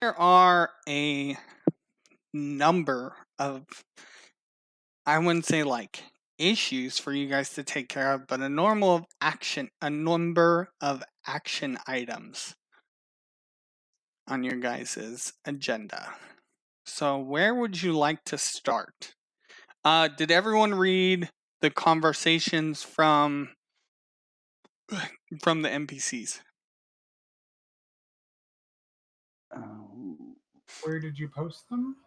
There are a number of, I wouldn't say like issues for you guys to take care of, but a number of action items on your guys' agenda. So where would you like to start? Did everyone read the conversations from the NPCs? Where did you post them?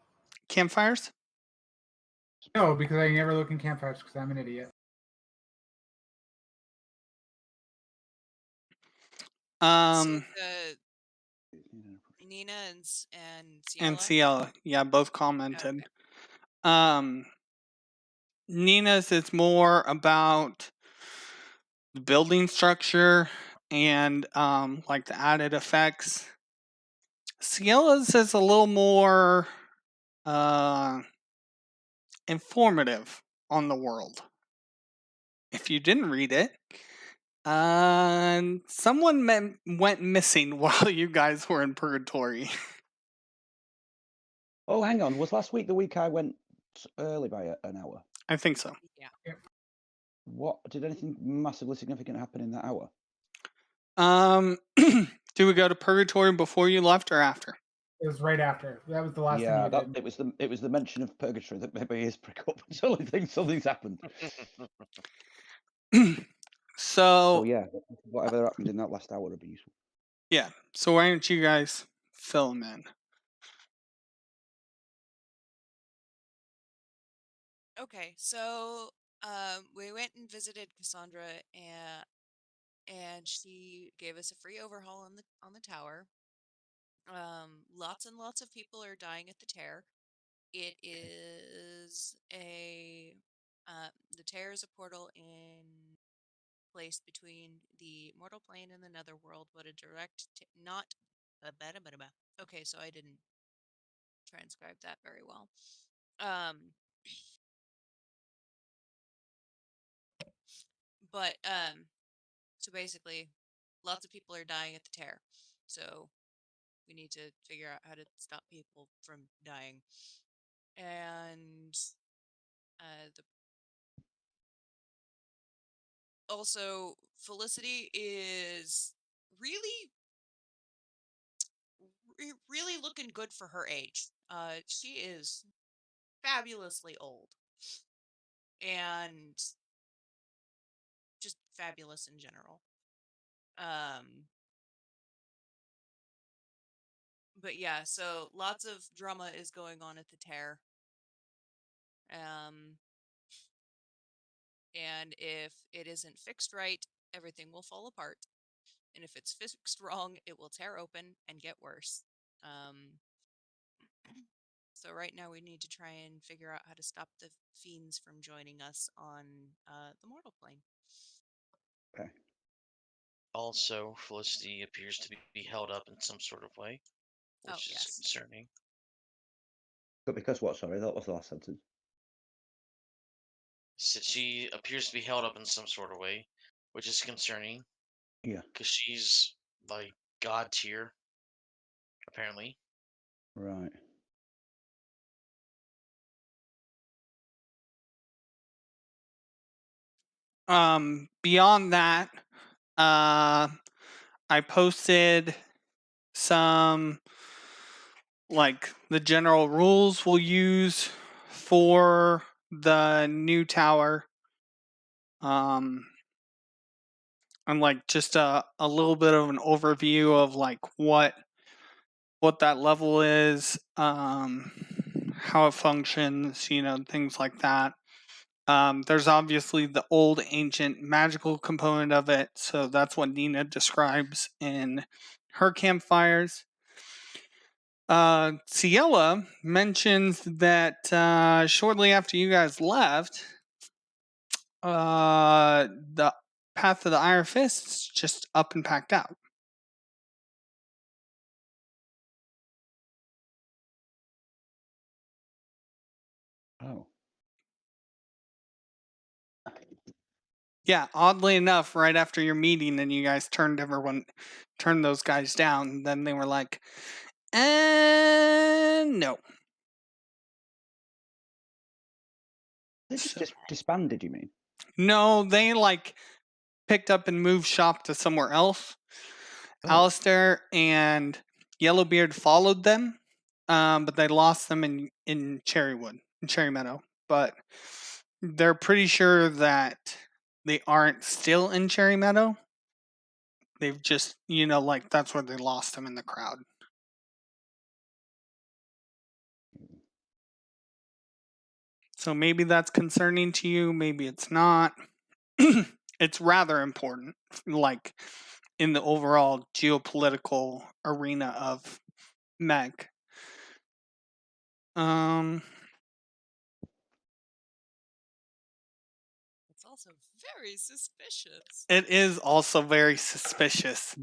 Campfires? No, because I never look in campfires because I'm an idiot. So Nina and And Ciela. Ciela, yeah, both commented. Okay. Nina's is more about the building structure and like the added effects. Ciela's is a little more informative on the world. If you didn't read it, someone went missing while you guys were in purgatory. Oh, hang on. Was last week the week I went early by an hour? I think so. Yeah. What did anything massively significant happen in that hour? Do we go to purgatory before you left or after? It was right after. That was the last thing Yeah, you did. it was the mention of purgatory that made my ears prick up. It's the only thing something's happened. So yeah, whatever happened in that last hour would be useful. Yeah. So why don't you guys fill them in? Okay, so we went and visited Cassandra, and she gave us a free overhaul on the tower. Lots and lots of people are dying at the tear. It is the tear is a portal in place between the mortal plane and the netherworld, but a direct not okay, so I didn't transcribe that very well. But so basically, lots of people are dying at the tear, so we need to figure out how to stop people from dying. And the also Felicity is really really looking good for her age. She is fabulously old and just fabulous in general. But yeah, so lots of drama is going on at the tear. And if it isn't fixed right, everything will fall apart. And if it's fixed wrong, it will tear open and get worse. So right now we need to try and figure out how to stop the fiends from joining us on the mortal plane. Okay. Also, Felicity appears to be held up in some sort of way, which is concerning. But because what? Sorry, that was the last sentence. So she appears to be held up in some sort of way, which is concerning. Yeah. Because she's like god tier, apparently. Right. Beyond that, I posted some like the general rules we'll use for the new tower. And like just a little bit of an overview of like what that level is, how it functions, things like that. There's obviously the old ancient magical component of it, so that's what Nina describes in her campfires. Ciela mentions that shortly after you guys left, the Path of the Iron Fists just up and packed out. Oh. Yeah, oddly enough, right after your meeting, and you guys turned those guys down. Then they were like, And no. They just So- disbanded, you mean? No, they like picked up and moved shop to somewhere else. Oh. Alistair and Yellowbeard followed them, but they lost them in Cherrywood, in Cherry Meadow. But they're pretty sure that they aren't still in Cherry Meadow. They've just, like that's where they lost them in the crowd. So maybe that's concerning to you, maybe it's not. It's rather important, like in the overall geopolitical arena of Meg. It's also very suspicious. It is also very suspicious.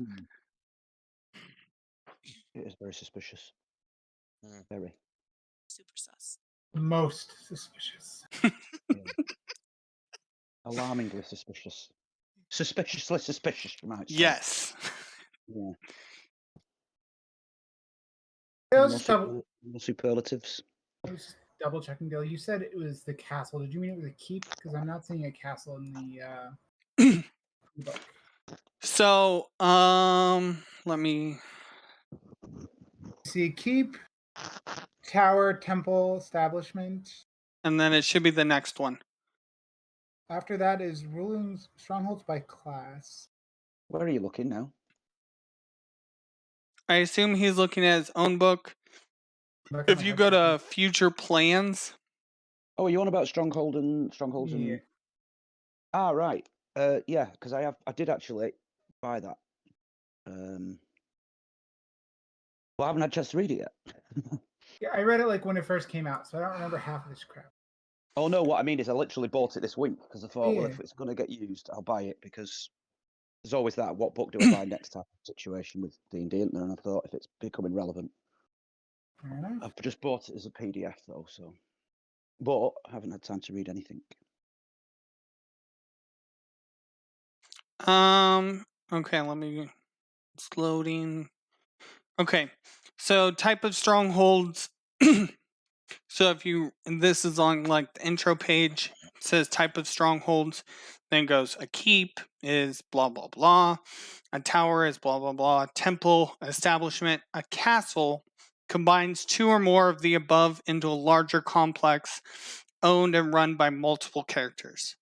It is very suspicious. Very. Super sus. Most suspicious. Alarmingly suspicious. Suspiciously suspicious, you might say. Yes. Yeah. Yeah, More superlatives. I was just double checking, Dale. You said it was the castle. Did you mean it was a keep? Because I'm not seeing a castle in the book. So, let me. See, keep, tower, temple, establishment. And then it should be the next one. After that is ruling strongholds by class. Where are you looking now? I assume he's looking at his own book. Back on If my you go headset. to future plans, Oh, are you on about strongholds and Yeah. Ah, right. Yeah, because I did actually buy that. Well, I haven't had a chance to read it yet. Yeah, I read it like when it first came out, so I don't remember half of this crap. Oh no, what I mean is I literally bought it this week because I thought, well, Yeah. if it's going to get used, I'll buy it because there's always that. What book do I buy next type of situation with D&D, isn't there? And I thought if it's becoming relevant, Fair enough. I've just bought it as a PDF though, so. But I haven't had time to read anything. okay, it's loading. Okay, so type of strongholds. So this is on like the intro page, it says type of strongholds, then goes a keep is blah, blah, blah. A tower is blah, blah, blah. Temple, establishment, a castle combines two or more of the above into a larger complex owned and run by multiple characters.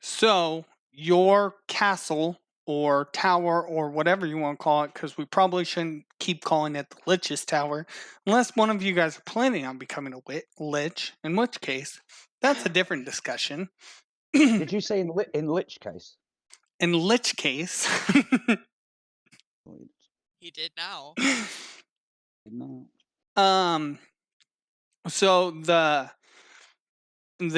So your castle or tower or whatever you want to call it, because we probably shouldn't keep calling it the Lich's Tower, unless one of you guys are planning on becoming a Lich, in which case, that's a different discussion. Did you say in Lich case? In Lich case, He did now. No. So the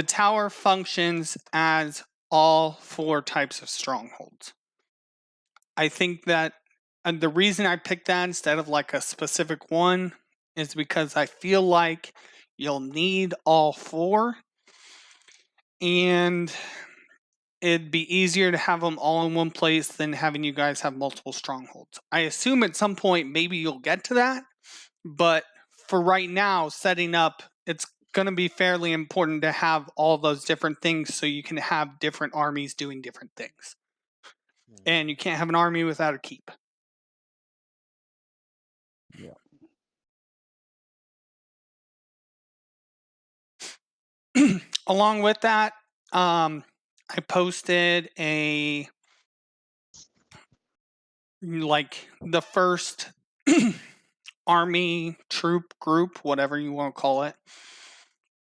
tower functions as all four types of strongholds. I think that and the reason I picked that instead of like a specific one is because I feel like you'll need all four, and it'd be easier to have them all in one place than having you guys have multiple strongholds. I assume at some point maybe you'll get to that, but for right now, setting up, it's going to be fairly important to have all those different things so you can have different armies doing different things. And you can't have an army without a keep. Yeah. Along with that, I posted the first army troop group, whatever you want to call it.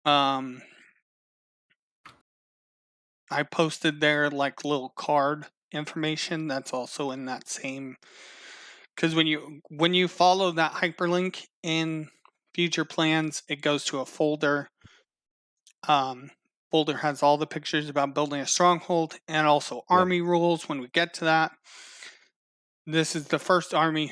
I posted their little card information that's also in that same, because when you follow that hyperlink in future plans, it goes to a folder. Folder has all the pictures about building a stronghold and also army rules when we get to that. This is the first army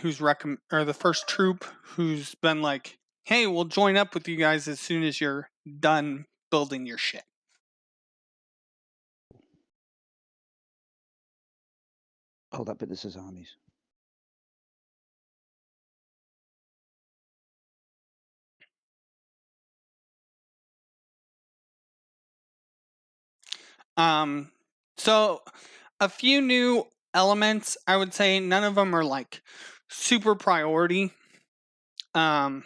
or the first troop who's been like, hey, we'll join up with you guys as soon as you're done building your shit. Oh, that bit that says armies. So a few new elements, I would say none of them are like super priority. But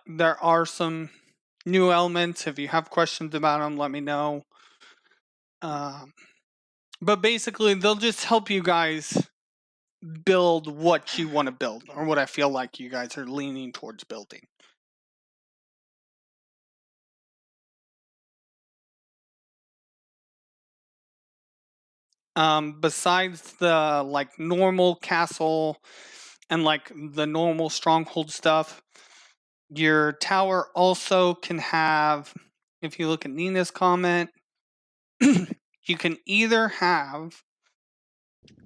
there are some new elements. If you have questions about them, let me know. But basically, they'll just help you guys build what you want to build, or what I feel like you guys are leaning towards building. Besides the like normal castle and like the normal stronghold stuff, your tower also can have, if you look at Nina's comment, you can either have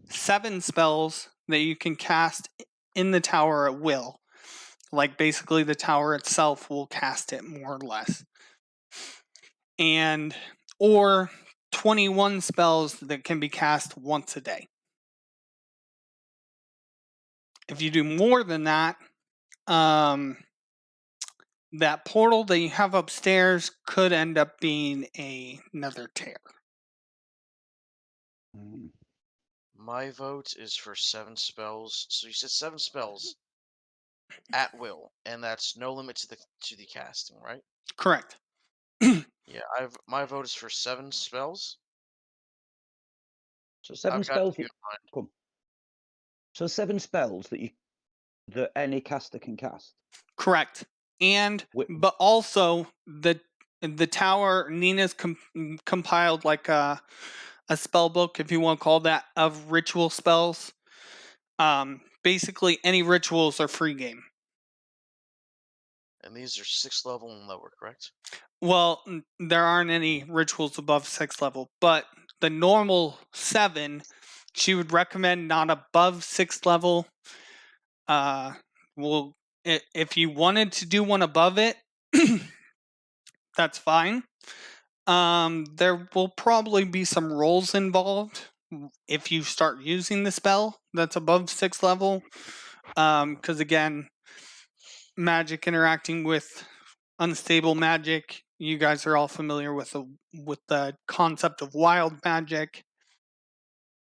7 spells that you can cast in the tower at will. Like basically the tower itself will cast it more or less. And or 21 spells that can be cast once a day. If you do more than that, that portal that you have upstairs could end up being another tear. Mm. My vote is for 7 spells. So you said 7 spells at will, and that's no limit to the casting, right? Correct. Yeah, my vote is for 7 spells. So 7 I've got spells. two in mind. Come. So 7 spells that any caster can cast. Correct. And Wh- but also the tower, Nina's compiled like a spell book, if you want to call that, of ritual spells. Basically any rituals are free game. And these are 6th level and lower, correct? Well, there aren't any rituals above 6th level, but the normal 7, she would recommend not above 6th level. Well, if you wanted to do one above it, that's fine. There will probably be some rolls involved if you start using the spell that's above 6th level. Because again, magic interacting with unstable magic. You guys are all familiar with the concept of wild magic.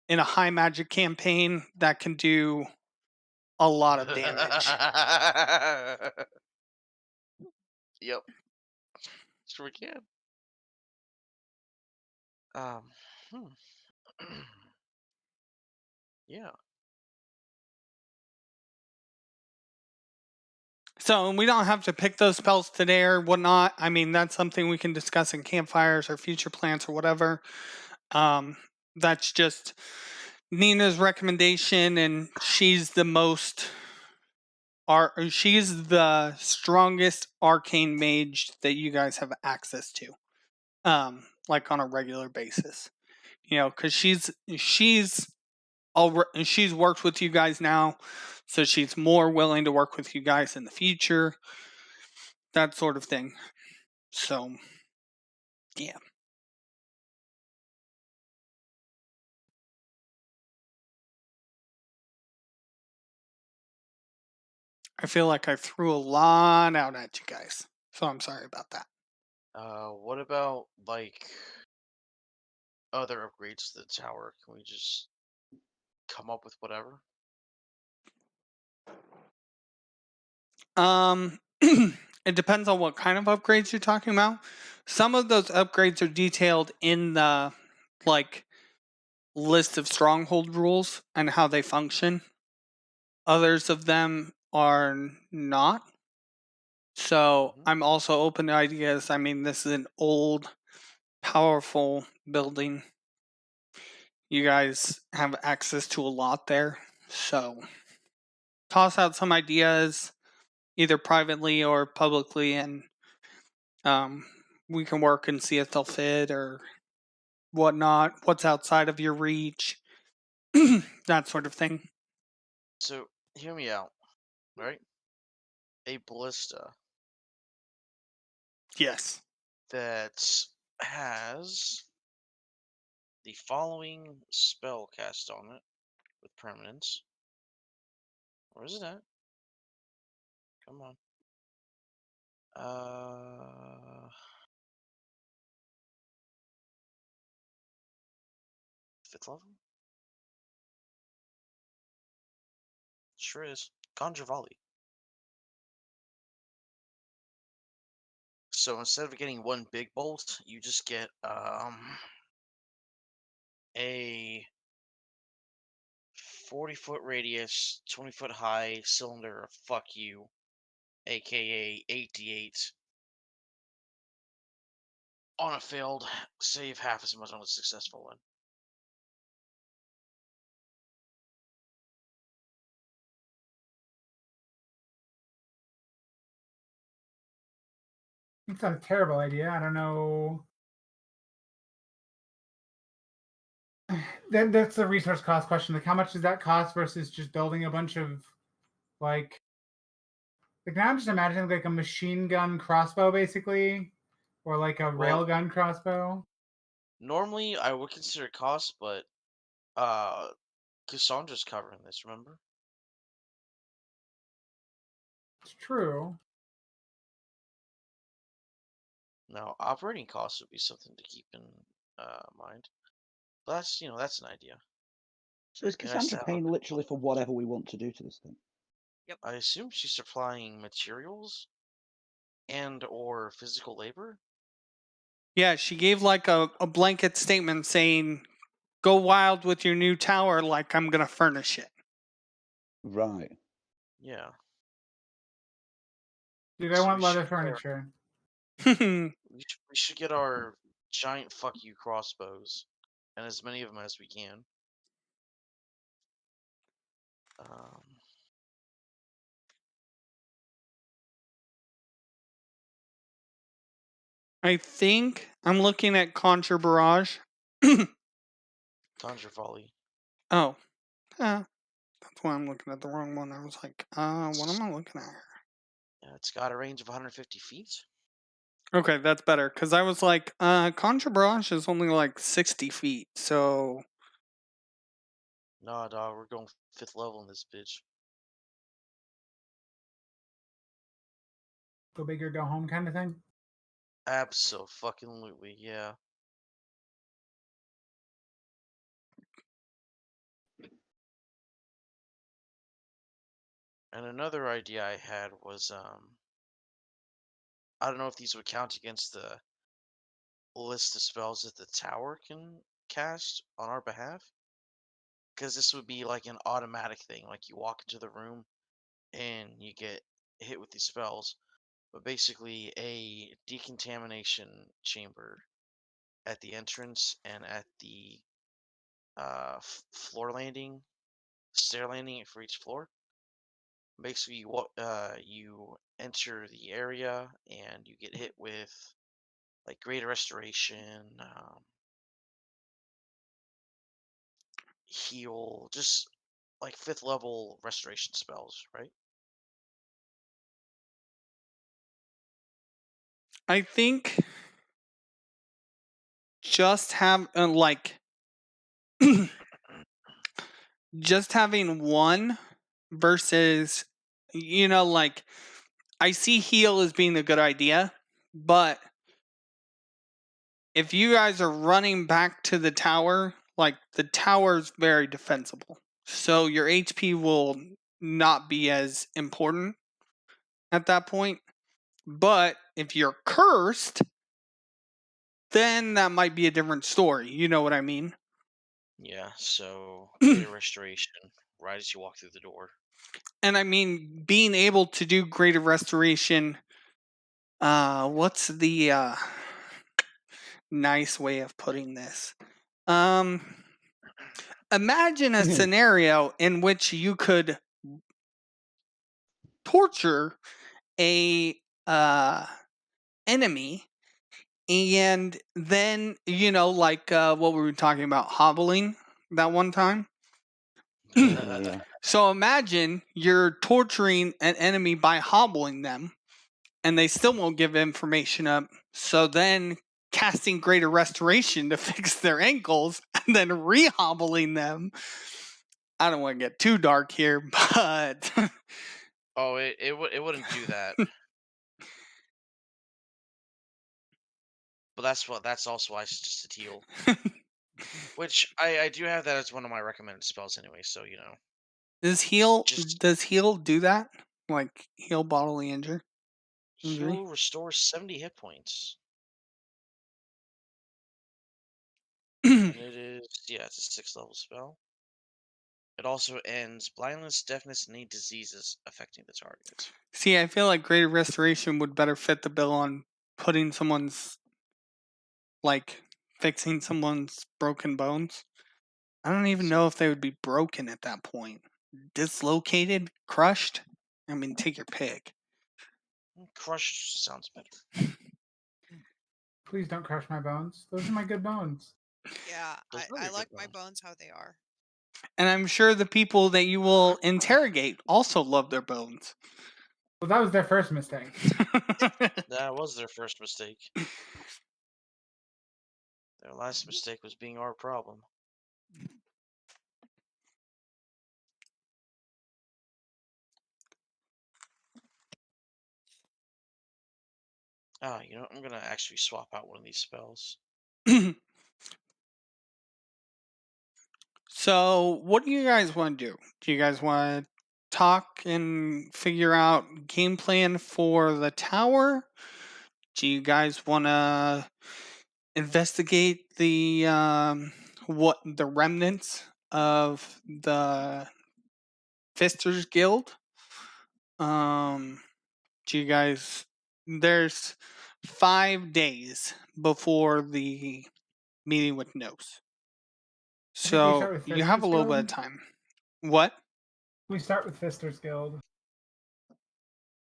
In a high magic campaign, that can do a lot of damage. Yep. Sure we can. Hmm. Yeah. So we don't have to pick those spells today or whatnot. I mean, that's something we can discuss in campfires or future plans or whatever. That's just Nina's recommendation, and she's the strongest arcane mage that you guys have access to, like on a regular basis. You know, because she's worked with you guys now, so she's more willing to work with you guys in the future. That sort of thing. So, yeah. I feel like I threw a lot out at you guys, so I'm sorry about that. What about like other upgrades to the tower? Can we just come up with whatever? It depends on what kind of upgrades you're talking about. Some of those upgrades are detailed in the like list of stronghold rules and how they function. Others of them are not. So I'm also open to ideas. I mean, this is an old, powerful building. You guys have access to a lot there. So toss out some ideas, either privately or publicly, and we can work and see if they'll fit or whatnot, what's outside of your reach, that sort of thing. So, hear me out, right? A ballista Yes. that has the following spell cast on it with permanence. Where is it at? Come on. 5th level? Sure is. Conjure Volley. So instead of getting one big bolt, you just get a 40-foot radius, 20-foot high cylinder of fuck you, aka 8d8. On a failed, save half as much on a successful one. It's not a terrible idea. I don't know. Then that's the resource cost question. Like, how much does that cost versus just building a bunch of like now I'm just imagining like a machine gun crossbow, basically, or like a Well, railgun crossbow. normally I would consider cost, but Cassandra's covering this, remember? It's true. Now, operating costs would be something to keep in mind. But that's, that's an idea. So is Be nice Cassandra to have paying a- literally for whatever we want to do to this thing? I assume she's supplying materials and or physical labor. Yeah, she gave like a blanket statement saying, "Go wild with your new tower, like I'm gonna furnish it." Right. Yeah. Dude, I So want we should leather get our- furniture. we should get our giant fuck you crossbows, and as many of them as we can. Um, I think I'm looking at Conjure Barrage. Conjure Volley. Oh, that's why I'm looking at the wrong one. I was like, what am I looking at here? Yeah, it's got a range of 150 feet. Okay, that's better. Because I was like, Conjure Barrage is only like 60 feet. So, Nah, dog, we're going 5th level in this bitch. Go big or go home kind of thing. Absolutely, yeah. And another idea I had was, I don't know if these would count against the list of spells that the tower can cast on our behalf. Because this would be like an automatic thing. Like you walk into the room and you get hit with these spells. But basically, a decontamination chamber at the entrance and at the floor landing, stair landing for each floor. Basically, you enter the area and you get hit with like greater restoration, heal, just like 5th level restoration spells, right? I think just have like just having one versus, like I see heal as being a good idea, but if you guys are running back to the tower, like the tower's very defensible. So your HP will not be as important at that point. But if you're cursed, then that might be a different story. You know what I mean? Yeah, so greater restoration right as you walk through the door. And I mean, being able to do greater restoration, what's the nice way of putting this? Imagine a scenario in which you could torture a enemy, and then like what we were talking about, hobbling that one time. Yeah. So imagine you're torturing an enemy by hobbling them, and they still won't give information up. So then casting greater restoration to fix their ankles and then rehobbling them. I don't want to get too dark here, but Oh, it wouldn't do that. But that's also why it's just a heal. Which I do have that as one of my recommended spells anyway, so you know. Does heal Just do that? Like heal bodily injury? heal restores 70 hit points. And it is it's a 6th level spell. It also ends blindness, deafness, and any diseases affecting the target. See, I feel like Greater Restoration would better fit the bill on putting someone's, like, fixing someone's broken bones. I don't even know if they would be broken at that point. Dislocated? Crushed? I mean, take your pick. Crush sounds better. Please don't crush my bones. Those are my good bones. Yeah, Those are I your good like my bones. bones how they are. And I'm sure the people that you will interrogate also love their bones. Well, that was their first mistake. That was their first mistake. Their last mistake was being our problem. Ah, you know, I'm gonna actually swap out one of these spells. So, what do you guys want to do? Do you guys want to talk and figure out game plan for the tower? Do you guys want to investigate the what the remnants of the Fisters Guild? Do you guys? There's 5 days before the meeting with Nos, I think we start so with you have a Fister's little bit of Guild. time. What? We start with Fister's Guild.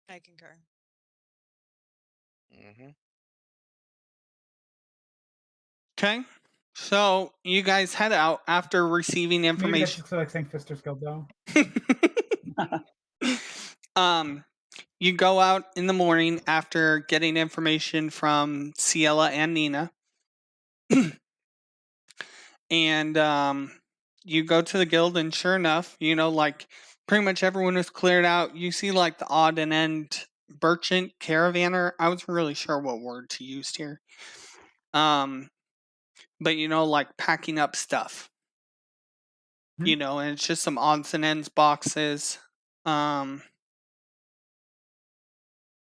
I concur. Mm-hmm. Okay. So you guys head out after receiving Maybe that's information. just like saying Fister's Guild, though. You go out in the morning after getting information from Ciela and Nina. And you go to the guild, and sure enough, you know, like pretty much everyone is cleared out. You see like the odd and end merchant caravaner. I wasn't really sure what word to use here. But you know, like packing up stuff. You know, and it's just some odds and ends boxes.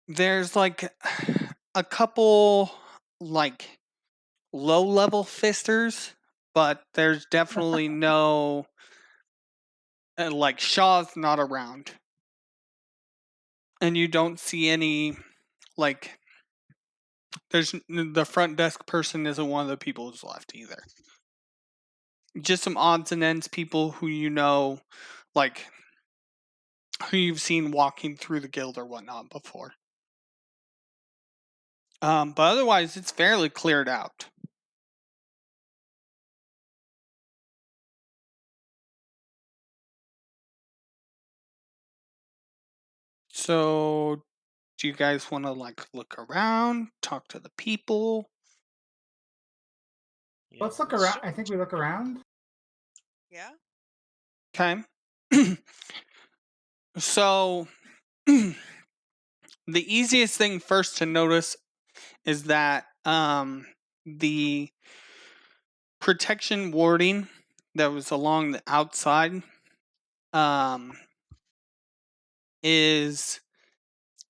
There's like a couple like low level fisters, but there's definitely no like Shaw's not around. And you don't see any like there's the front desk person isn't one of the people who's left either. Just some odds and ends people who you know, like who you've seen walking through the guild or whatnot before. But otherwise, it's fairly cleared out. So, do you guys want to like look around, talk to the people? Yeah, Let's look around. I think we look around. Yeah. Okay. So, the easiest thing first to notice is that the protection warding that was along the outside is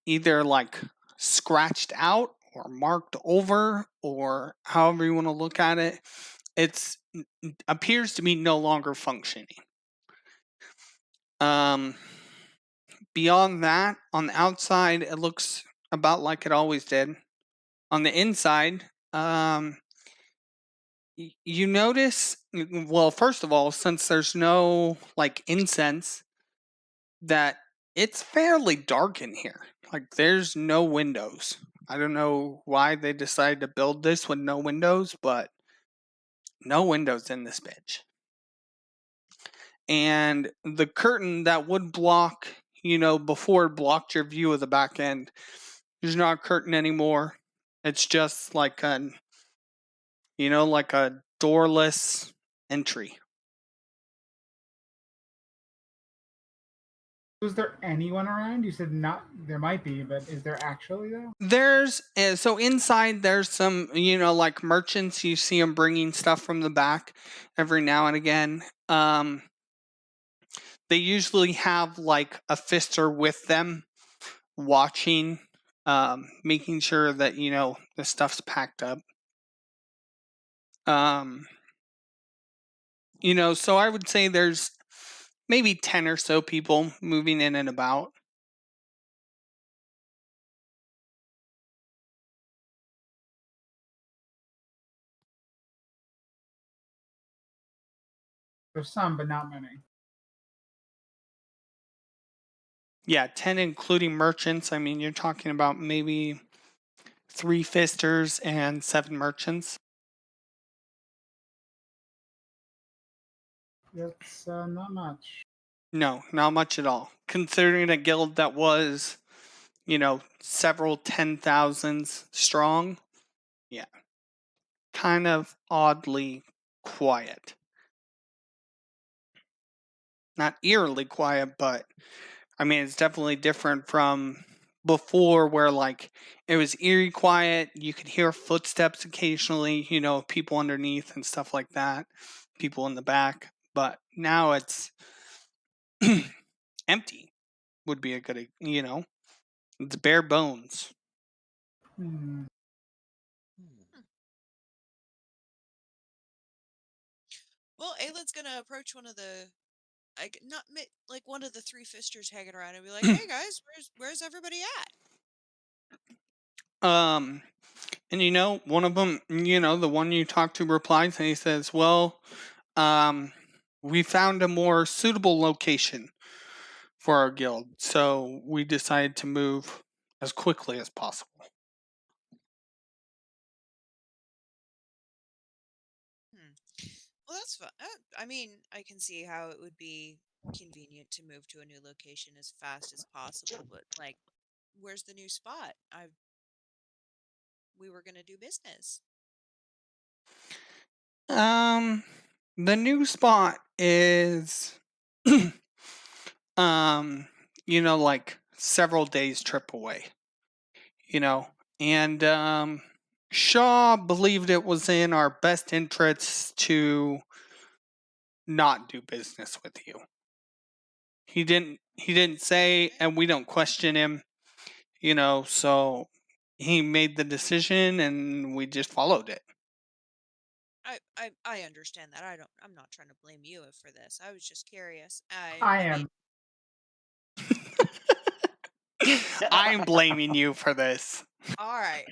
either like scratched out or marked over or however you want to look at it. It's appears to be no longer functioning. Beyond that, on the outside, it looks about like it always did. On the inside, you notice, well, first of all, since there's no like incense, that it's fairly dark in here. Like there's no windows. I don't know why they decided to build this with no windows, but no windows in this bitch. And the curtain that would block, you know, before it blocked your view of the back end, there's not a curtain anymore. It's just like an, you know, like a doorless entry. Was there anyone around? You said not. There might be, but is there actually though? There's so inside there's some, you know, like merchants. You see them bringing stuff from the back every now and again. They usually have like a fister with them, watching, making sure that you know the stuff's packed up. You know, so I would say there's maybe 10 or so people moving in and about. There's some, but not many. Yeah, 10 including merchants. I mean, you're talking about maybe 3 fisters and 7 merchants. That's not much. No, not much at all. Considering a guild that was, you know, several 10,000s strong. Yeah. Kind of oddly quiet. Not eerily quiet, but I mean, it's definitely different from before where like it was eerie quiet. You could hear footsteps occasionally, you know, people underneath and stuff like that, people in the back. But now it's empty, would be a good, you know, it's bare bones. Hmm. Well, Aylin's gonna approach one of the, like, not like one of the 3 fisters hanging around and be like, "Hey guys, where's everybody at?" And you know, one of them, you know, the one you talk to replies and he says, "Well, we found a more suitable location for our guild, so we decided to move as quickly as possible." Well, that's fun. I mean, I can see how it would be convenient to move to a new location as fast as possible, but like, where's the new spot? We were gonna do business. The new spot is, you know, like several days trip away, you know, and Shaw believed it was in our best interests to not do business with you. He didn't say, and we don't question him, you know, so he made the decision and we just followed it. I understand that. I'm not trying to blame you for this. I was just curious. I I am. mean, I'm blaming you for this. all right.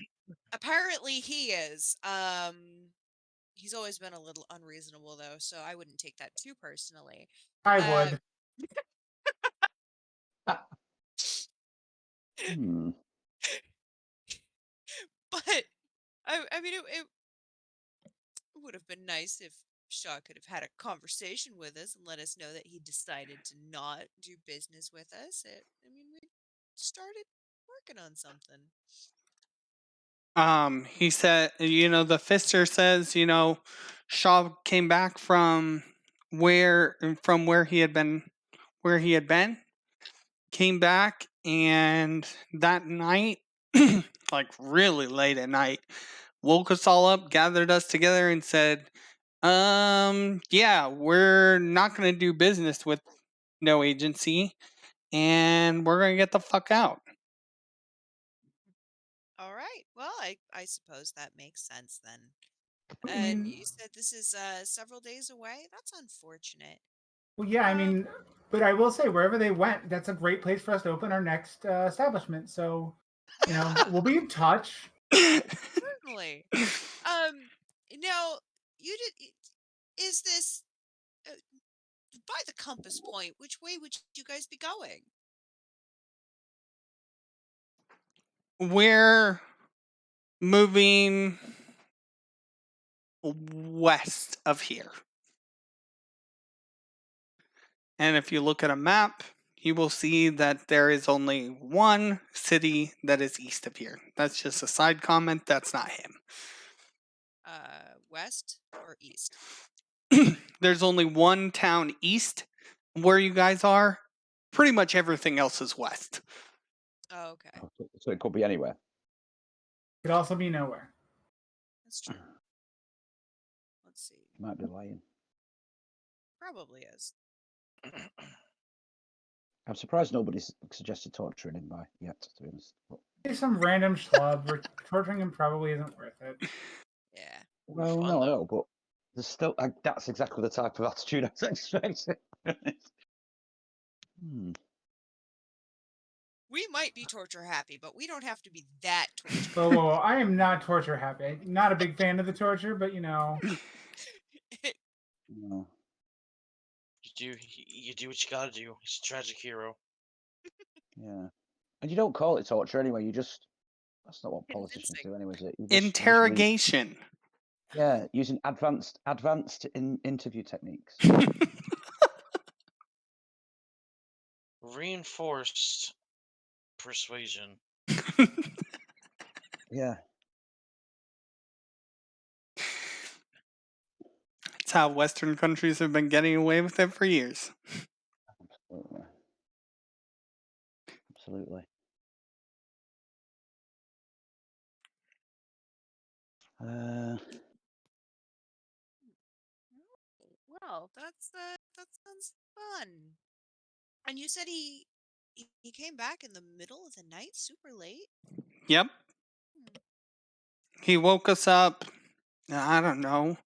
Apparently he is. He's always been a little unreasonable though, so I wouldn't take that too personally. I Uh, would. Hmm. but I mean, it would have been nice if Shaw could have had a conversation with us and let us know that he decided to not do business with us. I mean, we started working on something. He said, you know, the Fister says, you know, Shaw came back from where he had been, came back, and that night, like really late at night, woke us all up, gathered us together, and said, yeah, we're not going to do business with no agency, and we're going to get the fuck out." All right. Well, I suppose that makes sense then. I And mean, you said this is several days away. That's unfortunate. well, yeah. I Um, mean, but I will say, wherever they went, that's a great place for us to open our next establishment. So, you know, we'll be in touch. certainly. Now you did. Is this by the compass point? Which way would you guys be going? We're moving west of here. And if you look at a map, you will see that there is only one city that is east of here. That's just a side comment. That's not him. West or east? There's only one town east where you guys are, pretty much everything else is west. Oh, okay. So it could be anywhere. Could also be nowhere. That's true. Let's see. Might be lying. Probably is. I'm surprised nobody's suggested torturing him by yet, to be honest. But, He's some random schlub. Torturing him probably isn't worth it. Yeah. well, Fun, no, I though. know, but there's still that's exactly the type of attitude I was expecting. Hmm. We might be torture happy, but we don't have to be that torture. Whoa, whoa, whoa. I am not torture happy. I'm not a big fan of the torture, but you know, No. You do what you gotta do. He's a tragic hero. Yeah. And you don't call it torture anyway. You just that's not what politicians Convincing. do anyway, is it? You just read- Interrogation. yeah, using advanced interview techniques. Reinforced persuasion. Yeah. That's how Western countries have been getting away with it for years. Absolutely. Absolutely. Well, that sounds fun. And you said he came back in the middle of the night, super late. Yep. He woke us up. I don't know.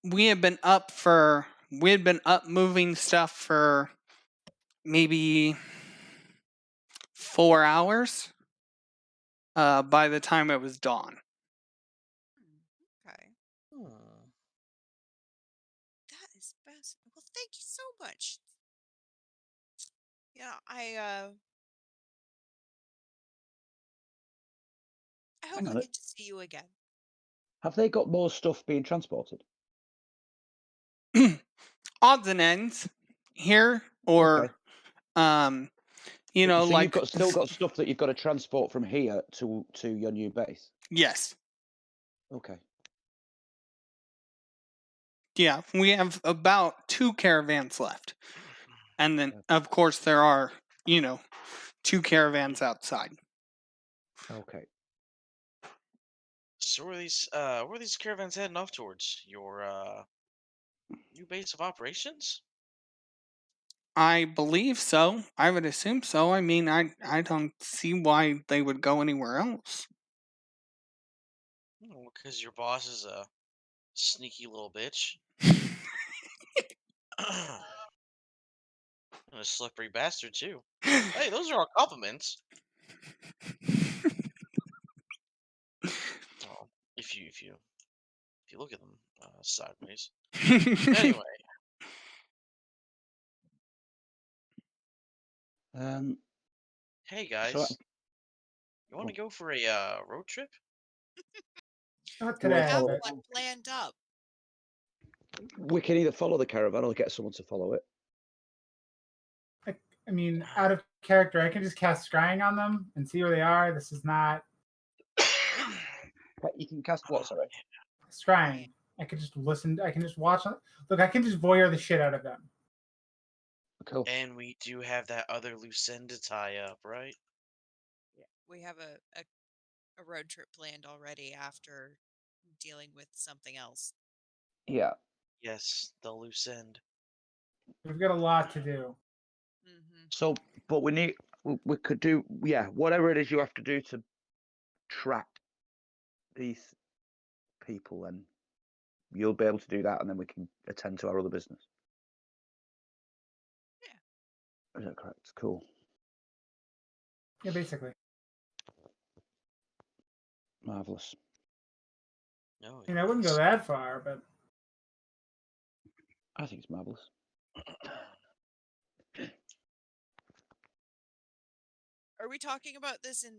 We had been up moving stuff for maybe 4 hours by the time it was dawn. Okay, Hmm. that is best. Well, thank you so much. Yeah, I hope Hang I on. get to see you again. Have they got more stuff being transported? Odds and ends here, or Okay. you know, So like you've got still got stuff that you've got to transport from here to your new base. yes, Okay. yeah, we have about 2 caravans left, and then Okay. of course there are 2 caravans outside. Okay. So where are these caravans heading off towards? Your new base of operations? I believe so. I would assume so. I mean, I don't see why they would go anywhere else. Because your boss is a sneaky little bitch. And a slippery bastard too. Hey, those are all compliments. Oh, if you look at them sideways. Anyway, hey So guys, you want to go for a road trip? not Do We I today. have follow- But one planned up. we can either follow the caravan or get someone to follow it. I mean, out of character, I can just cast scrying on them and see where they are. This is not You can cast what? Sorry. scrying. I could just listen. I can just watch. Look, I can just voyeur the shit out of them. Cool. And we do have that other loose end to tie up, right? Yeah, we have a road trip planned already after dealing with something else. Yeah. Yes, the loose end. We've got a lot to do. So, but we could do whatever it is you have to do to track these people, then you'll be able to do that, and then we can attend to our other business. Yeah. Is that correct? Cool. Yeah, basically. Marvelous. No, I mean, I wouldn't go that far, but I think it's marvelous. Are we talking about this in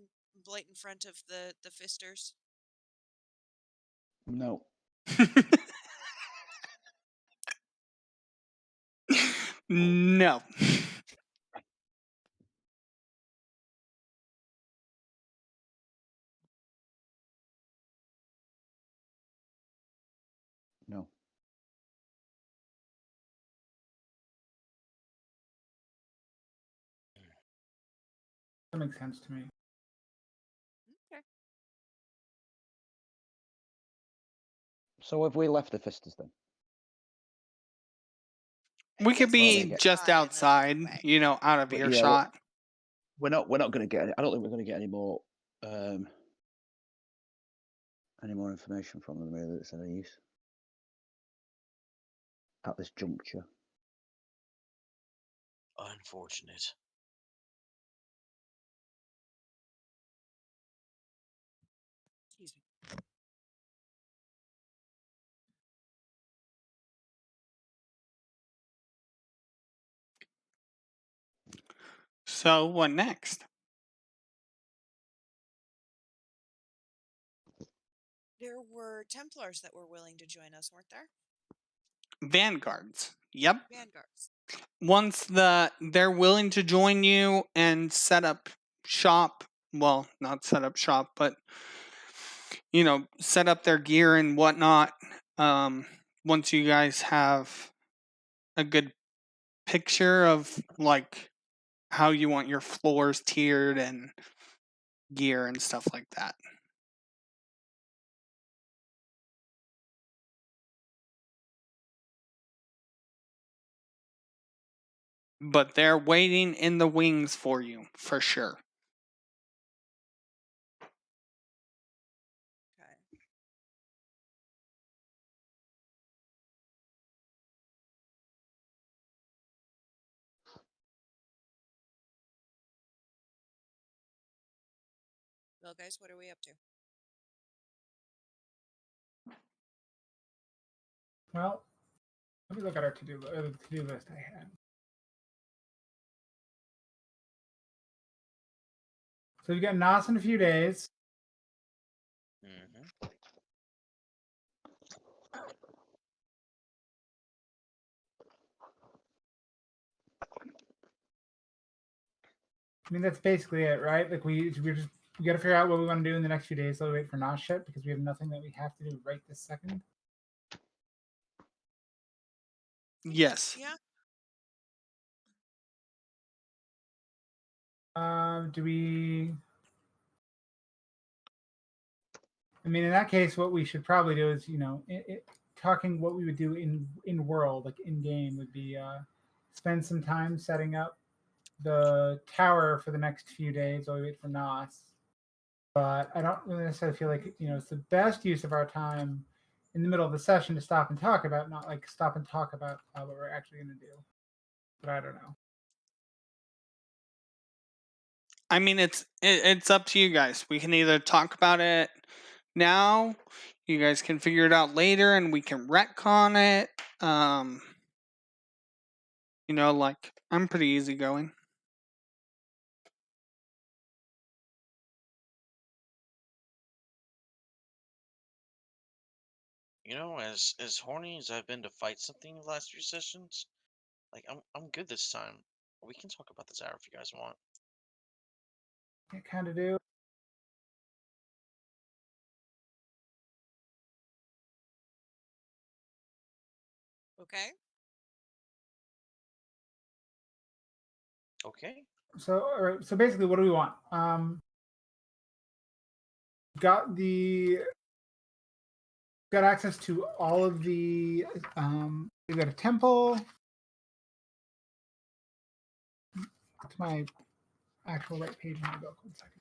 blatant front of the fisters? No. No. No. That makes sense to me. Okay. So have we left the Fistas then? I We could guess be get- just outside in the outside, way. out of But yeah, earshot. we're not going to get. I don't think we're going to get any more information from them really that's any use at this juncture. Unfortunate. Excuse me. So what next? There were Templars that were willing to join us, weren't there? Vanguards. Yep. Vanguards. Once they're willing to join you and set up shop, well, not set up shop, but set up their gear and whatnot. Once you guys have a good picture of like how you want your floors tiered and gear and stuff like that. But they're waiting in the wings for you, for sure. Okay. Well, guys, what are we up to? Well, let me look at our to-do list I had. So you got Nos in a few days. Mm-hmm. I mean, that's basically it, right? Like we got to figure out what we want to do in the next few days. So we wait for Nos shit because we have nothing that we have to do right this second. Yes. Yeah. Do we? I mean, in that case, what we should probably do is, talking what we would do in world, like in game, would be spend some time setting up the tower for the next few days while we wait for Nos. But I don't really necessarily feel like it's the best use of our time in the middle of the session to stop and talk about, not like stop and talk about what we're actually going to do. But I don't know. I mean, it's up to you guys. We can either talk about it now, you guys can figure it out later, and we can retcon it. Like I'm pretty easygoing. As horny as I've been to fight something the last few sessions, like I'm good this time. We can talk about this hour if you guys want. I kind of do. Okay. Okay. So, all right. So basically, what do we want? Got access to all of the. We got a temple. What's my actual right page? Let me go. 1 second.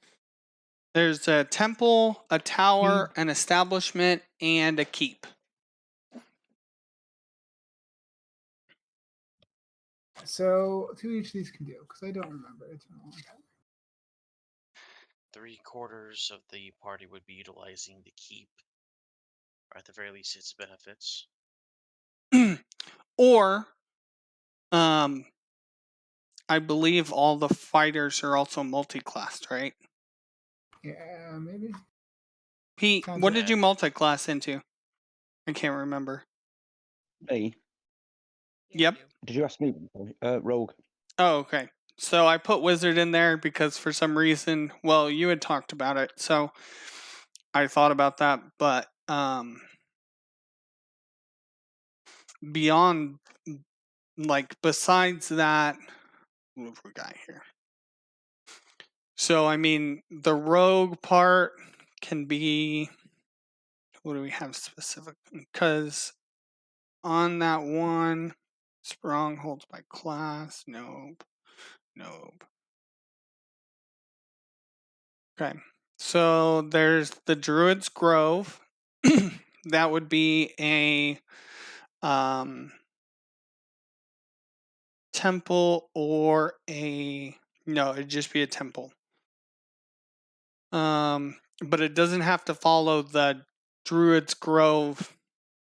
There's a temple, a tower, an establishment, and a keep. So, two each of these can do because I don't remember. It's been a long time. 3/4 of the party would be utilizing the keep, or at the very least, its benefits. Or, I believe all the fighters are also multi-classed, right? Yeah, maybe. Pete, Sounds what right. did you multi-class into? I can't remember. Me? Yep. You do. Did you ask me? Rogue. Oh, okay. So I put wizard in there because for some reason, well, you had talked about it, so I thought about that. But beyond, like, besides that, what have we got here? So I mean, the rogue part can be. What do we have specific? Because on that one, strongholds by class. Nope. Nope. Okay. So there's the Druid's Grove. That would be a temple or a no, it'd just be a temple. But it doesn't have to follow the Druid's Grove.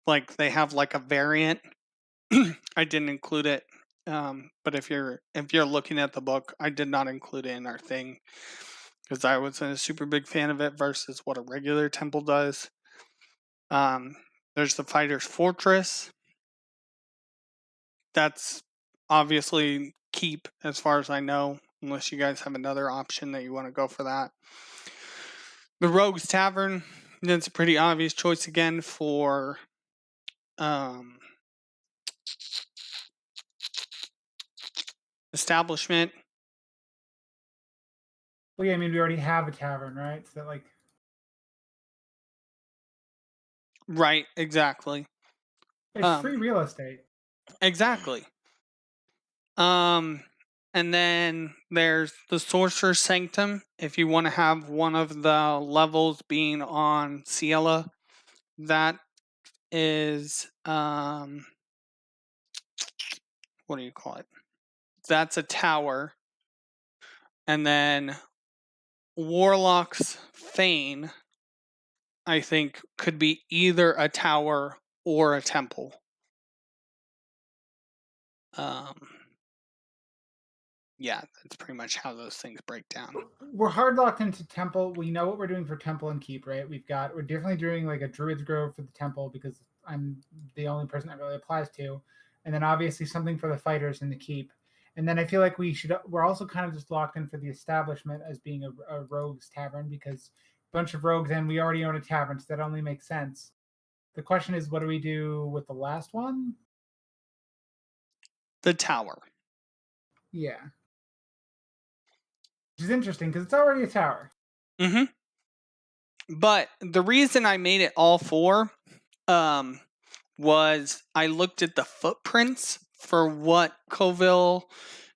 Like they have like a variant. I didn't include it. But if you're looking at the book, I did not include it in our thing because I wasn't a super big fan of it versus what a regular temple does. There's the Fighter's Fortress. That's obviously keep as far as I know, unless you guys have another option that you want to go for that. The Rogue's Tavern, that's a pretty obvious choice again for establishment. Well, yeah, I mean, we already have a tavern, right? So, like, Right, exactly. it's free real estate. Exactly. And then there's the Sorcerer's Sanctum. If you want to have one of the levels being on Ciela, that is what do you call it? That's a tower. And then Warlock's Fane, I think, could be either a tower or a temple. Yeah, that's pretty much how those things break down. We're hard locked into temple. We know what we're doing for temple and keep, right? We're definitely doing like a Druid's Grove for the temple because I'm the only person that really applies to, and then obviously something for the fighters and the keep. And then I feel like we're also kind of just locked in for the establishment as being a rogues tavern because a bunch of rogues and we already own a tavern, so that only makes sense. The question is, what do we do with the last one? The tower. Yeah. Which is interesting because it's already a tower. Mm-hmm. But the reason I made it all four was I looked at the footprints for what Coville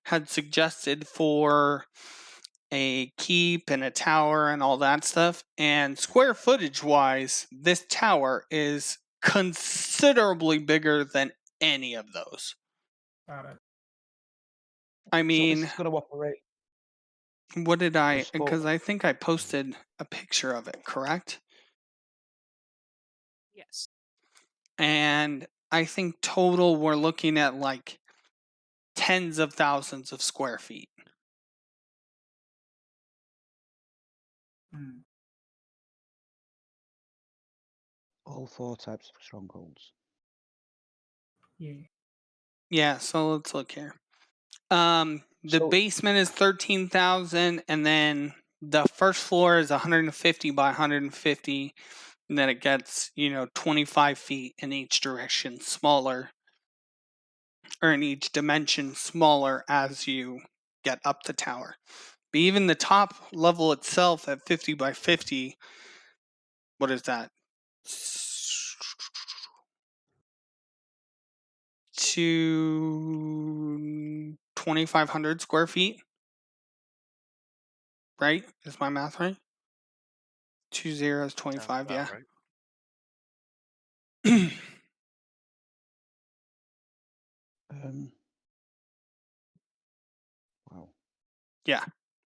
had suggested for a keep and a tower and all that stuff. And square footage wise, this tower is considerably bigger than any of those. Got it. I So mean, this is going to operate. what did I? Just for- Because I think I posted a picture of it, correct? Yes. And I think total we're looking at like tens of thousands of square feet. Hmm. all 4 types of strongholds. Yeah. Yeah, so let's look here. The So- basement is 13,000, and then the first floor is 150 by 150, and then it gets 25 feet in each direction, smaller, or in each dimension, smaller as you get up the tower. But even the top level itself at 50 by 50, what is that? To 2,500 square feet, right? Is my math right? 2 zeros, Sounds 25, about yeah. right. Wow. Yeah.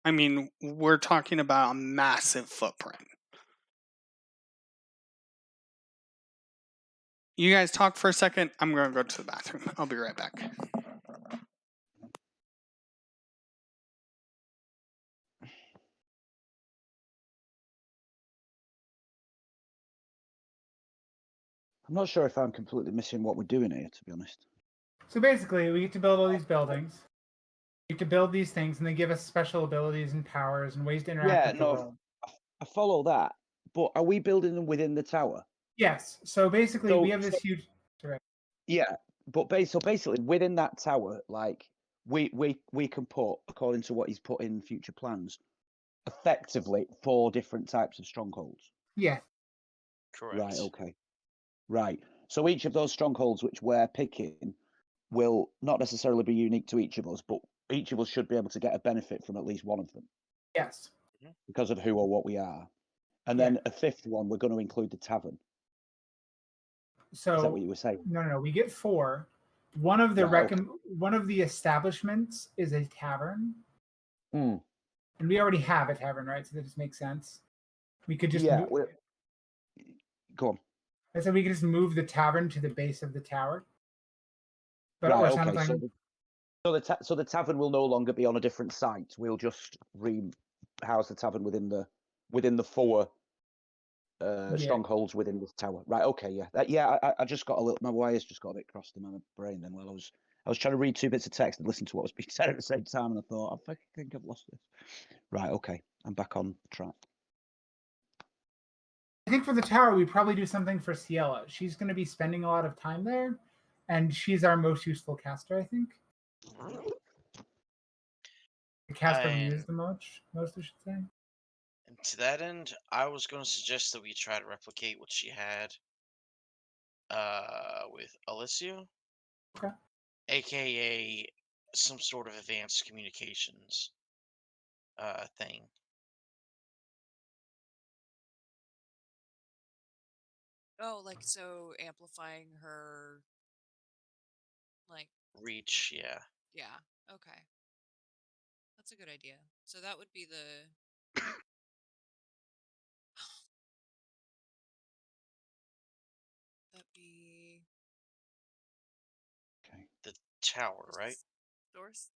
I mean, we're talking about a massive footprint. You guys talk for a second. I'm going to go to the bathroom. I'll be right back. I'm not sure if I'm completely missing what we're doing here, to be honest. So basically, we get to build all these buildings. We get to build these things, and they give us special abilities and powers and ways to interact with the world. I follow that. But are we building them within the tower? Yes. So basically, we So- have this huge. Yeah, but basically within that tower, like we can put, according to what he's put in future plans, effectively 4 different types of strongholds. Yeah. Correct. Right. Okay. Right. So each of those strongholds which we're picking will not necessarily be unique to each of us, but each of us should be able to get a benefit from at least one of them Yes. because of who or what we are. And Yeah. then a 5th one, we're going to include the tavern. So Is that what you were saying? no. We get 4. One of the Right, okay. one of the establishments is a tavern, Hmm. and we already have a tavern, right? So that just makes sense. We could just Yeah. Go on. I said we could just move the tavern to the base of the tower, but Right. or Okay. something. So the tavern will no longer be on a different site. We'll just house the tavern within the 4 Yeah. strongholds within this tower. Right. Okay. Yeah. I just got a little. My wires just got a bit crossed in my brain. Then while I was trying to read 2 bits of text and listen to what was being said at the same time, and I thought I think I've lost this. Right. Okay. I'm back on track. I think for the tower, we probably do something for Ciela. She's going to be spending a lot of time there, and she's our most useful caster, I think. The caster we use And- the most, I should say. And to that end, I was going to suggest that we try to replicate what she had with Alicia. Okay. AKA some sort of advanced communications thing. Oh, like so amplifying her like Reach, yeah. yeah, okay. That's a good idea. So that would be the that'd be Okay. The tower, right? source.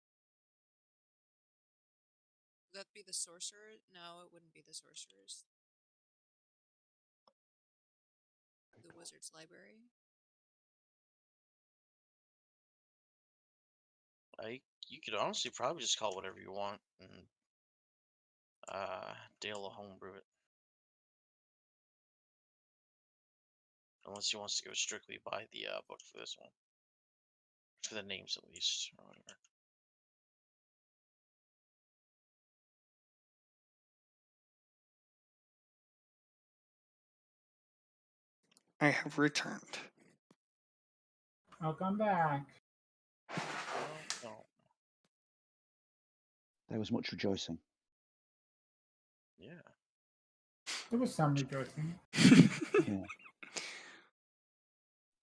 Would that be the sorcerer? No, it wouldn't be the sorcerers. The wizard's library. Like, you could honestly probably just call it whatever you want, and Dale will homebrew it. Unless he wants to go strictly by the book for this one. For the names, at least, or whatever. I have returned. I'll come back. No. There was much rejoicing. Yeah. There was some rejoicing. Yeah.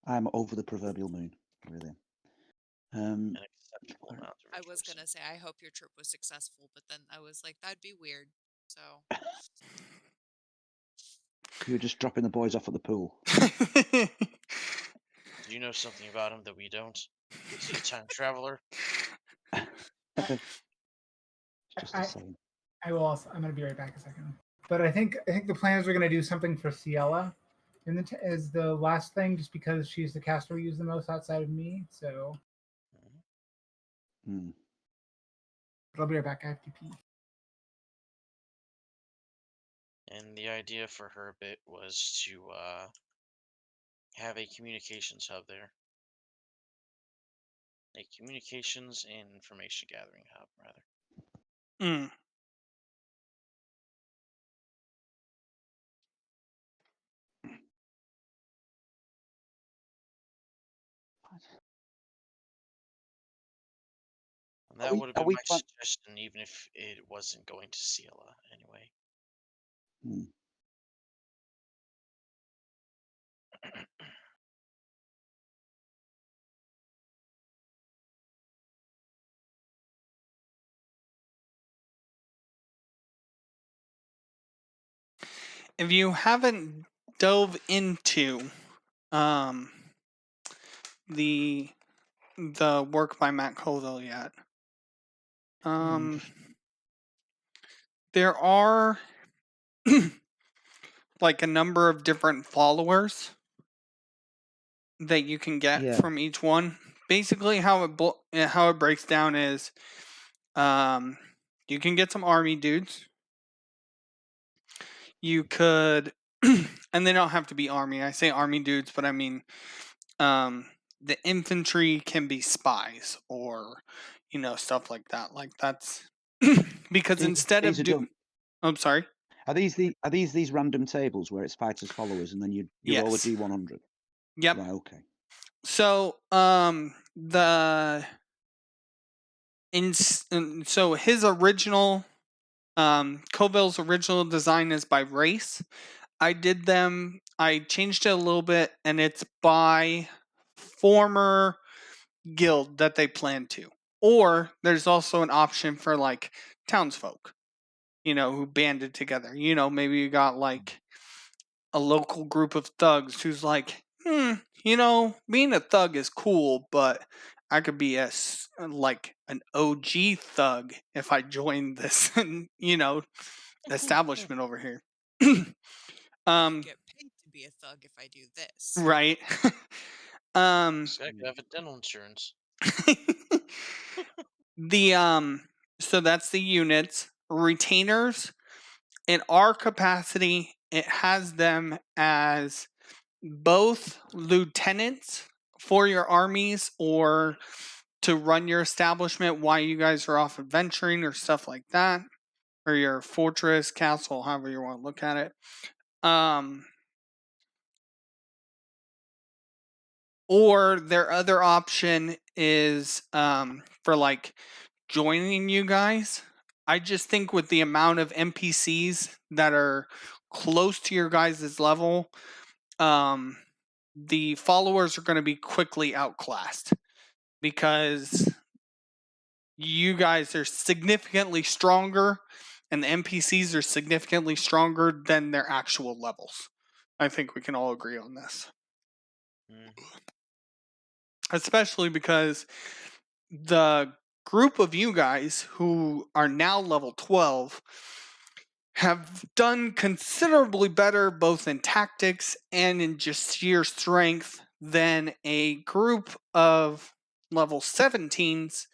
I'm over the proverbial moon, really. An acceptable amount of I was rejoicing. gonna say I hope your trip was successful, but then I was like, that'd be weird. So You were just dropping the boys off at the pool. Do you know something about him that we don't? Is he a time traveler? It's just I- the same. I will also. I'm going to be right back a second. But I think the plan is we're going to do something for Ciela, and as the last thing, just because she's the caster we use the most outside of me. So Hmm. I'll be right back. I have to pee. And the idea for her bit was to have a communications hub there. A communications and information gathering hub, rather. Mm. And that would have been we my plan- suggestion, even if it wasn't going to Ciela anyway. Hmm. If you haven't dove into the work by Matt Colville yet, there are like a number of different followers that you can get Yeah. from each one. Basically, how it breaks down is, you can get some army dudes. You could, and they don't have to be army. I say army dudes, but I mean, the infantry can be spies or, stuff like that. Like that's because instead of I'm sorry. Are these random tables where it's fighters followers and then you roll a Yes. d100? Yep. Right. Okay. So so his original Coville's original design is by race. I changed it a little bit, and it's by former guild that they plan to. Or there's also an option for like townsfolk, who banded together. Maybe you got like a local group of thugs who's like, being a thug is cool, but I could be like an OG thug if I joined this, establishment over here. I could get paid to be a thug if I do this. Right. This guy could have a dental insurance. So that's the units. Retainers, in our capacity, it has them as both lieutenants for your armies or to run your establishment while you guys are off adventuring or stuff like that, or your fortress, castle, however you want to look at it. Or their other option is for like joining you guys. I just think with the amount of NPCs that are close to your guys' level, the followers are going to be quickly outclassed because you guys are significantly stronger and the NPCs are significantly stronger than their actual levels. I think we can all agree on this. Especially because the group of you guys who are now level 12 have done considerably better both in tactics and in just sheer strength than a group of level 17s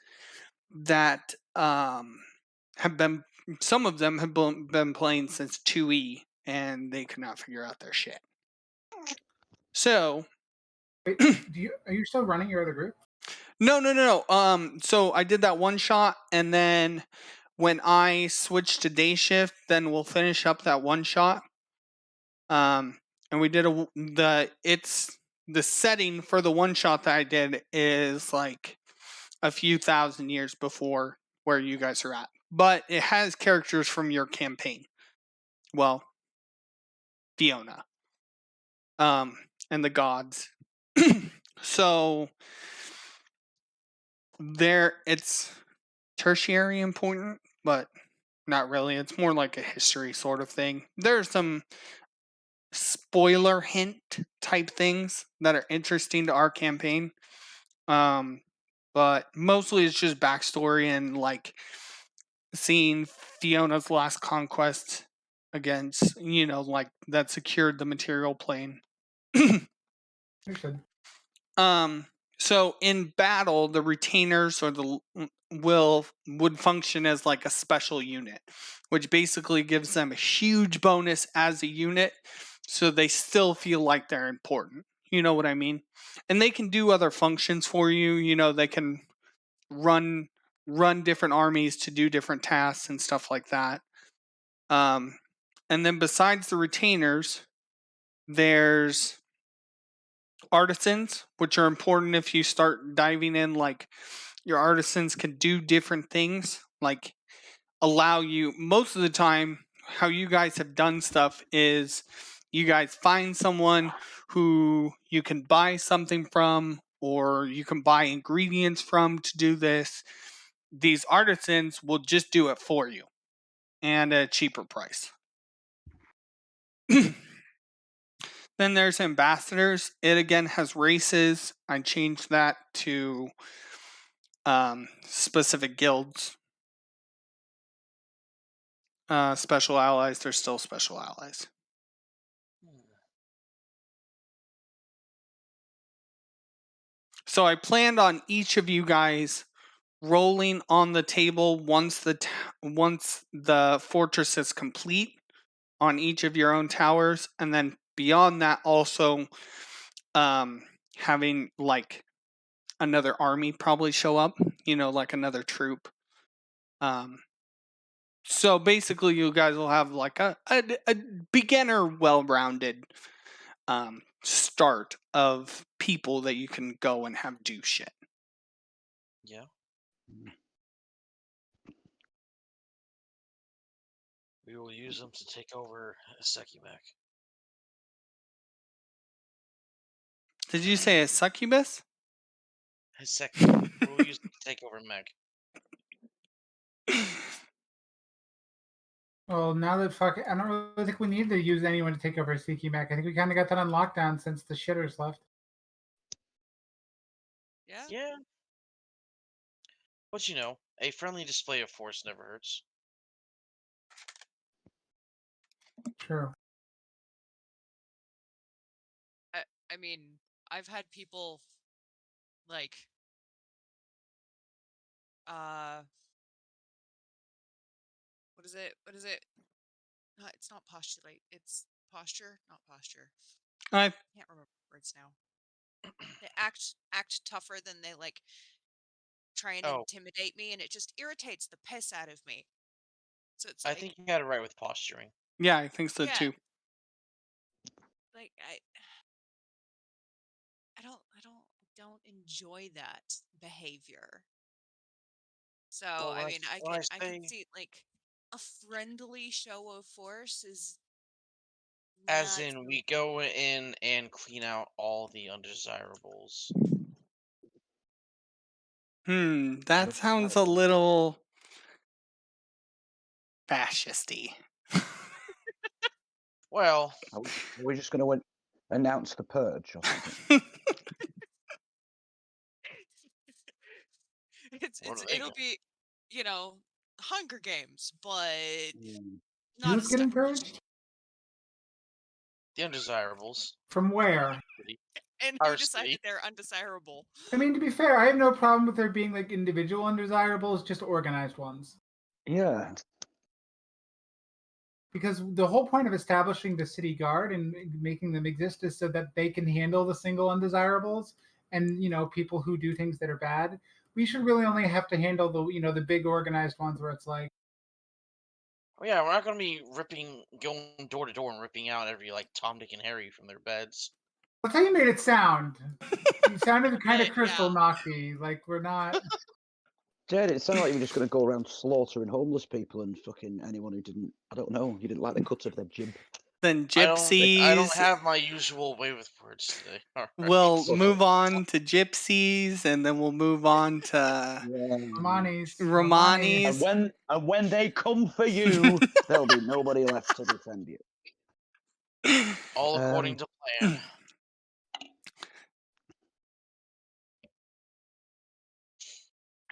that have been, some of them have been playing since 2E and they could not figure out their shit. So Wait, are you still running your other group? No. So I did that one shot, and then when I switch to day shift, then we'll finish up that one shot. And we did the setting for the one shot that I did is like a few thousand years before where you guys are at, but it has characters from your campaign. Well, Fiona, and the gods. So it's tertiary important, but not really. It's more like a history sort of thing. There's some spoiler hint type things that are interesting to our campaign. But mostly it's just backstory and like seeing Fiona's last conquest against, like that secured the material plane. Understood. So in battle, the retainers or the would function as like a special unit, which basically gives them a huge bonus as a unit, so they still feel like they're important. You know what I mean? And they can do other functions for you. They can run different armies to do different tasks and stuff like that. And then besides the retainers, there's artisans, which are important if you start diving in. Like your artisans can do different things, like allow you, most of the time how you guys have done stuff is you guys find someone who you can buy something from or you can buy ingredients from to do this. These artisans will just do it for you and at a cheaper price. Then there's ambassadors. It again has races. I changed that to specific guilds. Special allies, they're still special allies. So I planned on each of you guys rolling on the table once the fortress is complete on each of your own towers, and then beyond that also having like another army probably show up, like another troop. So basically, you guys will have like a beginner, well-rounded start of people that you can go and have do shit. Yeah. We will use them to take over Sekimak. Did you say a succubus? Seki. We'll use them to take over Meg. Well, now that I don't really think we need to use anyone to take over Siki Mac. I think we kind of got that on lockdown since the shitters left. Yeah. Yeah. But you know, a friendly display of force never hurts. True. I mean, I've had people like what is it? What is it? It's not postulate. It's posture, not posture. I Can't remember words now. They act tougher than they like try and Oh, intimidate me, and it just irritates the piss out of me. So it's I like, think you got it right with posturing. yeah, I think so yeah, too. like I don't enjoy that behavior. So Well, I mean, when I I can say, see like a friendly show of force is as not. in, we go in and clean out all the undesirables. That sounds a little fascisty. Well, Are we just going to announce the purge or something? what are they It'll going? be, you know, Hunger Games, but not Who's as getting diverse. purged? The undesirables. From where? And Our who decided city. they're undesirable? I mean, to be fair, I have no problem with there being like individual undesirables, just organized ones. Yeah. Because the whole point of establishing the city guard and making them exist is so that they can handle the single undesirables and people who do things that are bad. We should really only have to handle the big organized ones where it's like, Oh yeah, we're not going to be going door to door and ripping out every like Tom, Dick, and Harry from their beds. that's how you made it sound. You sounded kind of crystal Yeah. knocky. Like we're not. Jed, it sounded like you were just going to go around slaughtering homeless people and fucking anyone who didn't, I don't know, you didn't like the cut of their jib. Then I don't gypsies. have my usual way with words today. All right. We'll move on to gypsies, and then we'll move on to Romanis. Romanis. And when they come for you, there'll be nobody left to defend you. All according to plan.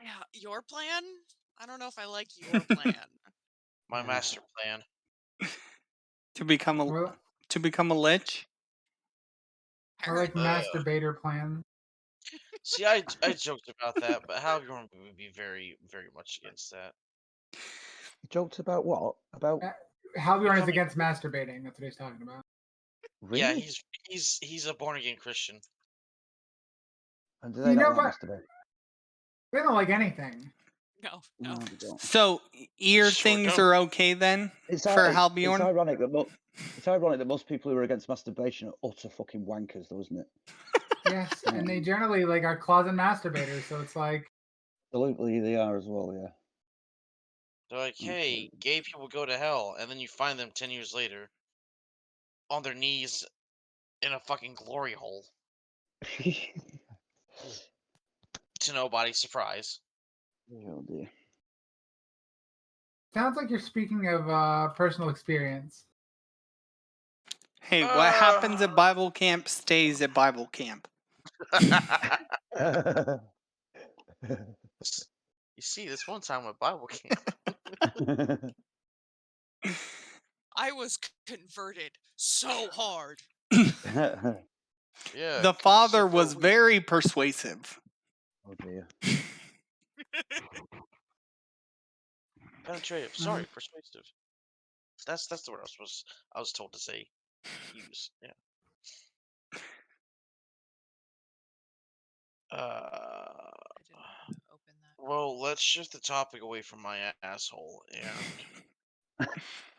Yeah, your plan? I don't know if I like your plan. My master plan. to become a lich. I like Apparently. masturbator plan. See, I joked about that, but Halbjorn would be very, very much against that. You joked about what? About Halbjorn is Becoming- against masturbating. That's what he's talking about. really? Yeah, he's a born again Christian. And do they not like but masturbate? they don't like anything. No. No, they don't. So ear Sure things don't. are okay then It's for It's Halbjorn. ironic that most people who are against masturbation are utter fucking wankers, though, isn't it? Yes, and they generally are closet masturbators. So it's like, Absolutely, they are as well. Yeah. They're like, hey, gay people go to hell, and then you find them 10 years later on their knees in a fucking glory hole. To nobody's surprise. Oh dear. sounds like you're speaking of personal experience. Hey, what happens at Bible camp stays at Bible camp. You see, this one time at Bible camp. I was converted so hard. Yeah. The father was very persuasive. Oh dear. Penetrative. Sorry, persuasive. That's the word I was told to say. Use. Yeah. I didn't open that. Well, let's shift the topic away from my asshole and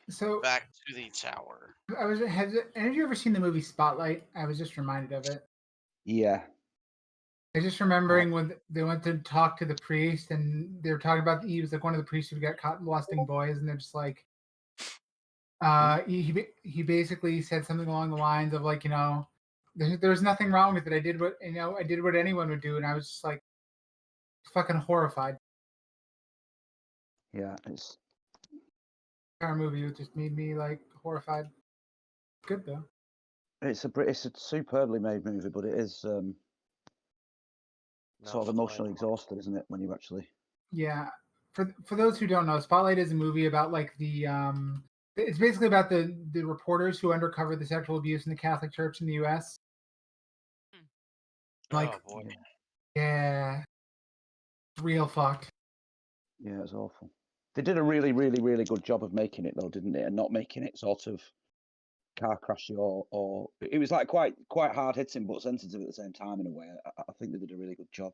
So back to the tower. have any of you ever seen the movie Spotlight? I was just reminded of it. Yeah. I just remembering when they went to talk to the priest, and they were talking about he was like one of the priests who got caught molesting boys, and they're just like, he basically said something along the lines of like, there's nothing wrong with it. I did what I did what anyone would do, and I was just like, fucking horrified. Yeah, it's Our movie it just made me like horrified. Good though. it's a superbly made movie, but it is No, sort of for the emotionally landmark. exhausted, isn't it? When you actually Yeah. For those who don't know, Spotlight is a movie about like it's basically about the reporters who undercover the sexual abuse in the Catholic Church in the U.S. Like, Oh boy. yeah, real fucked. yeah, it's awful. They did a really, really, really good job of making it though, didn't they? And not making it sort of car crashy or it was like quite hard hitting but sensitive at the same time in a way. I think they did a really good job.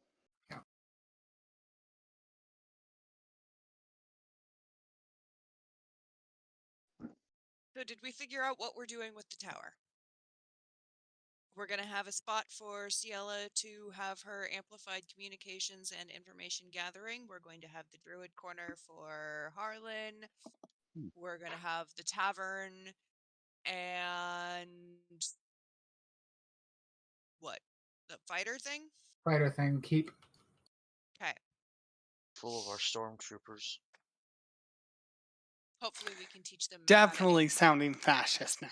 So did we figure out what we're doing with the tower? We're going to have a spot for Ciela to have her amplified communications and information gathering. We're going to have the druid corner for Harlan. We're going to have the tavern and what? The fighter thing? Fighter thing. Keep. Okay. Full of our stormtroopers. Hopefully we can teach them. Definitely sounding fascist now.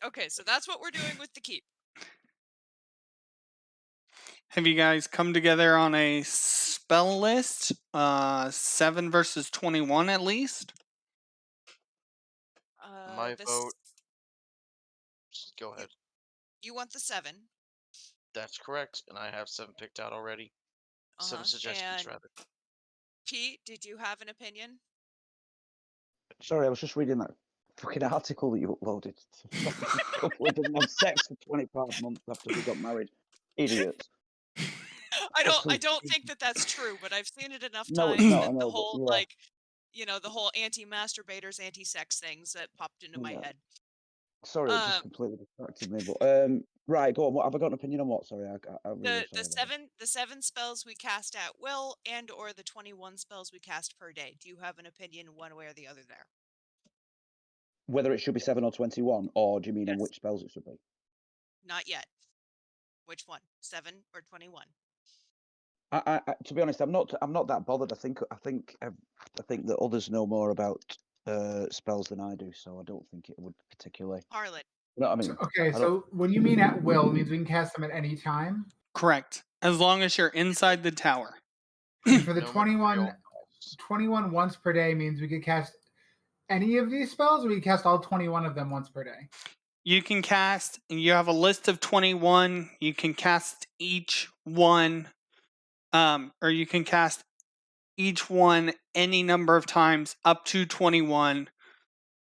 Okay, so that's what we're doing with the keep. Have you guys come together on a spell list? 7 versus 21 at least? My vote. Go ahead. You want the 7. That's correct, and I have 7 picked out already. 7 suggestions, and rather. Pete, did you have an opinion? Sorry, I was just reading that fucking article that you uploaded. Couple didn't have sex for 25 months after they got married. Idiots. I don't think that that's true, but I've seen it enough No, times it's not. that I know, the but whole yeah. the whole anti-masturbators, anti-sex things that popped into my Yeah. head. Sorry, it just completely distracted me. But right, go on. What have I got an opinion on? What? Sorry, I'm really sorry. The 7 spells we cast at will and or the 21 spells we cast per day. Do you have an opinion one way or the other there? Whether it should be 7 or 21, or do you mean on Yes. which spells it should be? Not yet. Which one? 7 or 21? I to be honest, I'm not that bothered. I think that others know more about spells than I do, so I don't think it would particularly. Harlan. You know what I mean? Okay, so when you mean at will, it means we can cast them at any time. Correct. As long as you're inside the tower. And for the No 21 once per day means we could cast any of these spells, or we cast all 21 of them once per day. You can cast, you have a list of 21. You can cast each one, or you can cast each one any number of times up to 21,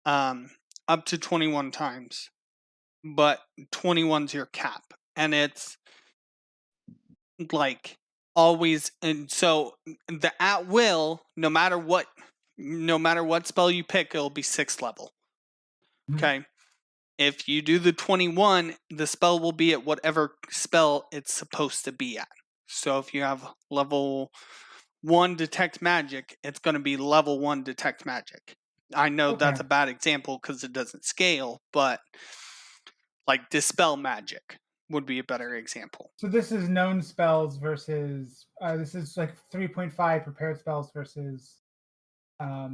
up to 21 times. But 21's your cap. And it's like always, and so the at will, no matter what spell you pick, it'll be 6th level. Okay. If you do the 21, the spell will be at whatever spell it's supposed to be at. So if you have level 1 detect magic, it's going to be level 1 detect magic. I know that's a bad example because it doesn't scale, but like dispel magic would be a better example. So this is known spells versus this is like 3.5 prepared spells versus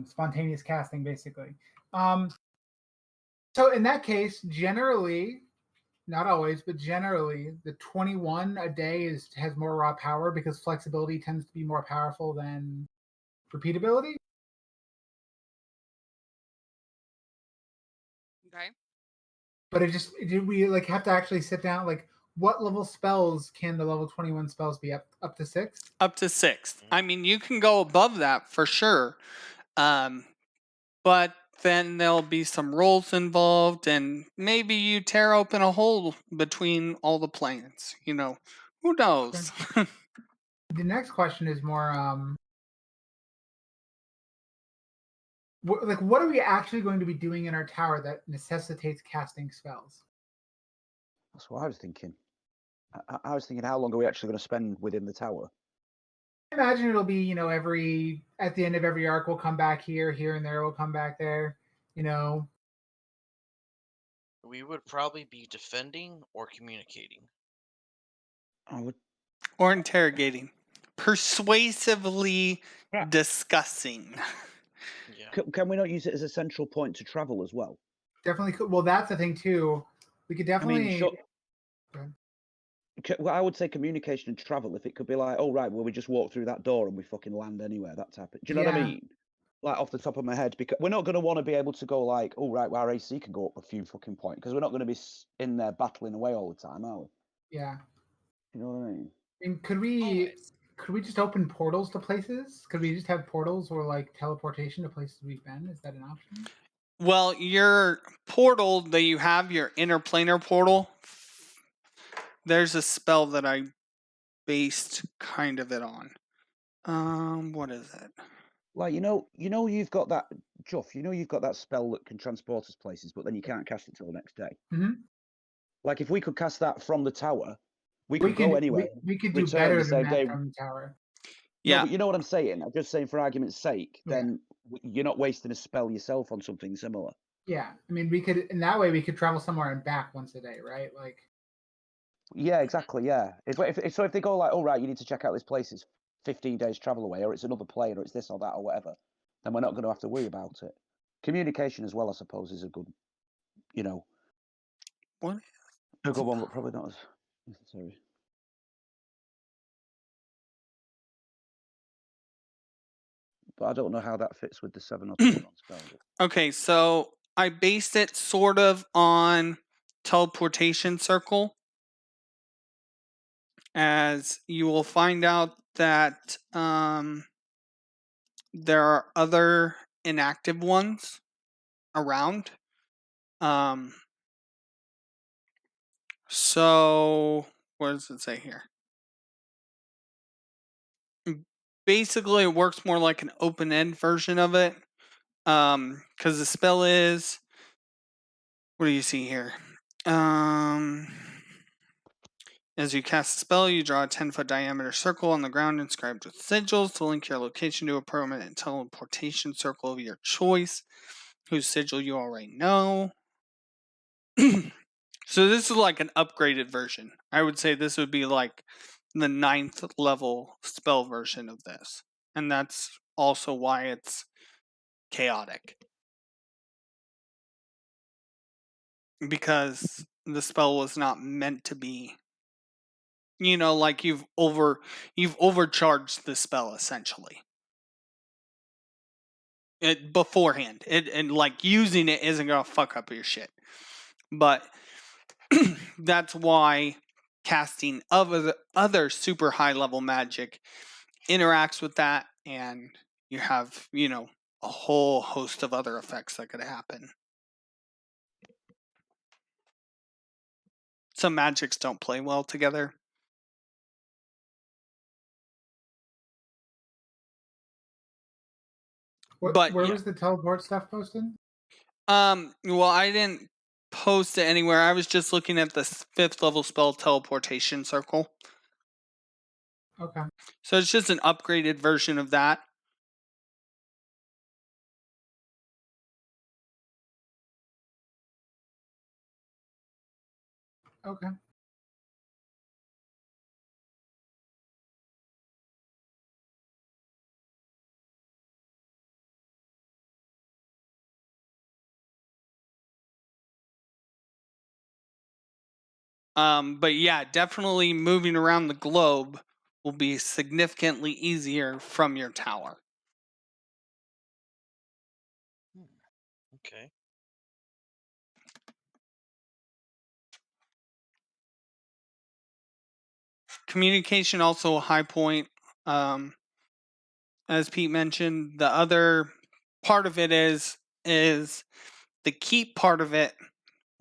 spontaneous casting, basically. So in that case, generally, not always, but generally, the 21 a day has more raw power because flexibility tends to be more powerful than repeatability. Okay. But did we like have to actually sit down like what level spells can the level 21 spells be up to 6? Up to 6th. I mean, you can go above that for sure. But then there'll be some rolls involved, and maybe you tear open a hole between all the planes. You know, who knows? The next question is more what are we actually going to be doing in our tower that necessitates casting spells? That's what I was thinking. I was thinking, how long are we actually going to spend within the tower? I imagine it'll be, at the end of every arc, we'll come back here and there, we'll come back there, We would probably be defending or communicating. I would. Or interrogating, persuasively Yeah. discussing. Yeah. Can we not use it as a central point to travel as well? Definitely could. Well, that's the thing too. We could definitely. I mean, sure. Go ahead. Well, I would say communication and travel. If it could be like, oh right, well we just walk through that door and we fucking land anywhere. That type of. Do you know what I Yeah. mean? Like off the top of my head, because we're not going to want to be able to go like, oh right, well, our AC can go up a few fucking points because we're not going to be in there battling away all the time, are we? Yeah. You know what I mean? And Always. could we just open portals to places? Could we just have portals or like teleportation to places we've been? Is that an option? Well, your portal that you have, your interplanar portal, there's a spell that I based kind of it on. What is it? Like you've got that Juff. You've got that spell that can transport us places, but then you can't cast it till the next day. Mm-hmm. Like if we could cast that from the tower, we could go anywhere. We could do return better the than same that day. from the tower. No, Yeah. but you know what I'm saying? I'm just saying for argument's sake, Yeah. then you're not wasting a spell yourself on something similar. Yeah. I mean, we could, in that way, we could travel somewhere and back once a day, right? Like, Yeah, exactly. Yeah. So if they go like, oh right, you need to check out this place, it's 15 days travel away, or it's another plane, or it's this or that or whatever, then we're not going to have to worry about it. Communication as well, I suppose, is a good, What? a good one, but probably not as necessary. But I don't know how that fits with the 7 or 10 on spell. Okay, so I based it sort of on teleportation circle, as you will find out that there are other inactive ones around. So what does it say here? Basically, it works more like an open-end version of it, because the spell is. What do you see here? As you cast a spell, you draw a 10-foot diameter circle on the ground inscribed with sigils to link your location to a permanent teleportation circle of your choice, whose sigil you already know. So this is like an upgraded version. I would say this would be like the 9th level spell version of this. And that's also why it's chaotic. Because the spell was not meant to be, like you've overcharged the spell essentially. It beforehand. And like using it isn't gonna fuck up your shit. But that's why casting of other super high level magic interacts with that, and you have, a whole host of other effects that could happen. Some magics don't play well together. But where yeah. was the teleport stuff posted? Well, I didn't post it anywhere. I was just looking at the 5th level spell teleportation circle. Okay. So it's just an upgraded version of that. Okay. But yeah, definitely moving around the globe will be significantly easier from your tower. Okay. Communication also a high point. As Pete mentioned, the other part of it is is the keep part of it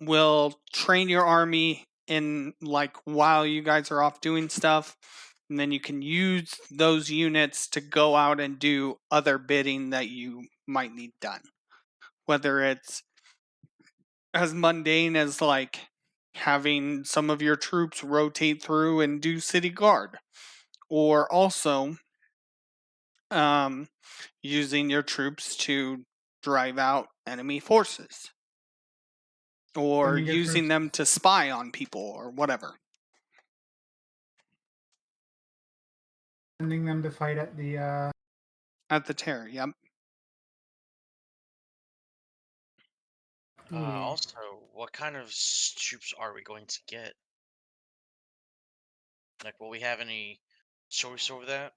will train your army in like while you guys are off doing stuff, and then you can use those units to go out and do other bidding that you might need done, whether it's as mundane as like having some of your troops rotate through and do city guard, or also using your troops to drive out enemy forces, or Sending your using troops- them to spy on people or whatever. Sending them to fight at the. At the terror, yep. Also, what kind of troops are we going to get? Like, will we have any choice over that?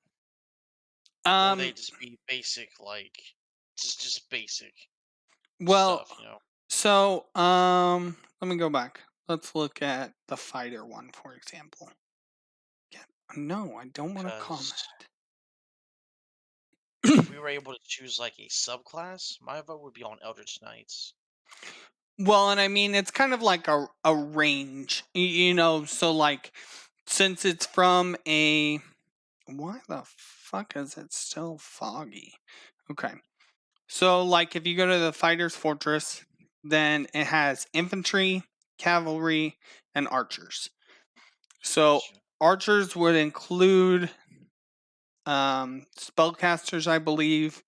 Or will they just be basic, like just basic Well, stuff, you know? so let me go back. Let's look at the fighter one, for example. No, I don't want to comment. If we were able to choose like a subclass, my vote would be on Eldritch Knights. Well, and I mean it's kind of like a range, you know. So like, since it's from a, why the fuck is it still foggy? Okay, so like if you go to the fighter's fortress, then it has infantry, cavalry, and archers. So Gotcha. archers would include spellcasters, I believe.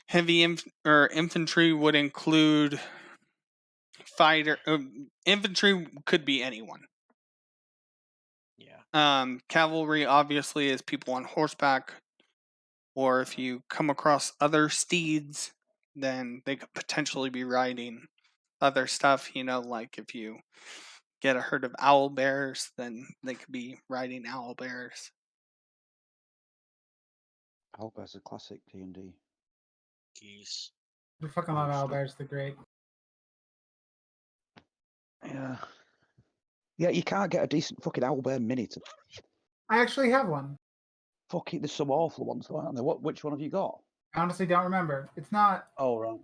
Heavy infantry would include fighter. Infantry could be anyone. Yeah. Cavalry obviously is people on horseback, or if you come across other steeds, then they could potentially be riding other stuff. You know, like if you get a herd of owl bears, then they could be riding owl bears. Owlbear's a classic D&D. Geese. I fucking love owlbears. They're great. Yeah. Yeah, you can't get a decent fucking owlbear mini to I actually have one. fuck it. There's some awful ones, aren't there? Which one have you got? I honestly don't remember. It's not. Oh, right.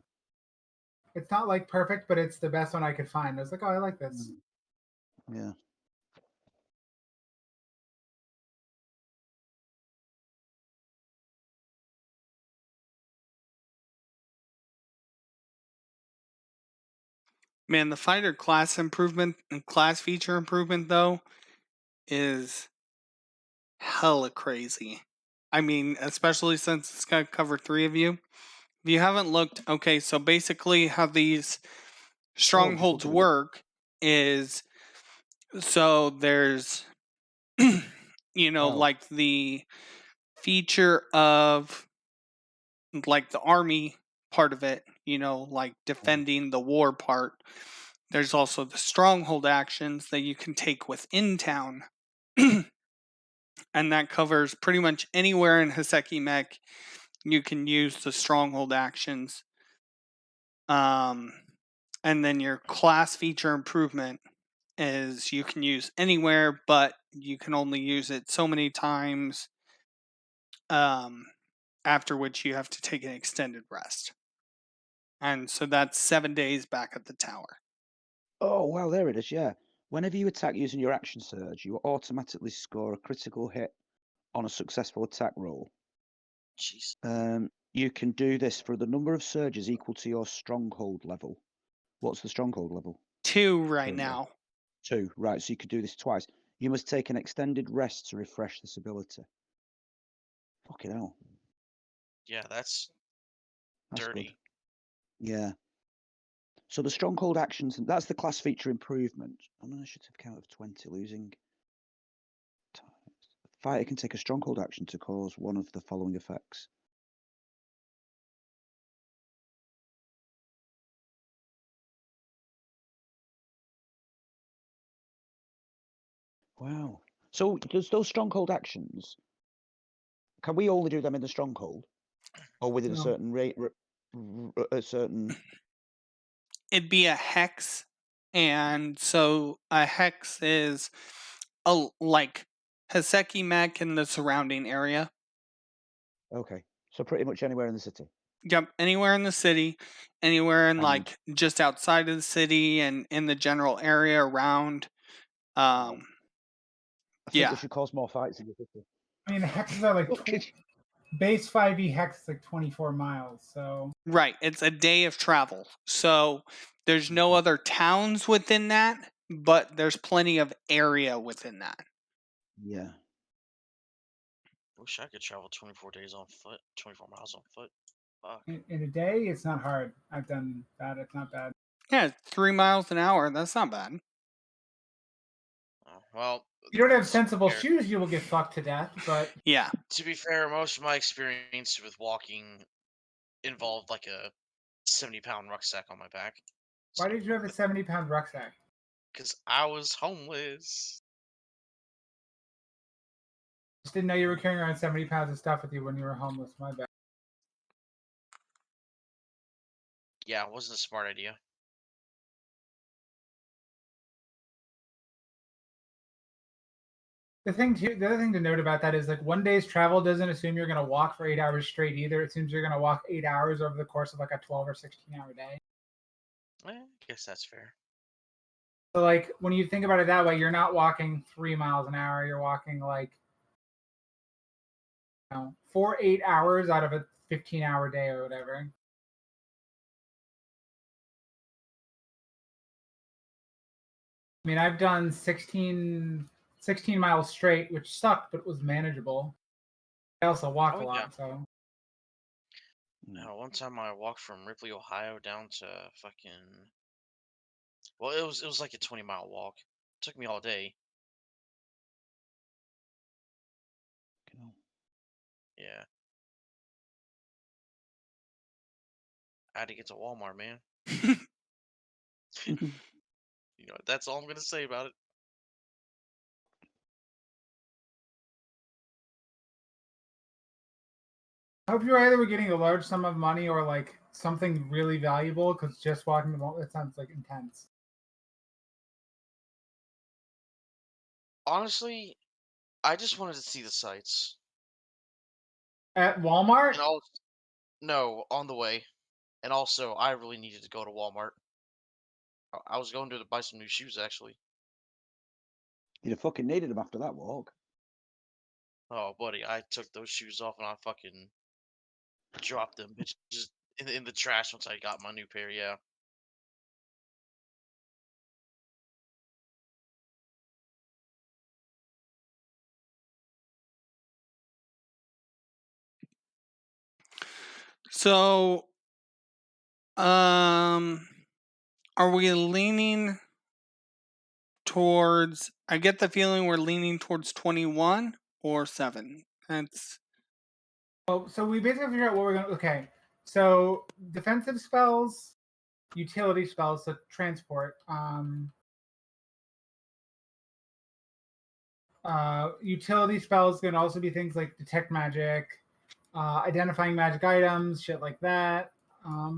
It's not like perfect, but it's the best one I could find. I was like, oh, I like this. Yeah. Man, the fighter class improvement and class feature improvement though is hella crazy. I mean, especially since it's gonna cover 3 of you. If you haven't looked, okay, so basically how these strongholds looking at it. work is, so there's you know, Wow. like the feature of like the army part of it, you know, like defending the war part. There's also the stronghold actions that you can take within town. And that covers pretty much anywhere in Haseki Mech you can use the stronghold actions. And then your class feature improvement is you can use anywhere, but you can only use it so many times. After which you have to take an extended rest. And so that's 7 days back at the tower. Oh, wow, there it is, yeah. Whenever you attack using your action surge, you automatically score a critical hit on a successful attack roll. Jeez. You can do this for the number of surges equal to your stronghold level. What's the stronghold level? 2 right Currently. now. 2, right, so you could do this twice. You must take an extended rest to refresh this ability. Fucking hell. Yeah, that's dirty. Good. Yeah. So the stronghold actions, that's the class feature improvement. On an initiative count of 20, losing. Fighter can take a stronghold action to cause one of the following effects. Wow. So does those stronghold actions, can we only do them in the stronghold? Or within a No. certain rate, a certain... It'd be a hex. And so a hex is like Haseki Mech in the surrounding area. Okay. So pretty much anywhere in the city. Yep, anywhere in the city, anywhere in And- like just outside of the city and in the general area around. I think Yeah. we should cause more fights in the city. I mean, the hexes are like base 5e hex is like 24 miles. So Right, it's a day of travel. So there's no other towns within that, but there's plenty of area within that. Yeah. Wish I could travel 24 days on foot, 24 miles on foot. Fuck. in a day, it's not hard. I've done that. It's not bad. Yeah, 3 miles an hour. That's not bad. Oh, well, If you don't have to be sensible fair- shoes, you will get fucked to death. But Yeah. To be fair, most of my experience with walking involved like a 70-pound rucksack on my back. why did you have a 70-pound rucksack? Because I was homeless. Just didn't know you were carrying around 70 pounds of stuff with you when you were homeless. My bad. Yeah, it wasn't a smart idea. The other thing to note about that is like 1 day's travel doesn't assume you're gonna walk for 8 hours straight either. It assumes you're gonna walk 8 hours over the course of like a 12 or 16-hour day. I guess that's fair. So like when you think about it that way, you're not walking 3 miles an hour. You're walking like 8 hours out of a 15-hour day or whatever. I mean, I've done 16 miles straight, which sucked, but was manageable. I also walk Oh, a yeah. lot, so No, one time I walked from Ripley, Ohio down to fucking. Well, it was like a 20-mile walk. It took me all day. Yeah. I had to get to Walmart, man. You know, that's all I'm gonna say about it. I hope you either were getting a large sum of money or like something really valuable, because just walking the mall, it sounds like intense. Honestly, I just wanted to see the sights. At Walmart? And also, no, on the way. And also, I really needed to go to Walmart. I was going to buy some new shoes, actually. You'd have fucking needed them after that walk. Oh, buddy, I took those shoes off and I fucking dropped them just in the trash once I got my new pair. Yeah. So are we leaning towards, I get the feeling we're leaning towards 21 or 7. That's Oh, so we basically figure out what we're gonna. Okay, so defensive spells, utility spells, so transport. Utility spells can also be things like detect magic, identifying magic items, shit like that.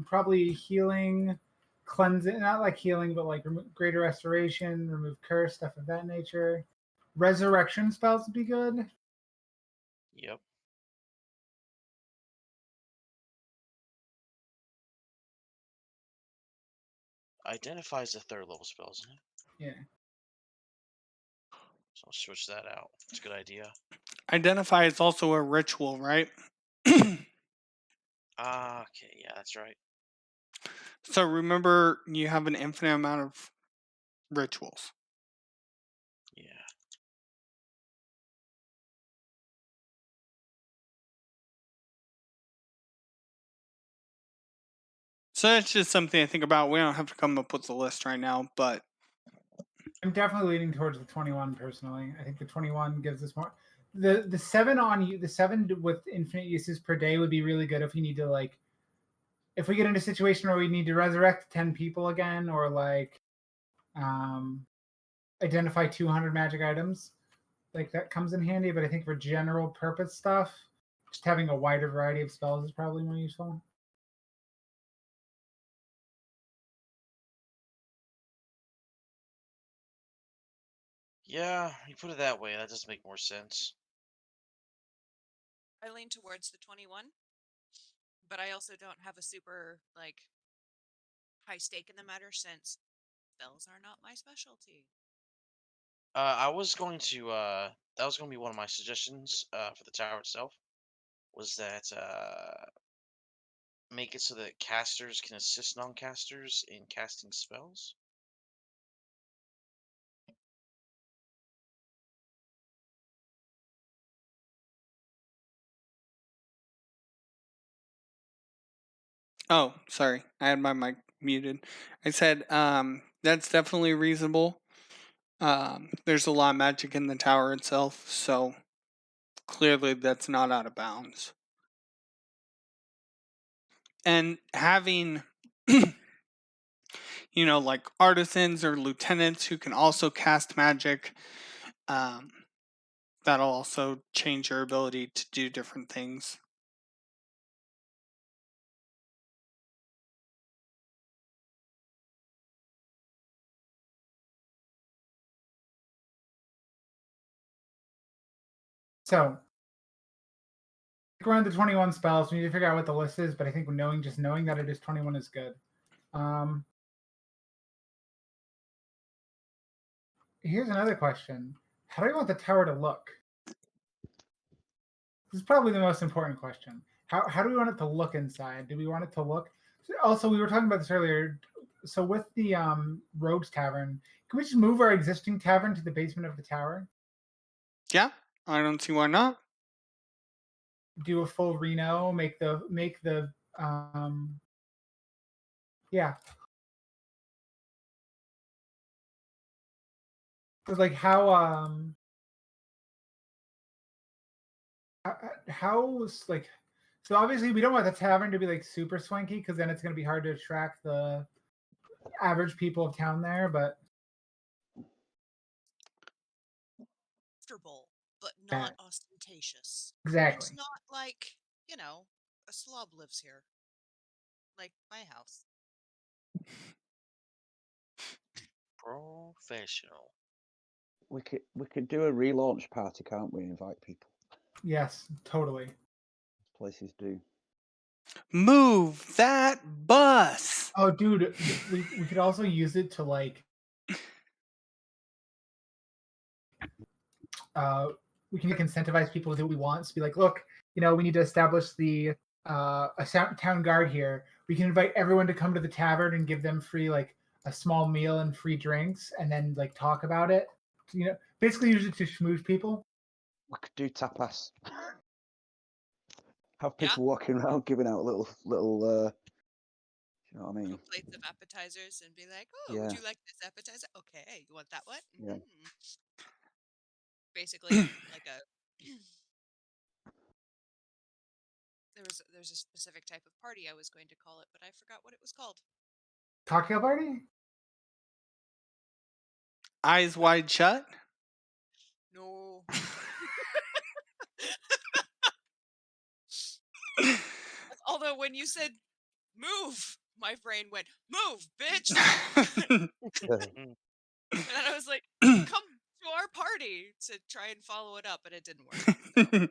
Probably healing, cleansing, not like healing, but like greater restoration, remove curse, stuff of that nature. Resurrection spells would be good. Yep. Identify is a third level spell, isn't it? Yeah. So I'll switch that out. It's a good idea. identify is also a ritual, right? Ah, okay, yeah, that's right. So remember, you have an infinite amount of rituals. Yeah. So that's just something to think about. We don't have to come up with a list right now, but I'm definitely leaning towards the 21 personally. I think the 21 gives us more. The 7 on you, the 7 with infinite uses per day would be really good if you need to like, if we get into a situation where we need to resurrect 10 people again, or like identify 200 magic items, like that comes in handy. But I think for general purpose stuff, just having a wider variety of spells is probably more useful. Yeah, you put it that way, that does make more sense. I lean towards the 21. but I also don't have a super like high stake in the matter since spells are not my specialty. I was going to that was going to be one of my suggestions for the tower itself was that make it so that casters can assist non-casters in casting spells. Oh, sorry. I had my mic muted. I said that's definitely reasonable. There's a lot of magic in the tower itself, so clearly that's not out of bounds. And having like artisans or lieutenants who can also cast magic, that'll also change your ability to do different things. So around the 21 spells, we need to figure out what the list is, but I think knowing that it is 21 is good. Here's another question. How do you want the tower to look? This is probably the most important question. How do we want it to look inside? Do we want it to look... Also, we were talking about this earlier. So with the Rogues Tavern, can we just move our existing tavern to the basement of the tower? Yeah, I don't see why not. Do a full reno, make the yeah. Because like how like, so obviously we don't want the tavern to be like super swanky because then it's going to be hard to attract the average people of town there, but Comfortable, but not ostentatious. exactly. It's not like, a slob lives here. Like my house. Professional. We could do a relaunch party, can't we? Invite people. Yes, totally. Places do. Move that bus. Oh, dude, we could also use it to like we can incentivize people to do what we want. So be like, look, we need to establish a town guard here. We can invite everyone to come to the tavern and give them free like a small meal and free drinks, and then like talk about it. Basically use it to schmooze people. We could do tapas. Have Yeah. people walking around giving out little you know what I mean? Little plates of appetizers and be like, oh, Yeah. would you like this appetizer? Okay, you want that one? Yeah. Basically, like a there's a specific type of party I was going to call it, but I forgot what it was called. Cocktail party? Eyes wide shut. No. Although when you said move, my brain went, move, bitch. And then I was like, come to our party to try and follow it up, but it didn't work. So.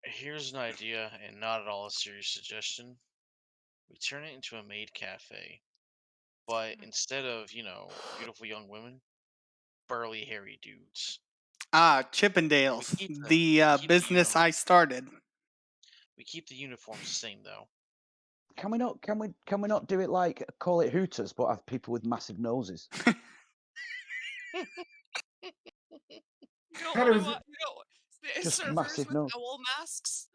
Here's an idea, and not at all a serious suggestion. We turn it into a maid cafe, but instead of beautiful young women, burly hairy dudes. Chippendales, keep the- the keep the business I started. We keep the uniforms the same though. Can we not do it like call it Hooters, but have people with massive noses? You don't That want was- to Just servers massive with nose. owl masks.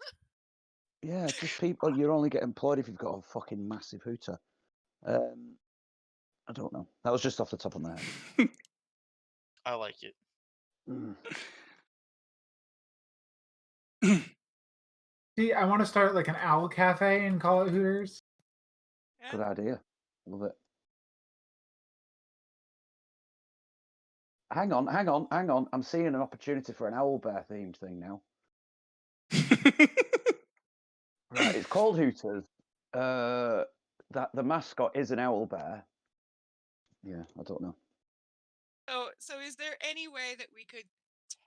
Yeah, just people. You're only get employed if you've got a fucking massive hooter. I don't know. That was just off the top of my head. I like it. See, I want to start like an owl cafe and call it Hooters. Yeah. Good idea. Love it. Hang on. I'm seeing an opportunity for an owl bear themed thing now. Right, it's called Hooters. That the mascot is an owl bear. Yeah, I don't know. So is there any way that we could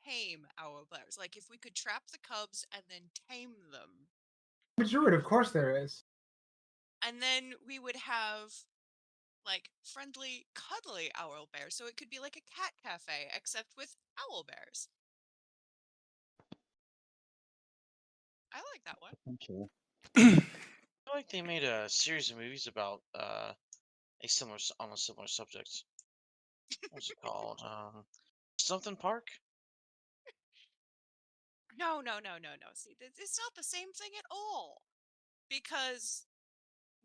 tame owl bears? Like if we could trap the cubs and then tame them? Druid, of course there is. And then we would have like friendly, cuddly owl bears. So it could be like a cat cafe, except with owl bears. I like that one. Potentially. I feel like they made a series of movies about on a similar subject. What's it called? Something Park. No. See, it's not the same thing at all. Because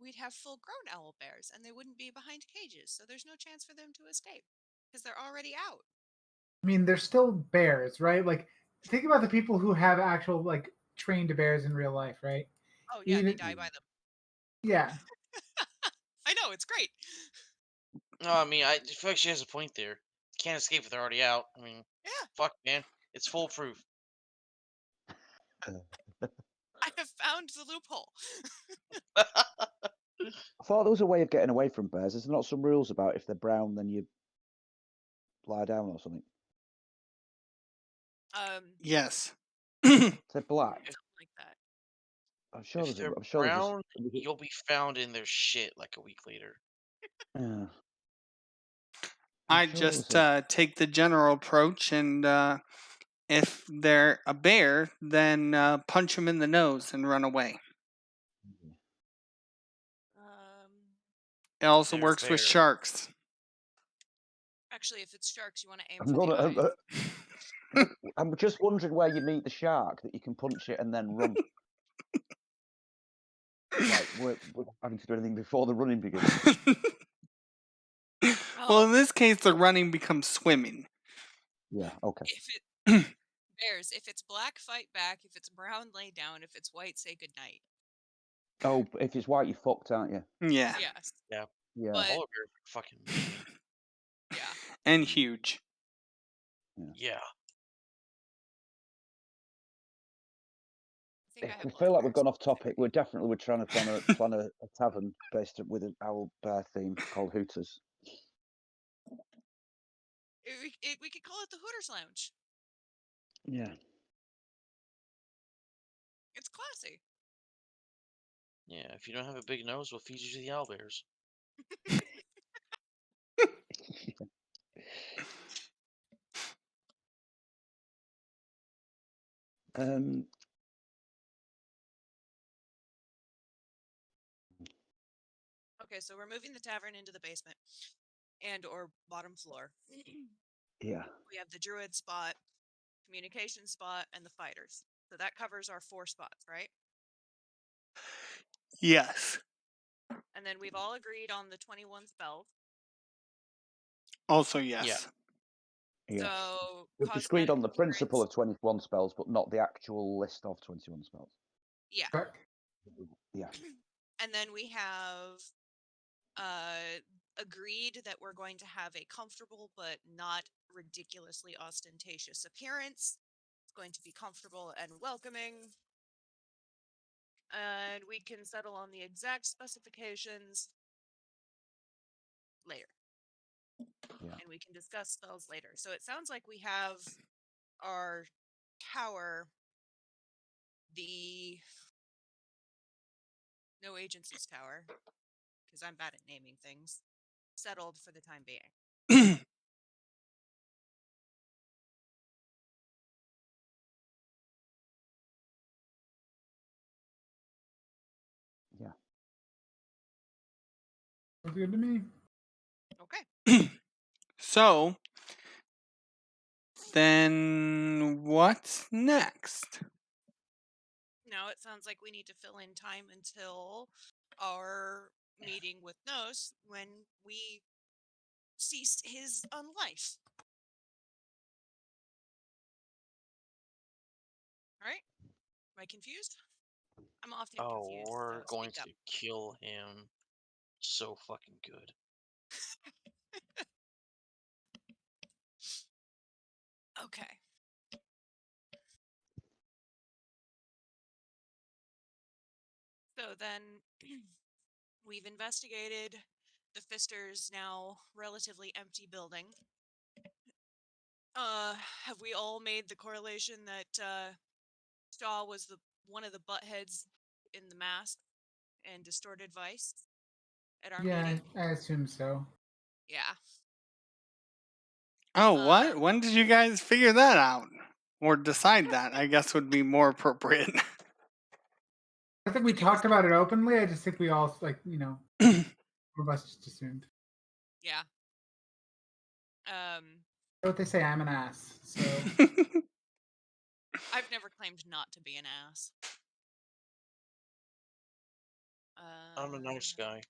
we'd have full-grown owl bears, and they wouldn't be behind cages, so there's no chance for them to escape because they're already out. I mean, they're still bears, right? Like, think about the people who have actual like trained bears in real life, right? Oh yeah, they Even die by them. yeah, I know, it's great. No, I mean, I feel like she has a point there. Can't escape if they're already out. I mean, Yeah, fuck, man, it's foolproof. I have found the loophole. I thought there was a way of getting away from bears. There's not some rules about if they're brown, then you lie down or something. Yes. If they're black, Something like that. I'm sure If there's. they're I'm sure there's. brown, you'll be found in their shit like a week later. Yeah. I sure there just was a- take the general approach, and if they're a bear, then punch them in the nose and run away. It also They're works with fair. sharks. Actually, if it's sharks, you want to aim I'm for the gonna. eyes. I'm just wondering where you meet the shark that you can punch it and then run. Like we're having to do anything before the running begins. Well, Oh, in this case, the running becomes swimming. Yeah. Okay. if it bears, if it's black, fight back. If it's brown, lay down. If it's white, say goodnight. Oh, if it's white, you're fucked, aren't you? Yeah. Yes, Yeah. but Polar bears are fucking mean. yeah. And huge. Yeah. I think I have We a feel lot like of we've bears. gone off topic. We're trying to plan a tavern based with an owl bear theme called Hooters. We could call it the Hooters Lounge. Yeah. It's classy. Yeah, if you don't have a big nose, we'll feed you to the owlbears. Um. Okay, so we're moving the tavern into the basement and or bottom floor. Yeah. We have the druid spot, communication spot, and the fighters. So that covers our 4 spots, right? Yes. And then we've all agreed on the 21 spells. Also, yes. Yeah. So We've agreed on the cosmetic principle appearance- of 21 spells, but not the actual list of 21 spells. Yeah. correct. Yeah. And then we have agreed that we're going to have a comfortable but not ridiculously ostentatious appearance. It's going to be comfortable and welcoming. And we can settle on the exact specifications later. Yeah. And we can discuss spells later. So it sounds like we have our tower, the no agencies tower, because I'm bad at naming things, settled for the time being. Yeah. Sounds good to me. Okay. So, then what's next? Now it sounds like we need to fill in time until our meeting with Nos when we cease his unlife. Right? Am I confused? I'm often Oh, confused. we're So going speak to kill him so fucking good. up. Okay. So then we've investigated the Fister's now relatively empty building. Have we all made the correlation that Shaw was one of the buttheads in the mask and distorted voice at our Yeah, meeting? I assume so. Yeah. Oh, what? Um, When did you guys figure that out? Or decide that, I guess would be more appropriate. I think we think it was talked about it openly. I just think we all like some of us just assumed. yeah. Um, What they say, I'm an ass. So I've never claimed not to be an ass. I'm a nice guy,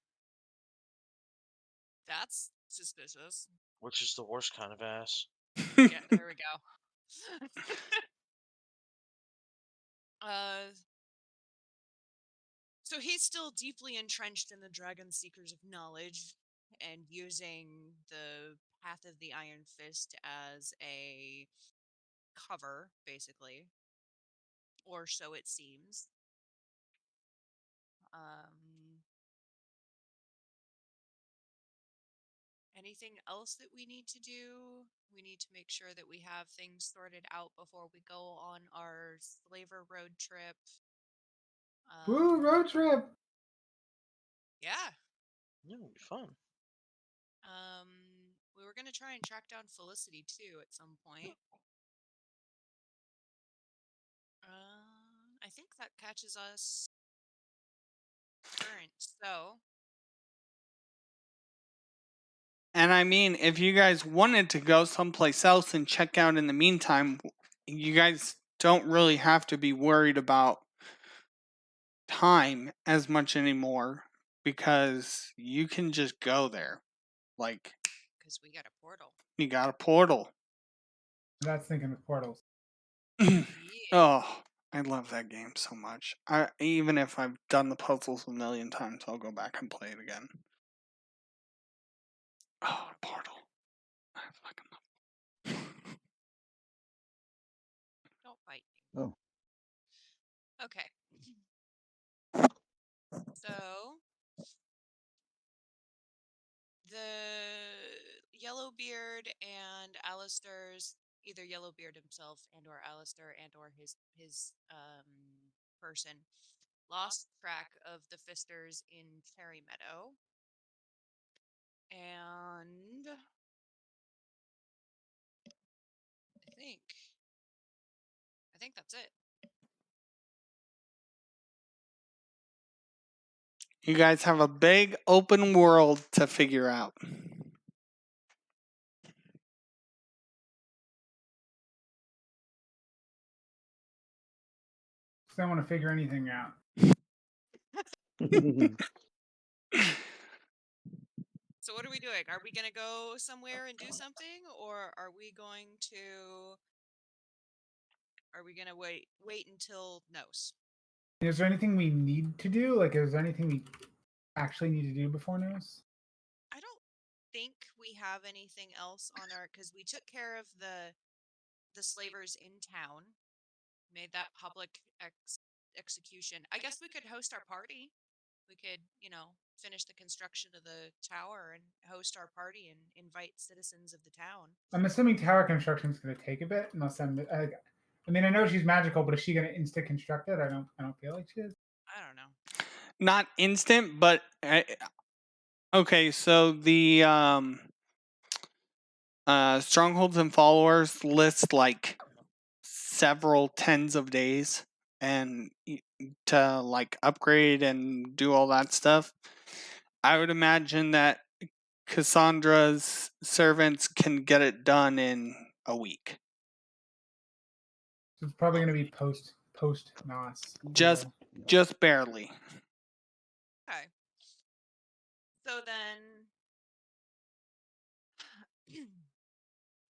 That's suspicious. which is the worst kind of ass. Yeah, there we go. uh, so he's still deeply entrenched in the Dragon Seekers of Knowledge and using the Path of the Iron Fist as a cover, basically, or so it seems. Anything else that we need to do? We need to make sure that we have things sorted out before we go on our slaver road trip. woo, road trip. Yeah. Yeah, it'll be fun. We were gonna try and track down Felicity too at some point. I think that catches us current. So And I mean, if you guys wanted to go someplace else and check out in the meantime, you guys don't really have to be worried about time as much anymore because you can just go there. Like, because we got a portal. you got a portal. That's thinking of portals. Yeah. Oh, I love that game so much. Even if I've done the puzzles a million times, I'll go back and play it again. Oh, Portal. I fucking love Don't bite me. Oh. Okay. So the Yellowbeard and Alistair's either Yellowbeard himself and or Alistair and or his person lost track of the Fisters in Cherry Meadow. And I think that's it. You guys have a big open world to figure out. So I want to figure anything out. So what are we doing? Are we going to go somewhere and do something, or are we going to wait until Nos? Is there anything we need to do? Like, is there anything we actually need to do before Nos? I don't think we have anything else on our, because we took care of the slavers in town, made that public execution. I guess we could host our party. We could, finish the construction of the tower and host our party and invite citizens of the town. I'm assuming tower construction is going to take a bit, unless I mean, I know she's magical, but is she going to insta construct it? I don't feel like she is. I don't know. Not instant, but okay. So the strongholds and followers list like several tens of days, and to like upgrade and do all that stuff. I would imagine that Cassandra's servants can get it done in a week. So it's probably going to be post Nos. Just barely. Okay. So then,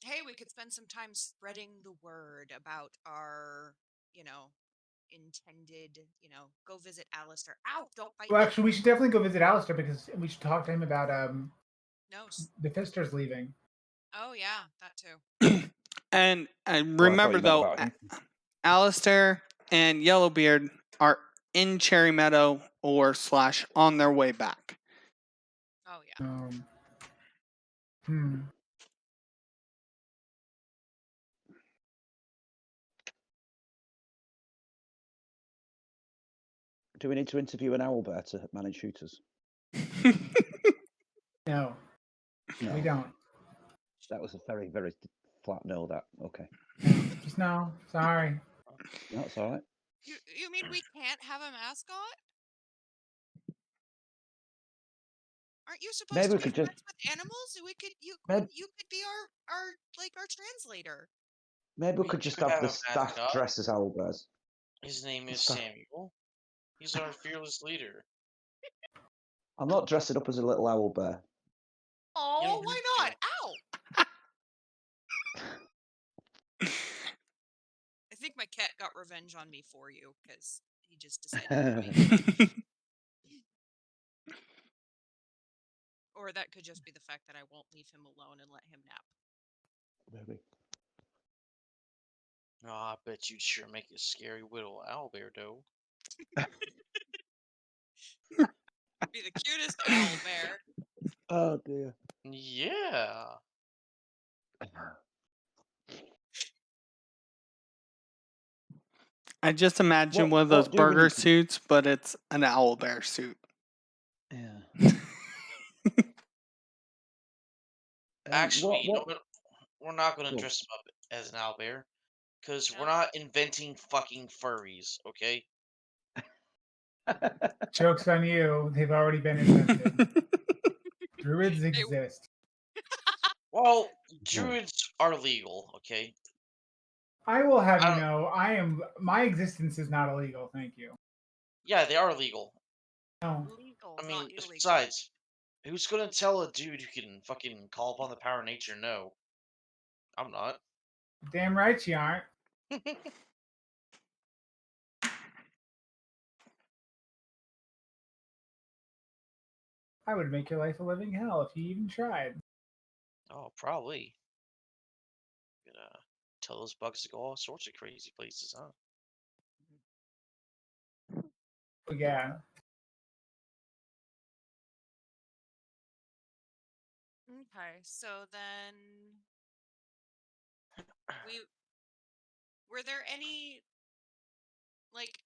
hey, we could spend some time spreading the word about our, intended, go visit Alistair. Ow, don't bite Well, me. actually, we should definitely go visit Alistair because we should talk to him about Nos. the Fisters leaving. Oh yeah, that too. And Well, I thought remember you meant though, about him. Alistair and Yellowbeard are in Cherry Meadow or / on their way back. Oh yeah. Hmm. Do we need to interview an owlbear to manage shooters? No, No. we don't. That was a very, very flat no. That okay. No, just no. Sorry. No, it's all right. You mean we can't have a mascot? Aren't you supposed Maybe to we be could just friends with animals? You maybe, could be our translator. maybe we We could just do have the a staff mascot. dress as owlbears. His name The is staff. Samuel. He's our fearless leader. I'm not dressing up as a little owlbear. Oh, why not? Ow! I think my cat got revenge on me for you because he just decided to bite. Or that could just be the fact that I won't leave him alone and let him nap. Maybe. Oh, I bet you'd sure make a scary little owlbear, though. Be the cutest owl bear. Oh dear. Yeah. I just imagine one of those what do we burger need to- suits, but it's an owlbear suit. Yeah. Actually, you know what? what? We're not going to Go on. dress him up as an owlbear. Because No. we're not inventing fucking furries, okay? Joke's on you. They've already been invented. Druids exist. Well, druids are legal, okay? I will have I you don't- know, my existence is not illegal. Thank you. Yeah, they are legal. No. Legal, I not mean, illegal. besides, who's going to tell a dude who can fucking call upon the power of nature no? I'm not. Damn right you aren't. I would make your life a living hell if you even tried. Oh, probably. Gonna tell those bugs to go all sorts of crazy places, huh? But yeah. Okay, so then were there any like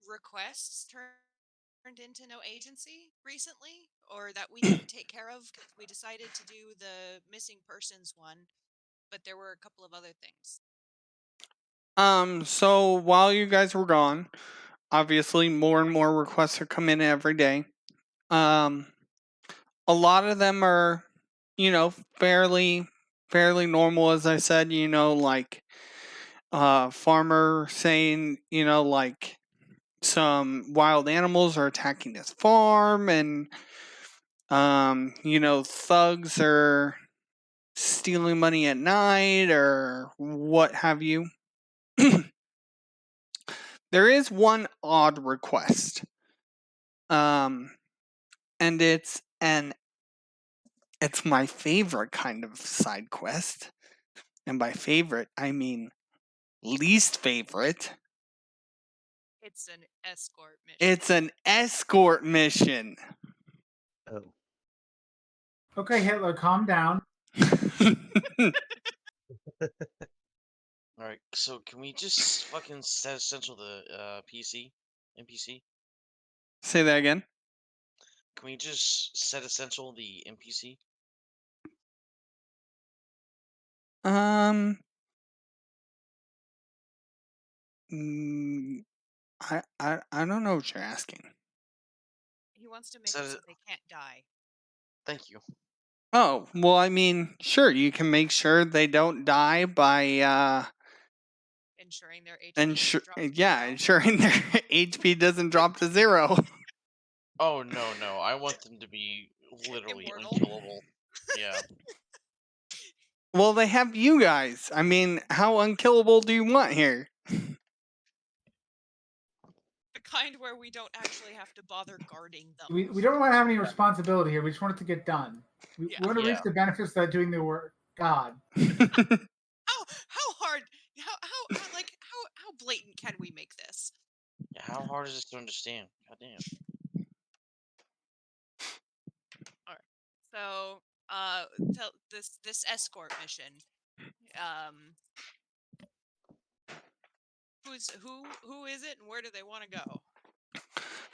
requests turned into no agency recently, or that we didn't take care of because we decided to do the missing persons one, but there were a couple of other things. So while you guys were gone, obviously more and more requests are coming in every day. A lot of them are, fairly normal, as I said, like farmer saying, like some wild animals are attacking his farm, and thugs are stealing money at night or what have you. There is one odd request. And it's my favorite kind of side quest. And by favorite, I mean least favorite. It's an escort mission. It's an escort mission. Oh. Okay, Hitler, calm down. Alright, so can we just fucking set essential the NPC? Say that again. Can we just set essential the NPC? I don't know what you're asking. He wants to make So it th- so they can't die. Thank you. Oh, well, I mean, sure, you can make sure they don't die by Ensuring their HP doesn't drop to yeah, zero. ensuring their HP doesn't drop to 0. Oh no, I want them to be literally Immortal. unkillable. Yeah. Well, they have you guys. I mean, how unkillable do you want here? The kind where we don't actually have to bother guarding them. We don't want to have any responsibility here. We just want it to get done. We Yeah. want to reap Yeah. the benefits of doing the work. God. How hard? How blatant can we make this? Yeah, how hard is this to understand? Goddamn. So, tell this escort mission. Who is it, and where do they want to go?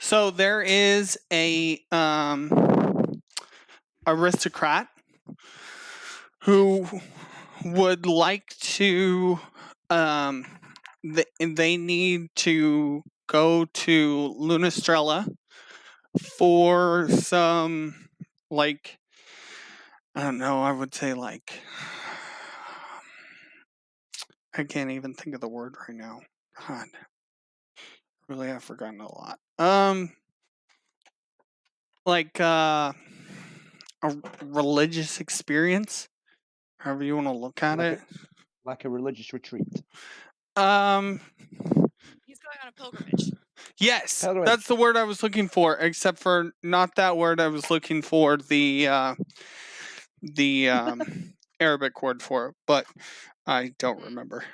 So there is a aristocrat who would like to they need to go to Lunastrella for some, like, I don't know, I would say, like, I can't even think of the word right now. God, really, I've forgotten a lot. Like a religious experience, however you want to look at Like it. like a religious retreat. He's going on a pilgrimage. Yes, Pilgrimage. that's the word I was looking for, except for not that word. I was looking for the Arabic word for it, but I don't remember.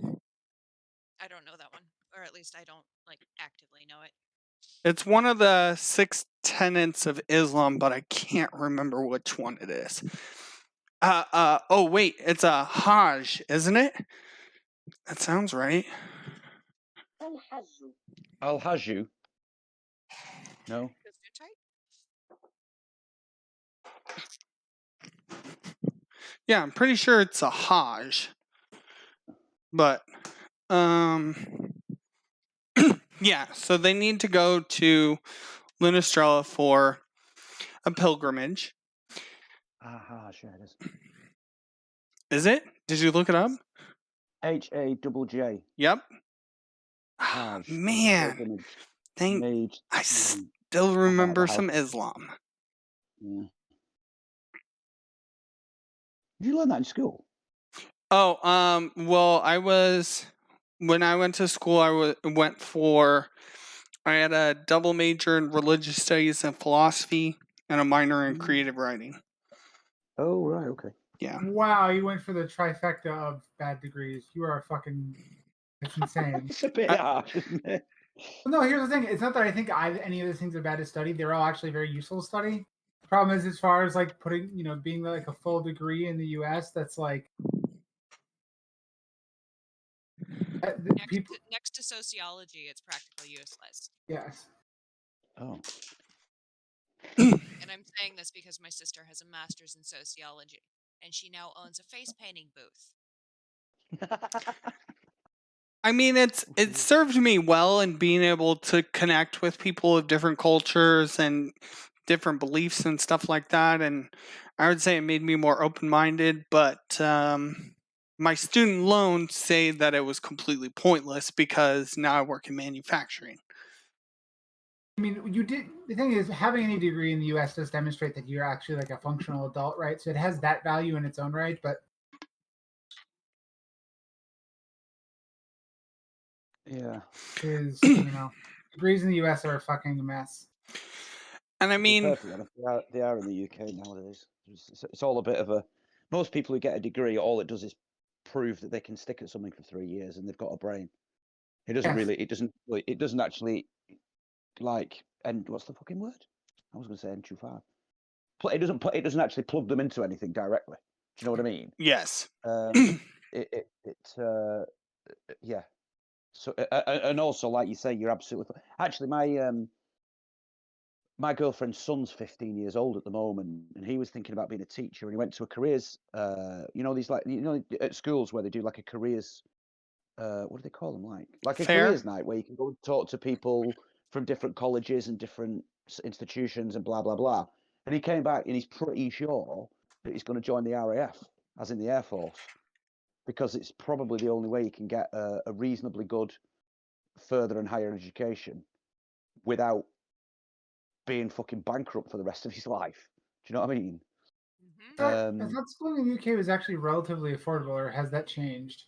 I don't know that one, or at least I don't like actively know it. It's one of the 6 tenets of Islam, but I can't remember which one it is. Oh wait, it's a Hajj, isn't it? That sounds right. Al-Hajju. No. Gesundheit? Yeah, I'm pretty sure it's a Hajj. But yeah, so they need to go to Lunastrella for a pilgrimage. Hajj, yeah, it is. Is it? Did you look it up? H-A-J-J. Yep. Hajj. Man, Pilgrimage thank made I to still remember the some house. Islam. Yeah. Did you learn that in school? Oh, well, when I went to school, I had a double major in religious studies and philosophy and a minor in creative writing. Oh, right, okay. Yeah. Wow, you went for the trifecta of bad degrees. You are fucking. It's insane. It's a bit harsh, isn't it? Well, no, here's the thing. It's not that I think any of those things are bad to study. They're all actually very useful to study. The problem is, as far as like putting, being like a full degree in the U.S., that's like people. Next to sociology, it's practically useless. Yes. Oh. And I'm saying this because my sister has a master's in sociology, and she now owns a face painting booth. I mean, it served me well in being able to connect with people of different cultures and different beliefs and stuff like that. And I would say it made me more open-minded, but my student loans say that it was completely pointless because now I work in manufacturing. I mean, the thing is, having any degree in the U.S. does demonstrate that you're actually like a functional adult, right? So it has that value in its own right, but Yeah. Degrees in the U.S. are a fucking mess. And I To be mean, perfectly honest, they are in the UK nowadays. It's all a bit of a. Most people who get a degree, all it does is prove that they can stick at something for 3 years and they've got a brain. It doesn't Yes. really. It doesn't actually like. And what's the fucking word? I was going to say N25. It doesn't actually plug them into anything directly. Do you know what I mean? yes. Yeah. So and also, like you say, you're absolutely. Actually, my girlfriend's son's 15 years old at the moment, and he was thinking about being a teacher, and he went to a careers. These at schools where they do like a careers. What do they call them? Like a Fair. careers night where you can go and talk to people from different colleges and different institutions and blah blah blah. And he came back and he's pretty sure that he's going to join the RAF, as in the Air Force, because it's probably the only way you can get a reasonably good further and higher education without being fucking bankrupt for the rest of his life. Do you know what I mean? Mm-hmm. I thought schooling in the UK was actually relatively affordable, or has that changed?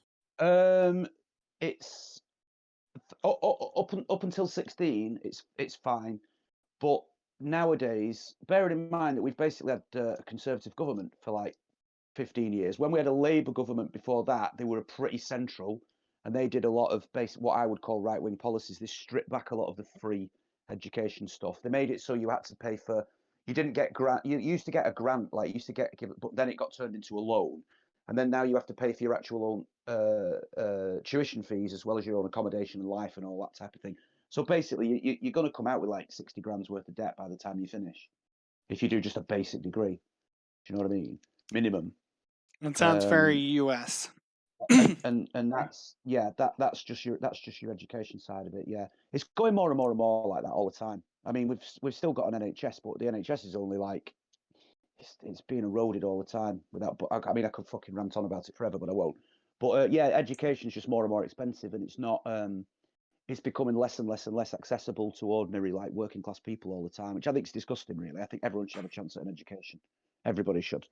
It's up until 16, it's fine, but nowadays, bearing in mind that we've basically had a conservative government for like 15 years. When we had a Labour government before that, they were pretty central, and they did a lot of what I would call right-wing policies. They stripped back a lot of the free education stuff. They made it so you had to pay for. You didn't get grant. You used to get a grant, like you used to get, but then it got turned into a loan, and then now you have to pay for your actual own tuition fees as well as your own accommodation and life and all that type of thing. So basically, you're going to come out with like 60 grand's worth of debt by the time you finish, if you do just a basic degree. Do you know what I mean? Minimum. It sounds very US. and that's that's just your education side of it. Yeah, it's going more and more and more like that all the time. I mean, we've still got an NHS, but the NHS is only like it's being eroded all the time. Without, but I mean, I could fucking rant on about it forever, but I won't. But yeah, education is just more and more expensive, and it's not. It's becoming less and less and less accessible to ordinary, like, working class people all the time, which I think is disgusting. Really, I think everyone should have a chance at an education. Everybody should.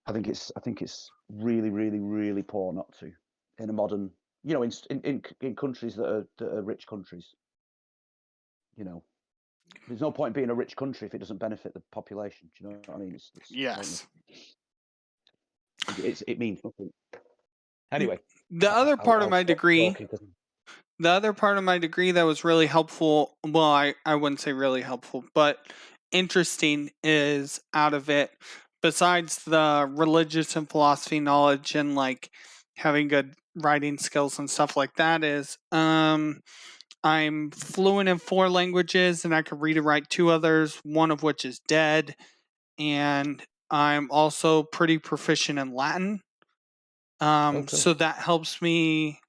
I think it's really, really, really poor not to in a modern, you know, in countries that are rich countries. You know, there's no point being a rich country if it doesn't benefit the population. Do you know what I mean? It's Yes. pointless. It means nothing. Anyway, The other part of my degree, talking. the other part of my degree that was really helpful, well, I wouldn't say really helpful, but interesting is out of it, besides the religious and philosophy knowledge and like having good writing skills and stuff like that, is I'm fluent in 4 languages and I can read and write 2 others, one of which is dead, and I'm also pretty proficient in Latin. Cool. So that helps me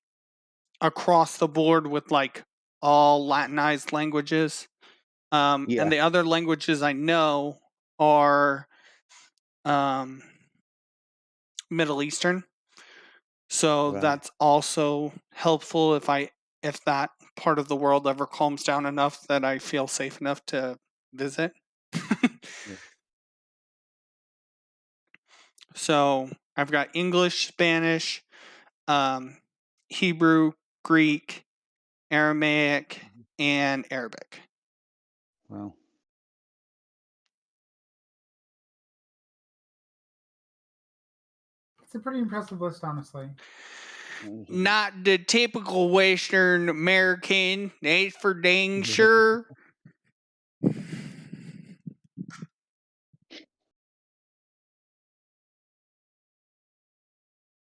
across the board with like all Latinized languages. And Yeah. the other languages I know are Middle Eastern. So Right. that's also helpful if that part of the world ever calms down enough that I feel safe enough to visit. Yeah. So I've got English, Spanish, Hebrew, Greek, Aramaic, and Arabic. Wow. It's a pretty impressive list, honestly. Not the typical Western American, that's for dang sure.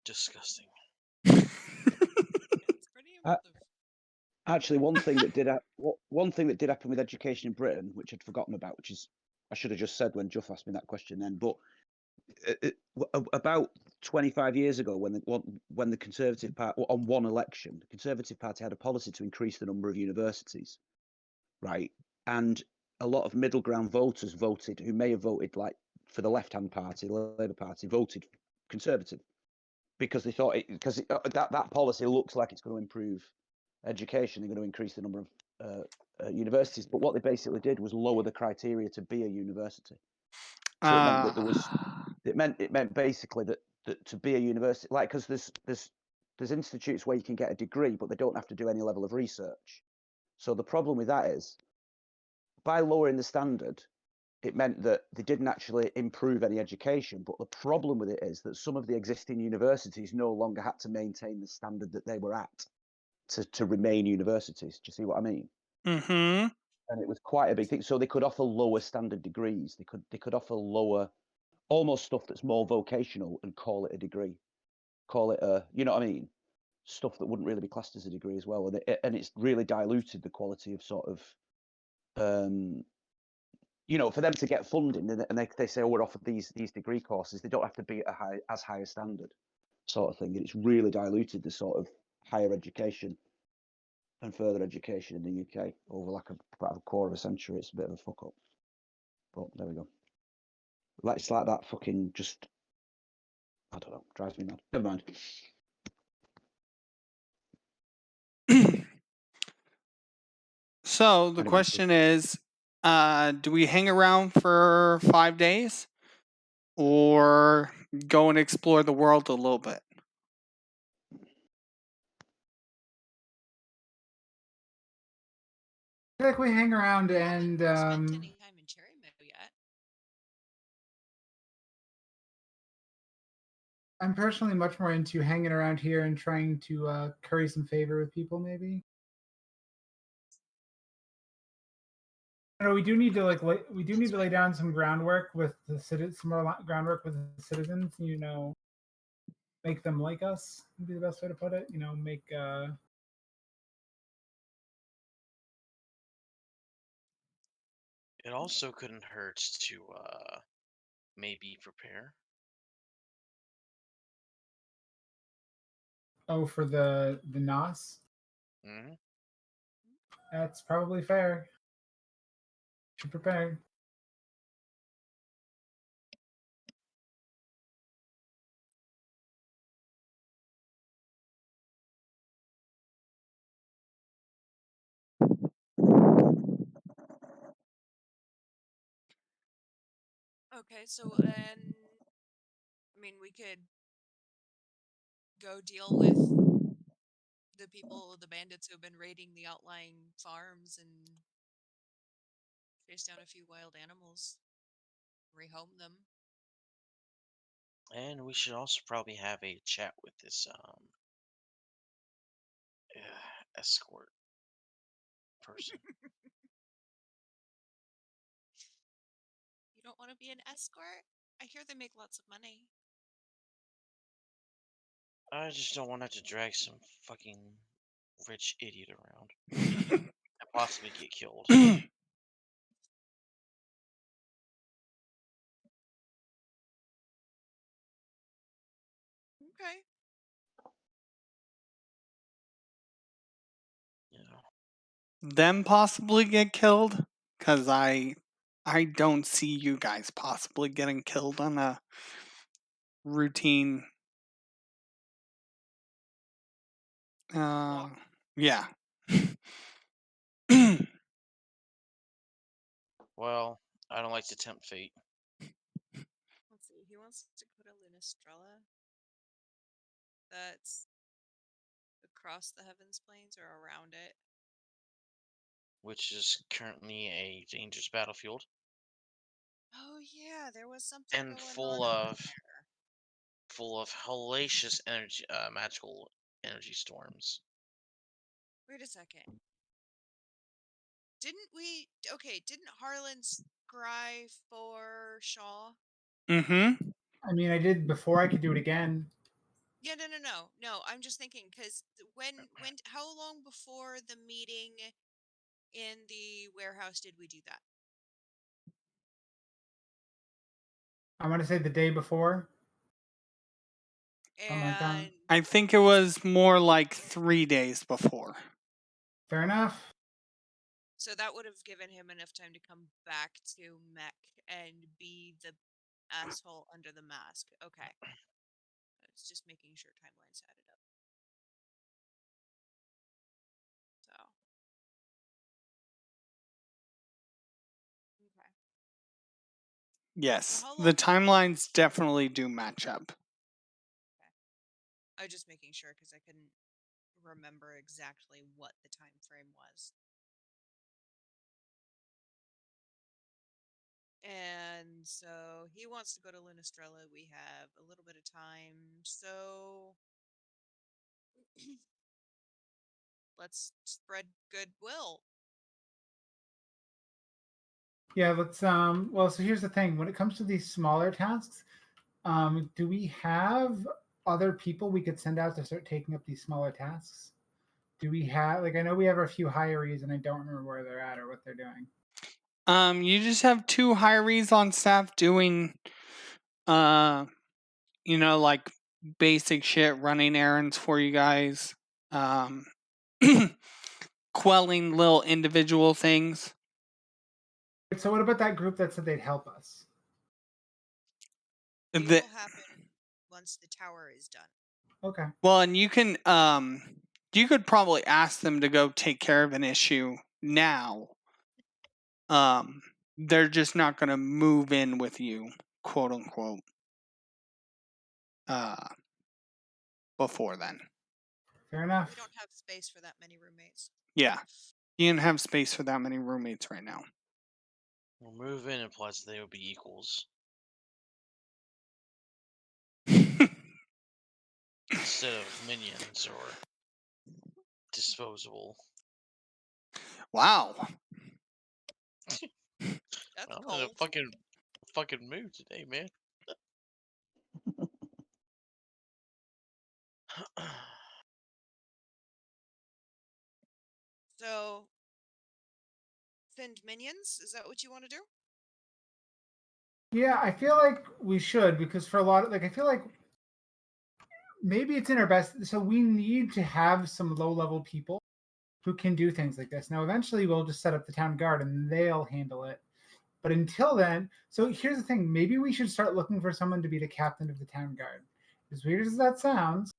Disgusting. It's pretty impressive. Actually, one thing that did happen with education in Britain, which I'd forgotten about, which is I should have just said when Juff asked me that question then, but about 25 years ago, when the Conservative Party, on one election, the Conservative Party had a policy to increase the number of universities, right? And a lot of middle ground voters voted, who may have voted like for the left-hand party, the Labour Party, voted Conservative because they thought that policy looks like it's going to improve education. They're going to increase the number of universities, but what they basically did was lower the criteria to be a university. So it meant that there was. It meant basically that to be a university, like, because there's institutes where you can get a degree, but they don't have to do any level of research. So the problem with that is, by lowering the standard, it meant that they didn't actually improve any education. But the problem with it is that some of the existing universities no longer had to maintain the standard that they were at to remain universities. Do you see what I mean? Mm-hmm. And it was quite a big thing. So they could offer lower standard degrees. They could offer lower, almost stuff that's more vocational, and call it a degree, call it a, you know what I mean? Stuff that wouldn't really be classed as a degree as well. And it's really diluted the quality of sort of, you know, for them to get funding, and they say, oh, we're offered these degree courses, they don't have to be at as high a standard, sort of thing. And it's really diluted the sort of higher education and further education in the UK over like about a quarter of a century. It's a bit of a fuck up. But there we go. It's like that fucking just, I don't know, drives me mad. Never mind. So the Anyway, question is, do we hang around for 5 days or go and explore the world a little bit? I feel like we hang around and I haven't spent any time in Cherry Meadow yet. I'm personally much more into hanging around here and trying to curry some favor with people, maybe. I know we do need to lay down some groundwork with the groundwork with the citizens. You know, make them like us would be the best way to put it. You know, make It also couldn't hurt to maybe prepare. Oh, for the NOS? Hmm. That's probably fair. Should prepare. Okay, so then, I mean, we could go deal with the people, the bandits who have been raiding the outlying farms and chase down a few wild animals, rehome them. And we should also probably have a chat with this escort person. You don't want to be an escort? I hear they make lots of money. I just don't want to have to drag some fucking rich idiot around and possibly get killed. Okay. You know. Them possibly get killed? Because I don't see you guys possibly getting killed on a routine. Walk. Yeah. Well, I don't like to tempt fate. Let's see. He wants to go to Lunastrella. That's across the Heavens Plains or around it. Which is currently a dangerous battlefield Oh yeah, there was something and going full on up of hellacious energy, magical energy storms. Wait a second. Didn't we? Okay, didn't Harlan scry for Shaw? Mm-hmm. I mean, I did before I could do it again. Yeah, no. I'm just thinking because how long before the meeting in the warehouse did we do that? I want to say the day before. Something like that. And I think it was more like 3 days before. Fair enough. so that would have given him enough time to come back to Mech and be the asshole under the mask. Okay. It's just making sure timelines added up. So. Okay. Yes, how the long? timelines definitely do match up. I was just making sure because I couldn't remember exactly what the time frame was. And so he wants to go to Lunastrella. We have a little bit of time, so let's spread goodwill. Yeah, let's well, so here's the thing. When it comes to these smaller tasks, do we have other people we could send out to start taking up these smaller tasks? Do we have, like, I know we have a few hirees and I don't remember where they're at or what they're doing. You just have 2 hirees on staff doing like basic shit, running errands for you guys. Quelling little individual things. So what about that group that said they'd help us? It The, will happen once the tower is done. Okay. well, and you can you could probably ask them to go take care of an issue now. They're just not going to move in with you, quote unquote. Before then. Fair enough. We don't have space for that many roommates. Yeah. You don't have space for that many roommates right now. Well, move in implies that they will be equals instead of minions or disposable. Wow. That's I'm in a cold. fucking mood today, man. So spend minions? Is that what you want to do? Yeah, I feel like we should, because for a lot of, like, I feel like maybe it's in our best. So we need to have some low level people who can do things like this. Now, eventually, we'll just set up the town guard and they'll handle it. But until then, so here's the thing: maybe we should start looking for someone to be the captain of the town guard. As weird as that sounds,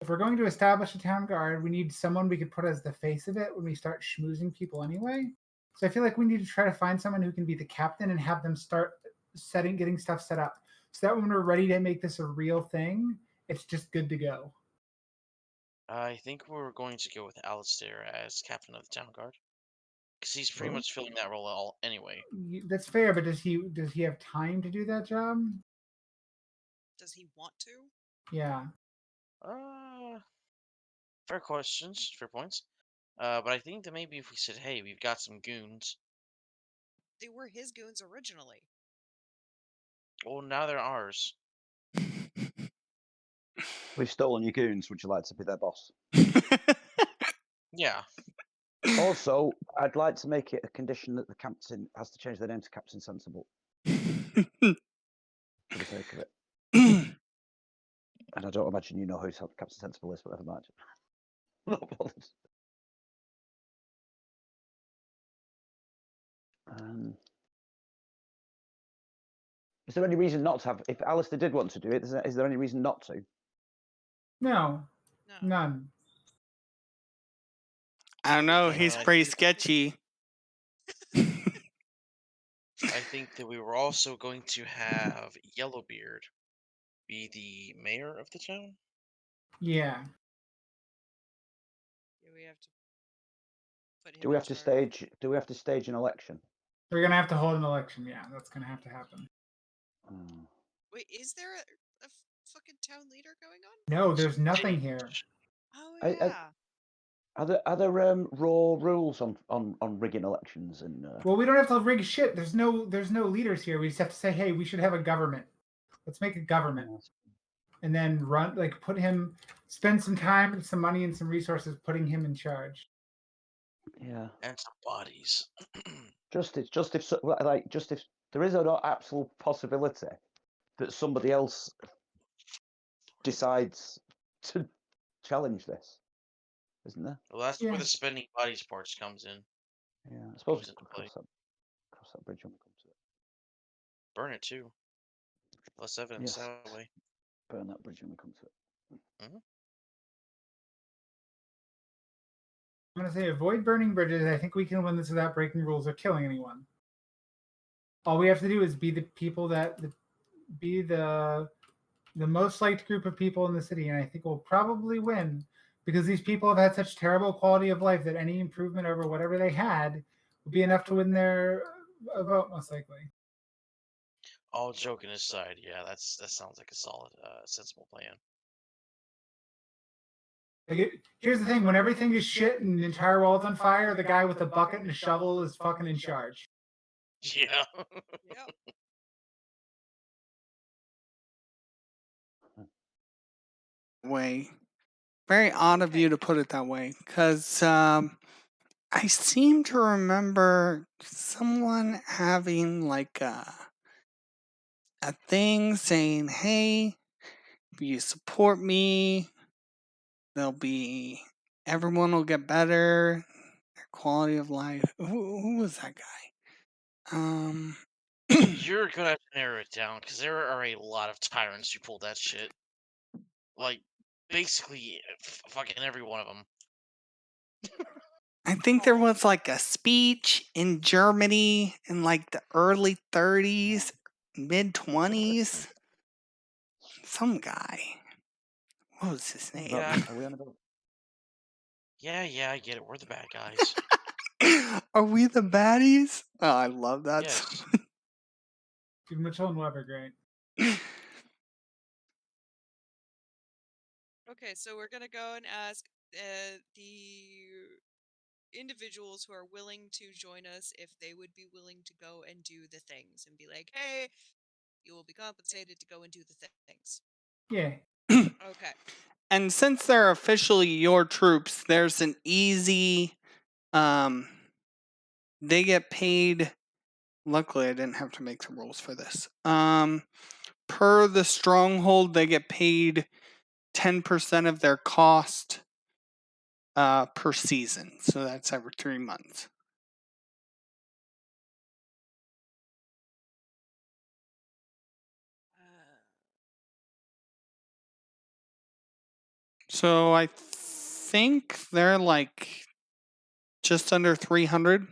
if we're going to establish a town guard, we need someone we could put as the face of it when we start schmoozing people anyway. So I feel like we need to try to find someone who can be the captain and have them start getting stuff set up, so that when we're ready to make this a real thing, it's just good to go. I think we're going to go with Alistair as captain of the town guard, because he's pretty Oh. much filling that role all anyway. That's fair, but does he have time to do that job? Does he want to? Yeah. Fair questions, fair points. But I think that maybe if we said, hey, we've got some goons, They were his goons originally. well, now they're ours. We've stolen your goons. Would you like to be their boss? Yeah. Also, I'd like to make it a condition that the captain has to change their name to Captain Sensible for the sake of it. And I don't imagine you know who Captain Sensible is, but never mind. No problems. Is there any reason not to have? If Alistair did want to do it, is there any reason not to? No. No. None. I don't know. Okay, He's I pretty think- sketchy. I think that we were also going to have Yellowbeard be the mayor of the town. Yeah. Yeah, we have to put him Do we in have to charge. stage? Do we have to stage an election? We're gonna have to hold an election. Yeah, that's gonna have to happen. Hmm. Wait, is there a fucking town leader going on? No, there's nothing here. Oh I- yeah. Are there raw rules on rigging elections and? Well, we don't have to rig shit. There's no leaders here. We just have to say, hey, we should have a government. Let's make a government, and then spend some time and some money and some resources putting him in charge. Yeah. And some bodies. Just if there is an absolute possibility that somebody else decides to challenge this, isn't there? Well, that's Yeah. where the spending bodies parts comes in. Yeah, I suppose Comes we into could play. cross that bridge when we come to it. Burn it too. Less evidence Yes. that way. Burn that bridge when we come to it. I'm gonna say avoid burning bridges. I think we can win this without breaking rules or killing anyone. All we have to do is be the people be the most liked group of people in the city, and I think we'll probably win because these people have had such terrible quality of life that any improvement over whatever they had would be enough to win their vote, most likely. All joking aside, yeah, that sounds like a solid, sensible plan. Here's the thing: when everything is shit and the entire world's on fire, the guy with a bucket and a shovel is fucking in charge. Yeah. Yep. Way. Very odd of you to put it that way, because I seem to remember someone having like a thing saying, "Hey, if you support me, everyone will get better, their quality of life." Who was that guy? You're gonna have to narrow it down because there are a lot of tyrants who pulled that shit. Like, basically, fucking every one of them. I think there was like a speech in Germany in like the early 30s, mid 20s. Some guy. What was his name? Yeah. Are we on about? Yeah, I get it. We're the bad guys. Are we the baddies? Oh, I love that. Yes. Dude, Mitchell and Weber, great. Okay, so we're gonna go and ask the individuals who are willing to join us if they would be willing to go and do the things and be like, hey, you will be compensated to go and do the things. Yeah. Okay. And since they're officially your troops, there's an easy they get paid. Luckily, I didn't have to make the rules for this. Per the stronghold, they get paid 10% of their cost per season. So that's every 3 months. So I think they're like just under 300.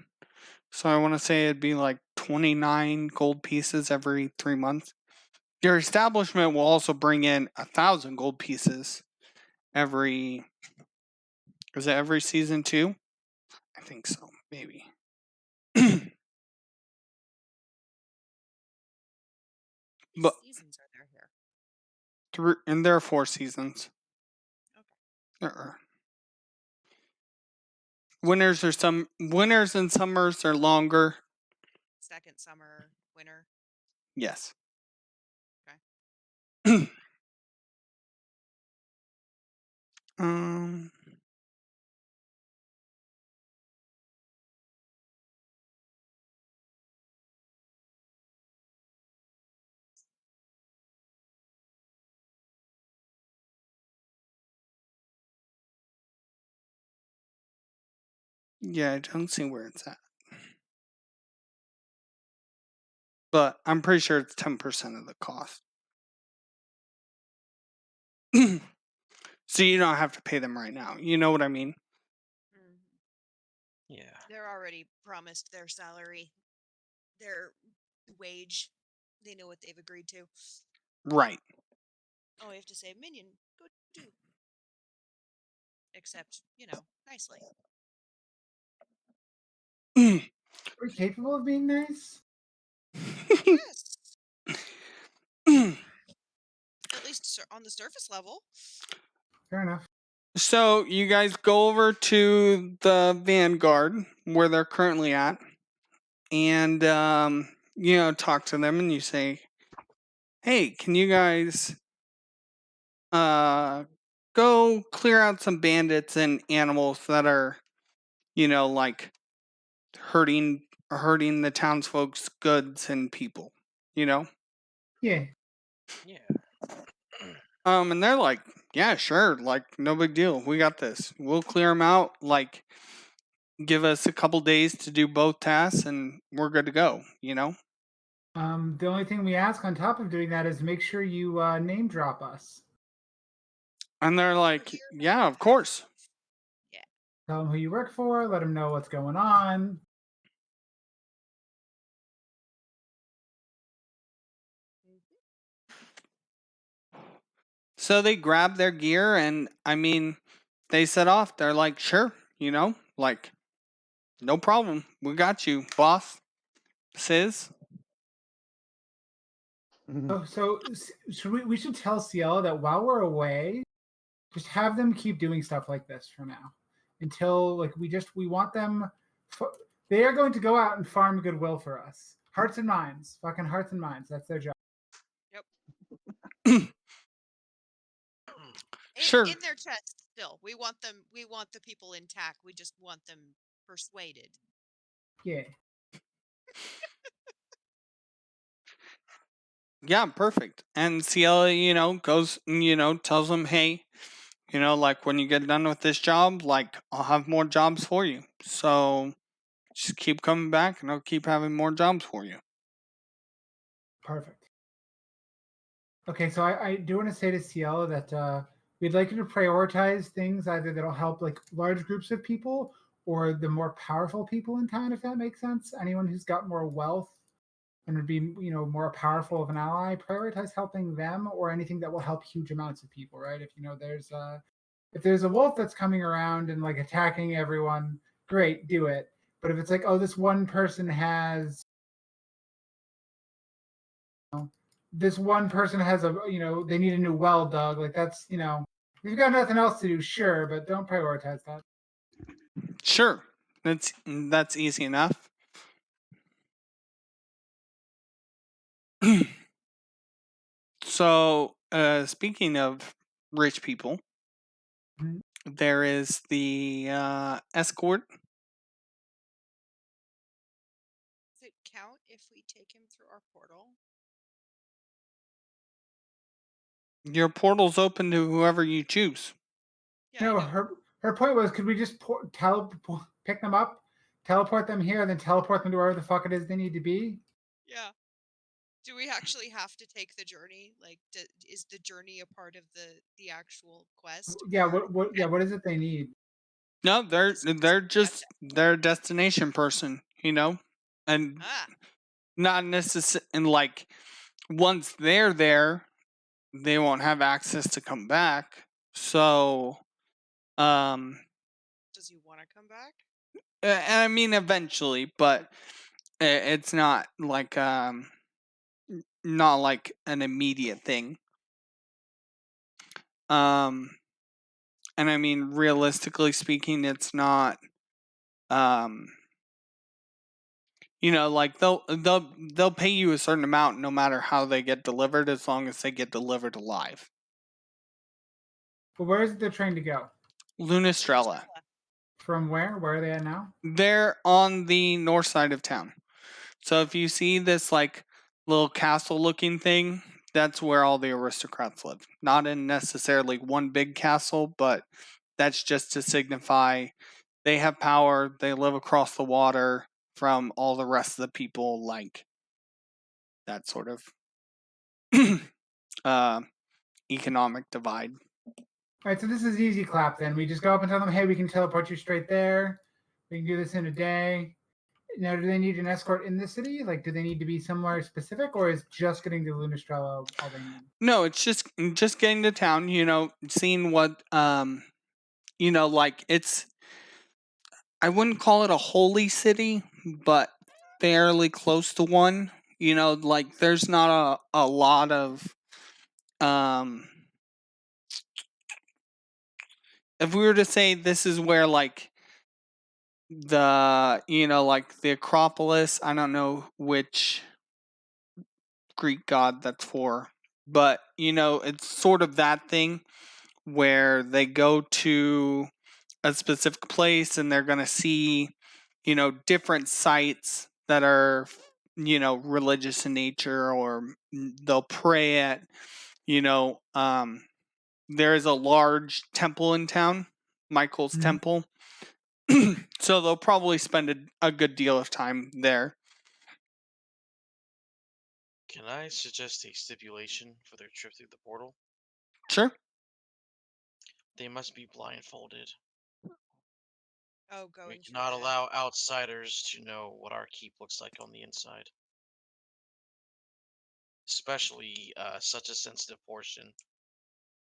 So I want to say it'd be like 29 gold pieces every 3 months. Your establishment will also bring in 1,000 gold pieces every. Is it every season too? I think so, maybe. How But many seasons are there here? and there are 4 seasons. Okay. Winters and summers are longer. Second summer, winter. Yes. Okay. um. Yeah, I don't see where it's at. But I'm pretty sure it's 10% of the cost. So you don't have to pay them right now. You know what I mean? Mhm. Yeah. They're already promised their salary, their wage. They know what they've agreed to. Right. Oh, we have to say, minion, go do. Except, nicely. Are we capable of being nice? Yes. At least on the surface level. Fair enough. So you guys go over to the Vanguard where they're currently at, and talk to them, and you say, "Hey, can you guys go clear out some bandits and animals that are, like hurting the townsfolk's goods and people, you know?" Yeah. Yeah. And they're like, "Yeah, sure, like no big deal. We got this. We'll clear them out. Like, give us a couple days to do both tasks, and we're good to go." The only thing we ask on top of doing that is make sure you name drop us. And they're like, Here, "Yeah, of course." Yeah. Tell them who you work for. Let them know what's going on. So they grab their gear, and they set off. They're like, "Sure, like no problem. We got you, boss." Says, Oh, so should we should tell Cielo that while we're away, just have them keep doing stuff like this for now, until like we want them. They are going to go out and farm goodwill for us. Hearts and minds, fucking hearts and minds. That's their job. "Sure." In their chest still. We want the people intact. We just want them persuaded. Yeah. Yeah, perfect. And Ciela, goes, tells them, "Hey, like when you get done with this job, like I'll have more jobs for you. So just keep coming back and I'll keep having more jobs for you." Perfect. Okay, so I do want to say to Cielo that we'd like you to prioritize things either that'll help like large groups of people or the more powerful people in town, if that makes sense. Anyone who's got more wealth and would be, more powerful of an ally, prioritize helping them or anything that will help huge amounts of people, right? If there's a wolf that's coming around and like attacking everyone, great, do it. But if it's like, oh, this one person has they need a new well dug, like that's, if you've got nothing else to do, sure, but don't prioritize that. Sure. That's easy enough. So, speaking of rich people, Mhm. there is the escort. take him through our portal? Your portal's open to whoever you choose. Yeah, I No, know. her point was, could we just pick them up, teleport them here, and then teleport them to wherever the fuck it is they need to be? Yeah. Do we actually have to take the journey? Like, is the journey a part of the actual quest? Yeah. Or What is it they need? No, they're Is it gotcha. they're a destination person, you know, and Ah, not necessarily. And like once they're there, they won't have access to come back. So, um, does he want to come back? I mean, eventually, but it's not like not like an immediate thing. Um, and I mean, realistically speaking, it's not. Um, you know, like they'll pay you a certain amount no matter how they get delivered, as long as they get delivered alive. But where is it they're trying to go? Lunastrella. From where? Where are they at now? They're on the north side of town. So if you see this like little castle looking thing, that's where all the aristocrats live. Not in necessarily one big castle, but that's just to signify they have power, they live across the water from all the rest of the people, like that sort of uh, economic divide. All right, so this is easy clap then. We just go up and tell them, hey, we can teleport you straight there. We can do this in a day. Now, do they need an escort in the city? Like, do they need to be somewhere specific, or is just getting to Lunastrella all they need? No, it's just getting to town, you know, seeing what you know, like it's I wouldn't call it a holy city, but fairly close to one. You know, like there's not a lot of um if we were to say this is where like the you know like the Acropolis, I don't know which Greek god that's for, but you know, it's sort of that thing where they go to a specific place and they're going to see, you know, different sites that are, you know, religious in nature, or they'll pray at, you know, there is a large temple in town, Michael's Mhm. temple. So they'll probably spend a good deal of time there. Can I suggest a stipulation for their trip through the portal? Sure. They must be blindfolded. Oh, We going through cannot the allow outsiders to know what our keep looks like on the inside. Especially such a sensitive portion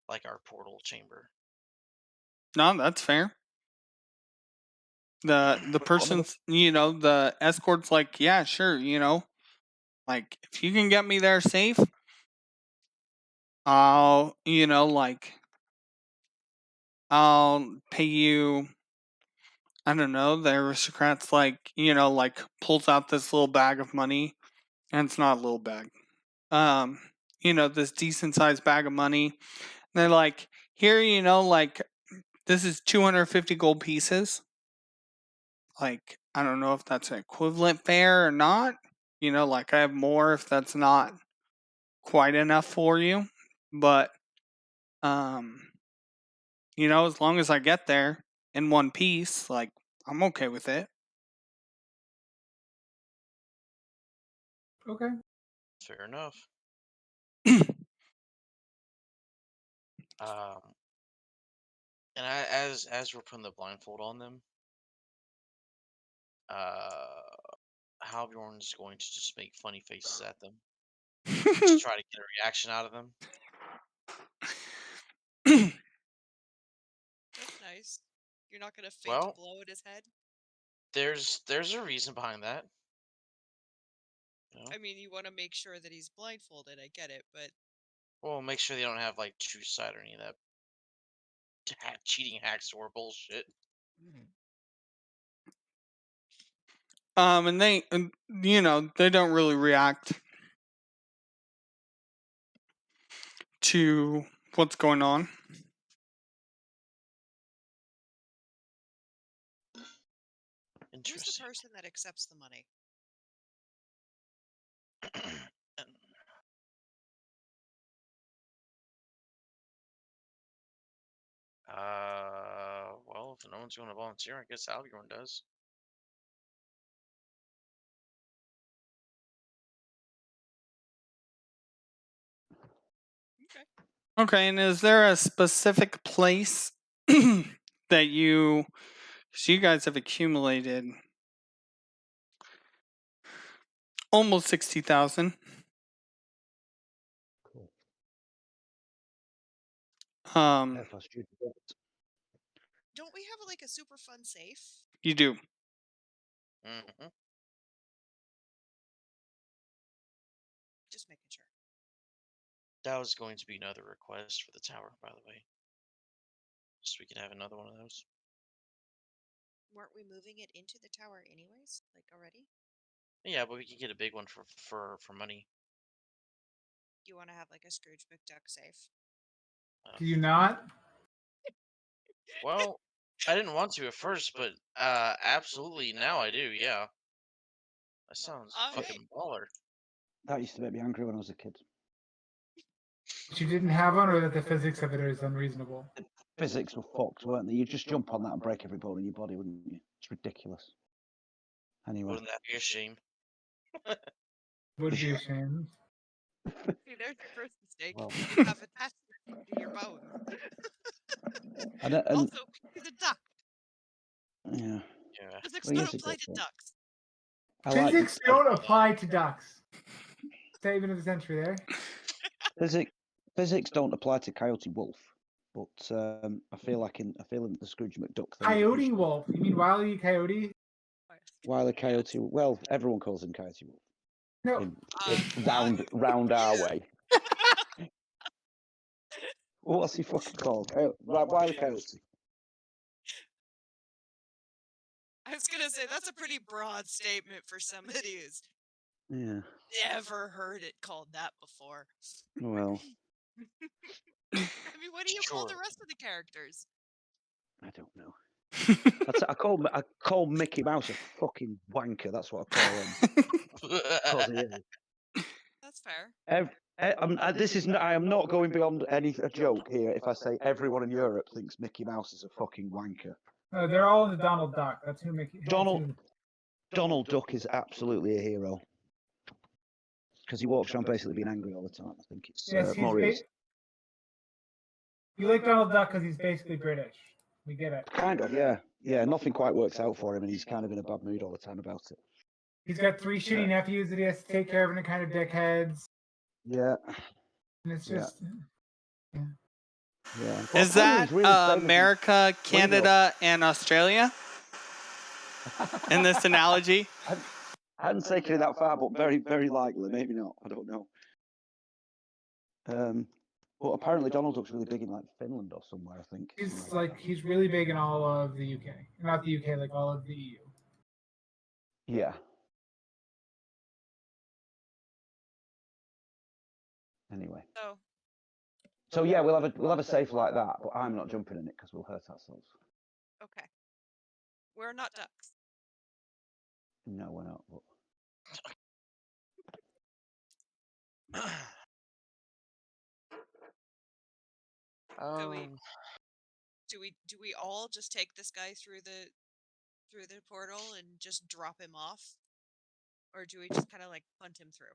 like our portal chamber. No, that's fair. The person's, you know, the escort's like, yeah, sure, you know, like if you can get me there safe, I'll, you know, like I'll pay you. I don't know. The aristocrat's like, you know, like pulls out this little bag of money, and it's not a little bag. Um, you know, this decent sized bag of money. And they're like, here, you know, like this is 250 gold pieces. Like, I don't know if that's an equivalent fare or not. You know, like I have more if that's not quite enough for you. But um, you know, as long as I get there in one piece, like I'm okay with it. Okay. Fair enough. Um, and as we're putting the blindfold on them, Halbjorn's going to just make funny faces at them, just try to get a reaction out of them. That's nice. You're not gonna faint a Well, blow at his head. there's a reason behind that. You know? I mean, you want to make sure that he's blindfolded. I get it, but Well, make sure they don't have like true sight or any of that cheating hacksaw bullshit. And they, you know, they don't really react to what's going on. who's the Interesting. person that accepts the money? Well, if no one's going to volunteer, I guess Algernon does. Okay. Okay, and is there a specific place that you, so you guys have accumulated almost 60,000. Cool. Um, If I should get- Don't we have like a super fun safe? you do. Mm-hmm. Just making sure. That was going to be another request for the tower, by the way. So we could have another one of those. Weren't we moving it into the tower anyways? Like already? Yeah, but we could get a big one for money. You want to have like a Scrooge McDuck safe? Do you not? Well, I didn't want to at first, but absolutely now I do. Yeah. That sounds Okay. fucking baller. That used to make me angry when I was a kid. That you didn't have one, or that the physics of it is unreasonable? Physics were fucked, weren't they? You'd just jump on that and break every bone in your body, wouldn't you? It's ridiculous. Anyway, Wouldn't that be a shame? Would be a shame. See, there's your first mistake. Well. You have attachment to your bones. and Also, he's a duck. yeah, Yeah. Physics Well, don't yes, it apply does, to yeah. ducks. I like Physics don't apply to ducks. Statement of the century there. physics don't apply to Coyote Wolf, but I feel in the Scrooge McDuck thing. Coyote Wolf. You mean Wile E. Coyote? Wile E. Coyote. Well, everyone calls him Coyote Wolf. No. In round our way. What's he fucking called? Wile E. Coyote. I was gonna say that's a pretty broad statement for somebody who's Yeah. never heard it called that before. Well, I mean, what do you call the Sure. rest of the characters? I don't know. I call Mickey Mouse a fucking wanker. That's what I call him. 'Cause he is. That's fair. I am not going beyond a joke here if I say everyone in Europe thinks Mickey Mouse is a fucking wanker. No, they're all in the Donald Duck. That's who Mickey. Donald Duck is absolutely a hero because he walks around basically being angry all the time. I think it's Yes, more realistic. You like Donald Duck because he's basically British. We get it. Kind of, yeah. Yeah, nothing quite works out for him, and he's kind of in a bad mood all the time about it. He's got 3 shitty nephews that he has to take care of, and they're kind of dickheads. Yeah. And it's just. Yeah. Is that America, Canada, and Australia in this analogy? I hadn't taken it that far, but very, very likely. Maybe not. I don't know. But apparently Donald Duck's really big in like Finland or somewhere, I think. He's really big in all of the UK. Not the UK, like all of the EU. Yeah. Anyway. So yeah, we'll have a safe like that, but I'm not jumping in it because we'll hurt ourselves. Okay. We're not ducks. No, we're not. But... Do we all just take this guy through the portal and just drop him off, or do we just kind of like punt him through?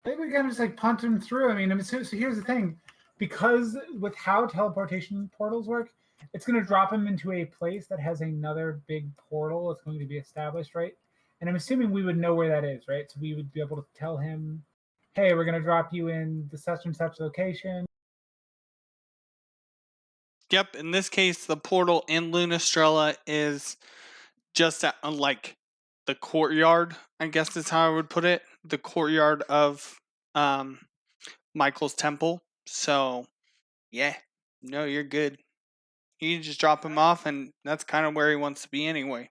I think we kind of just like punt him through. I mean, so here's the thing, because with how teleportation portals work, it's going to drop him into a place that has another big portal that's going to be established, right? And I'm assuming we would know where that is, right? So we would be able to tell him, hey, we're going to drop you in the such and such location. Yep, in this case, the portal in Lunastrella is just at like the courtyard, I guess is how I would put it. The courtyard of Michael's temple. So, yeah, no, you're good. You just drop him off, and that's kind of where he wants to be anyway.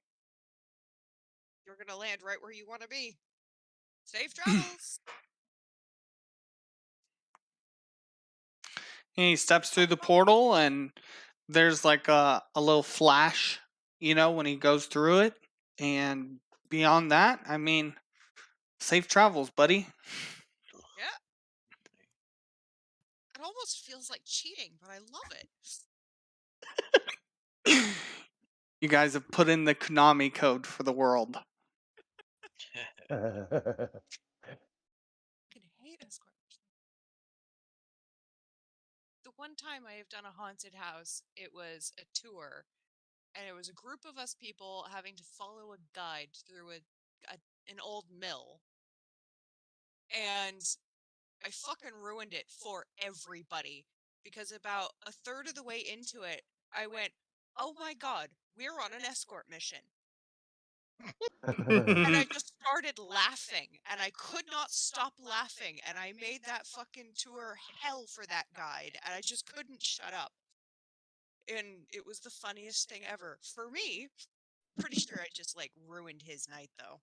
You're gonna land right where you want to be. Safe travels. And he steps through the portal, and there's like a little flash, when he goes through it. And beyond that, I mean, Safe travels, buddy. Yeah. It almost feels like cheating, but I love it. You guys have put in the Konami code for the world. I can hate escort. The one time I have done a haunted house, it was a tour, and it was a group of us people having to follow a guide through an old mill, and I fucking ruined it for everybody because about a third of the way into it, I went, "Oh my god, we're on an escort mission." And I just started laughing, and I could not stop laughing, and I made that fucking tour hell for that guide, and I just couldn't shut up. And it was the funniest thing ever. For me, pretty sure I just like ruined his night though.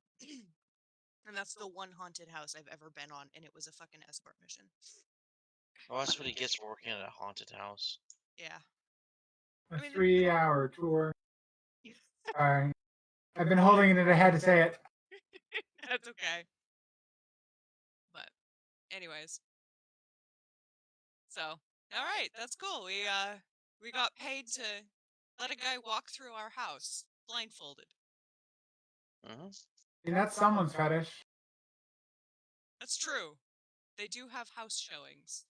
And that's the one haunted house I've ever been on, and it was a fucking escort mission. Well, that's what he gets for working at a haunted house. Yeah. A I mean, 3-hour tour. Sorry. I've been holding it. I had to say it. that's okay. But, anyways. So, all right, that's cool. We got paid to let a guy walk through our house blindfolded. Hmm. And that's someone's fetish. That's true. They do have house showings.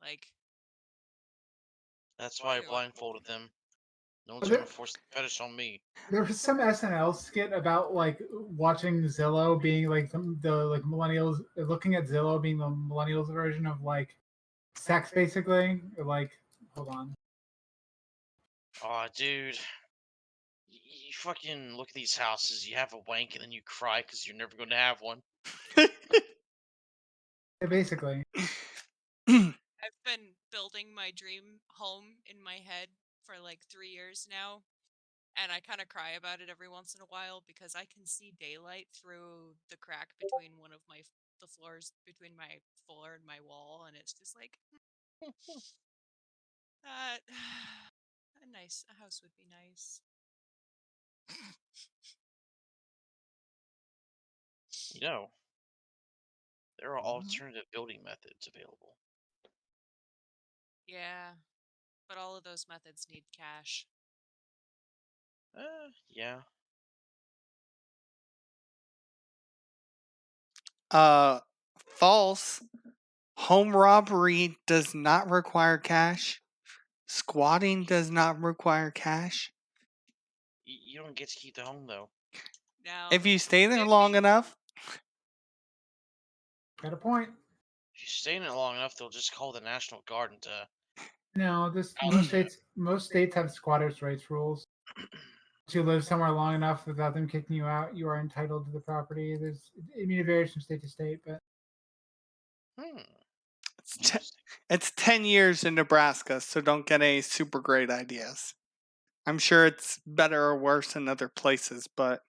Like, That's why I Anyway. blindfolded them. No one's But gonna there- force the fetish on me. There was some SNL skit about like watching Zillow being like the like millennials looking at Zillow being the millennials version of like sex basically. Or like hold on. Aw, dude. You fucking look at these houses, you have a wank, and then you cry because you're never gonna have one. Yeah, basically. I've been building my dream home in my head for like 3 years now, and I kind of cry about it every once in a while because I can see daylight through the crack between the floors between my floor and my wall, and it's just like that. A house would be nice. You know, there are alternative building methods available. Yeah, but all of those methods need cash. Yeah. False. Home robbery does not require cash. Squatting does not require cash. You don't get to keep the home though. Now, If you stay there maybe- long enough, Got a point. If you stay in it long enough, they'll just call the National Guard and No, this Oh, yeah. most states have squatters' rights rules. If you live somewhere long enough without them kicking you out, you are entitled to the property. I mean, it varies from state to state, but it's, Interesting. it's 10 years in Nebraska, so don't get any super great ideas. I'm sure it's better or worse in other places, but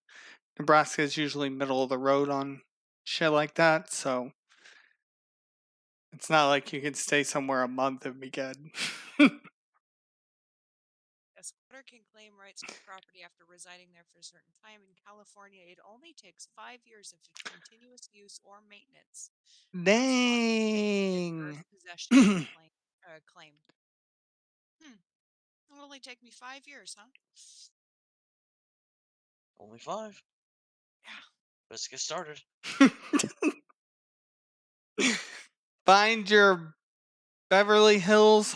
Nebraska is usually middle of the road on shit like that, so it's not like you can stay somewhere a month and be good. a squatter can claim rights to property after residing there for a certain time. In California, it only takes 5 years of continuous use or maintenance. for a squatter to get Dang. first possession of the claim. It'll only take me 5 years, huh? Only 5. Yeah. Let's get started. Find your Beverly Hills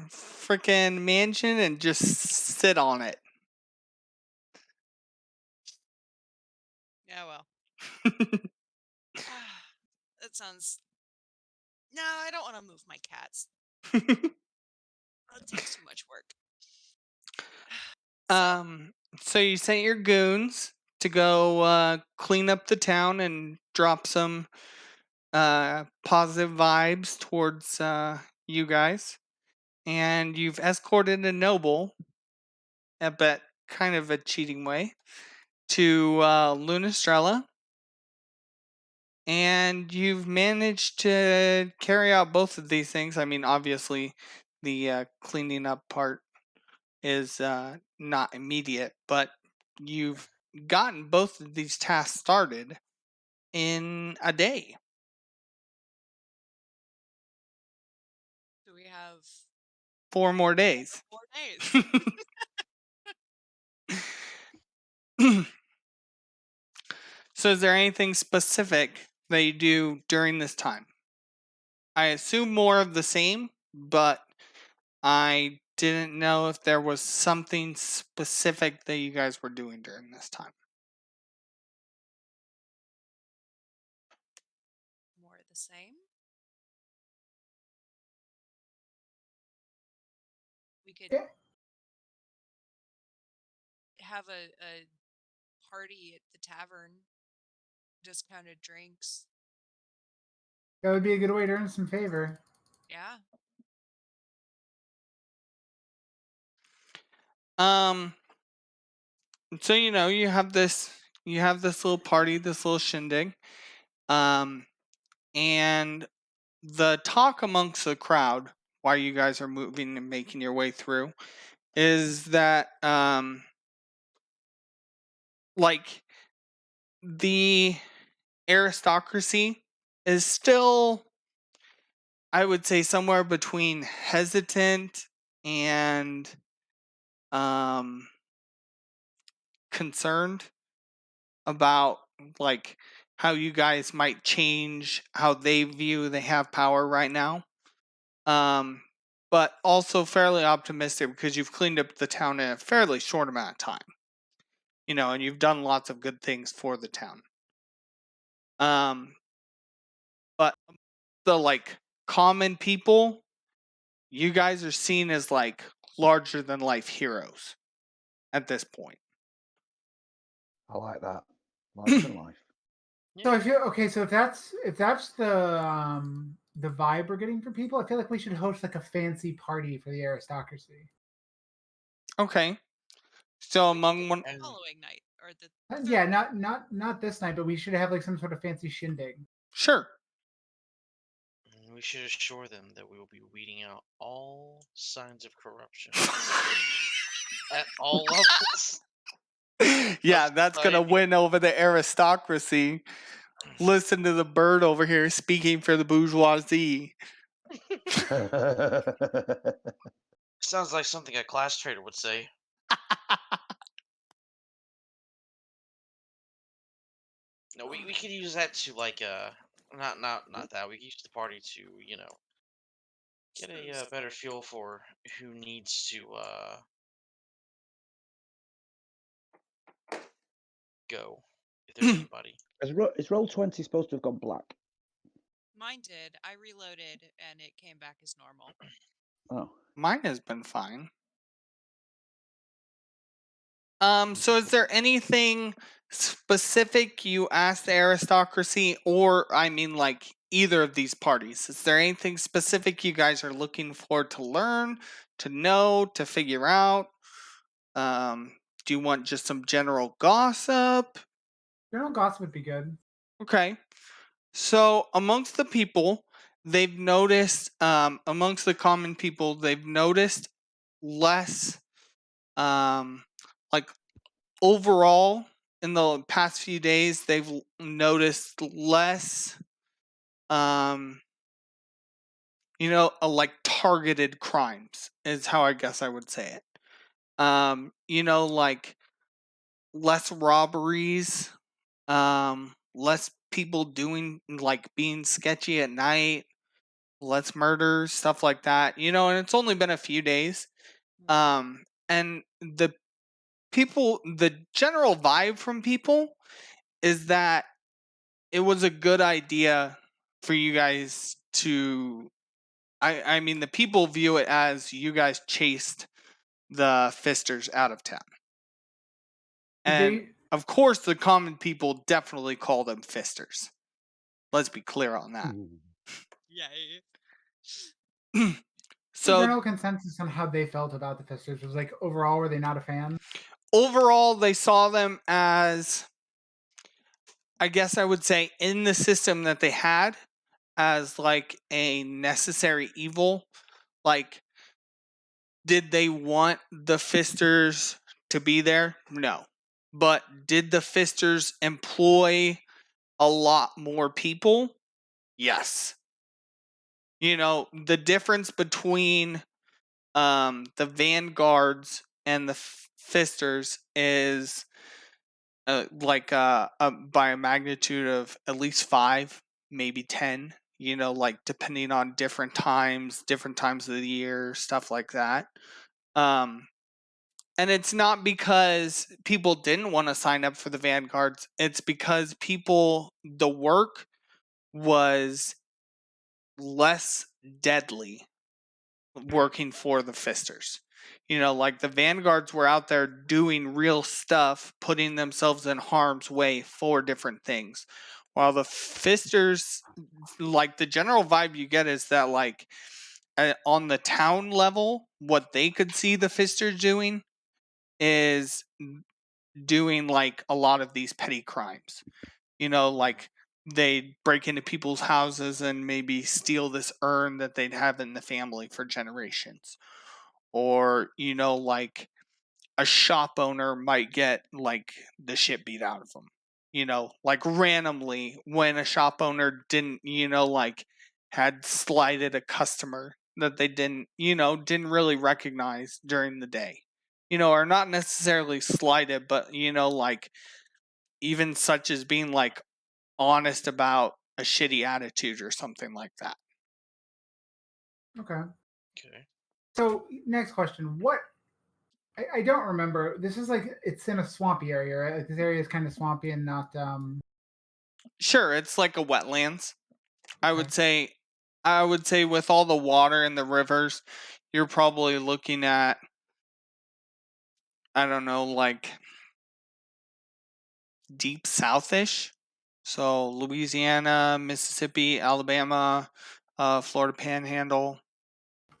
freaking mansion and just sit on it. Yeah, well. That sounds. No, I don't want to move my cats. That takes too much work. So you sent your goons to go clean up the town and drop some positive vibes towards you guys. And you've escorted a noble, but kind of a cheating way, to Lunastrella. And you've managed to carry out both of these things. I mean, obviously, the cleaning up part is not immediate, but you've gotten both of these tasks started. in a day. So we have 4 more days. 4 days. So is there anything specific that you do during this time? I assume more of the same, but I didn't know if there was something specific that you guys were doing during this time. More of the same. We could Yeah. have a party at the tavern, discounted drinks. That would be a good way to earn some favor. Yeah. So you have this little party, this little shindig. And the talk amongst the crowd while you guys are moving and making your way through is that like the aristocracy is still, I would say, somewhere between hesitant and concerned about like how you guys might change how they view they have power right now. But also fairly optimistic because you've cleaned up the town in a fairly short amount of time. And you've done lots of good things for the town. But the like common people, you guys are seen as like larger than life heroes at this point. I like that. Larger than life. So I feel okay. So if that's the vibe we're getting from people, I feel like we should host like a fancy party for the aristocracy. Okay. So among one, The following night or the Yeah, not this night, but we should have like some sort of fancy shindig. sure. We should assure them that we will be weeding out all signs of corruption at all levels. Yeah, that's gonna society. win over the aristocracy. Listen to the bird over here speaking for the bourgeoisie. Sounds like something a class trader would say. No, we could use that to like not that. We could use the party to get a better feel for who needs to go if there's anybody. Is Roll20 supposed to have gone black? Mine did. I reloaded and it came back as normal. Oh. Mine has been fine. So is there anything specific you asked the aristocracy, or I mean like either of these parties? Is there anything specific you guys are looking for to learn, to know, to figure out? Do you want just some general gossip? General gossip would be good. Okay. So amongst the people, they've noticed, amongst the common people, they've noticed less, like overall in the past few days, they've noticed less, like targeted crimes is how I guess I would say it. Like less robberies, less people being sketchy at night, less murders, stuff like that. And it's only been a few days. And the general vibe from people is that it was a good idea for you guys to. I mean, the people view it as you guys chased the Fisters out of town. And of course, the common people definitely call them Fisters. Let's be clear on that. Yay. So general consensus on how they felt about the Fisters was like overall, were they not a fan? Overall, they saw them as, I guess I would say, in the system that they had, as like a necessary evil. Like, did they want the Fisters to be there? No. But did the Fisters employ a lot more people, yes. You know, the difference between the vanguards and the fisters is by a magnitude of at least 5, maybe 10, you know, like depending on different times of the year, stuff like that. um and it's not because people didn't want to sign up for the vanguards, it's because the work was less deadly working for the fisters. You know, like the vanguards were out there doing real stuff, putting themselves in harm's way for different things. While the fisters, like the general vibe you get is that like on the town level, what they could see the fisters doing is doing like a lot of these petty crimes. You know, like they'd break into people's houses and maybe steal this urn that they'd have in the family for generations. Or, you know, like a shop owner might get like the shit beat out of them. You know, like randomly when a shop owner didn't, you know, like had slighted a customer that they didn't really recognize during the day. You know, or not necessarily slighted, but, you know, like even such as being like honest about a shitty attitude or something like that. Okay. Okay. So next question. I don't remember. This is like it's in a swampy area, right? Like this area is kind of swampy and not Sure, it's like a wetlands. I okay. would say with all the water in the rivers, you're probably looking at, I don't know, like deep southish. So Louisiana, Mississippi, Alabama, Florida Panhandle.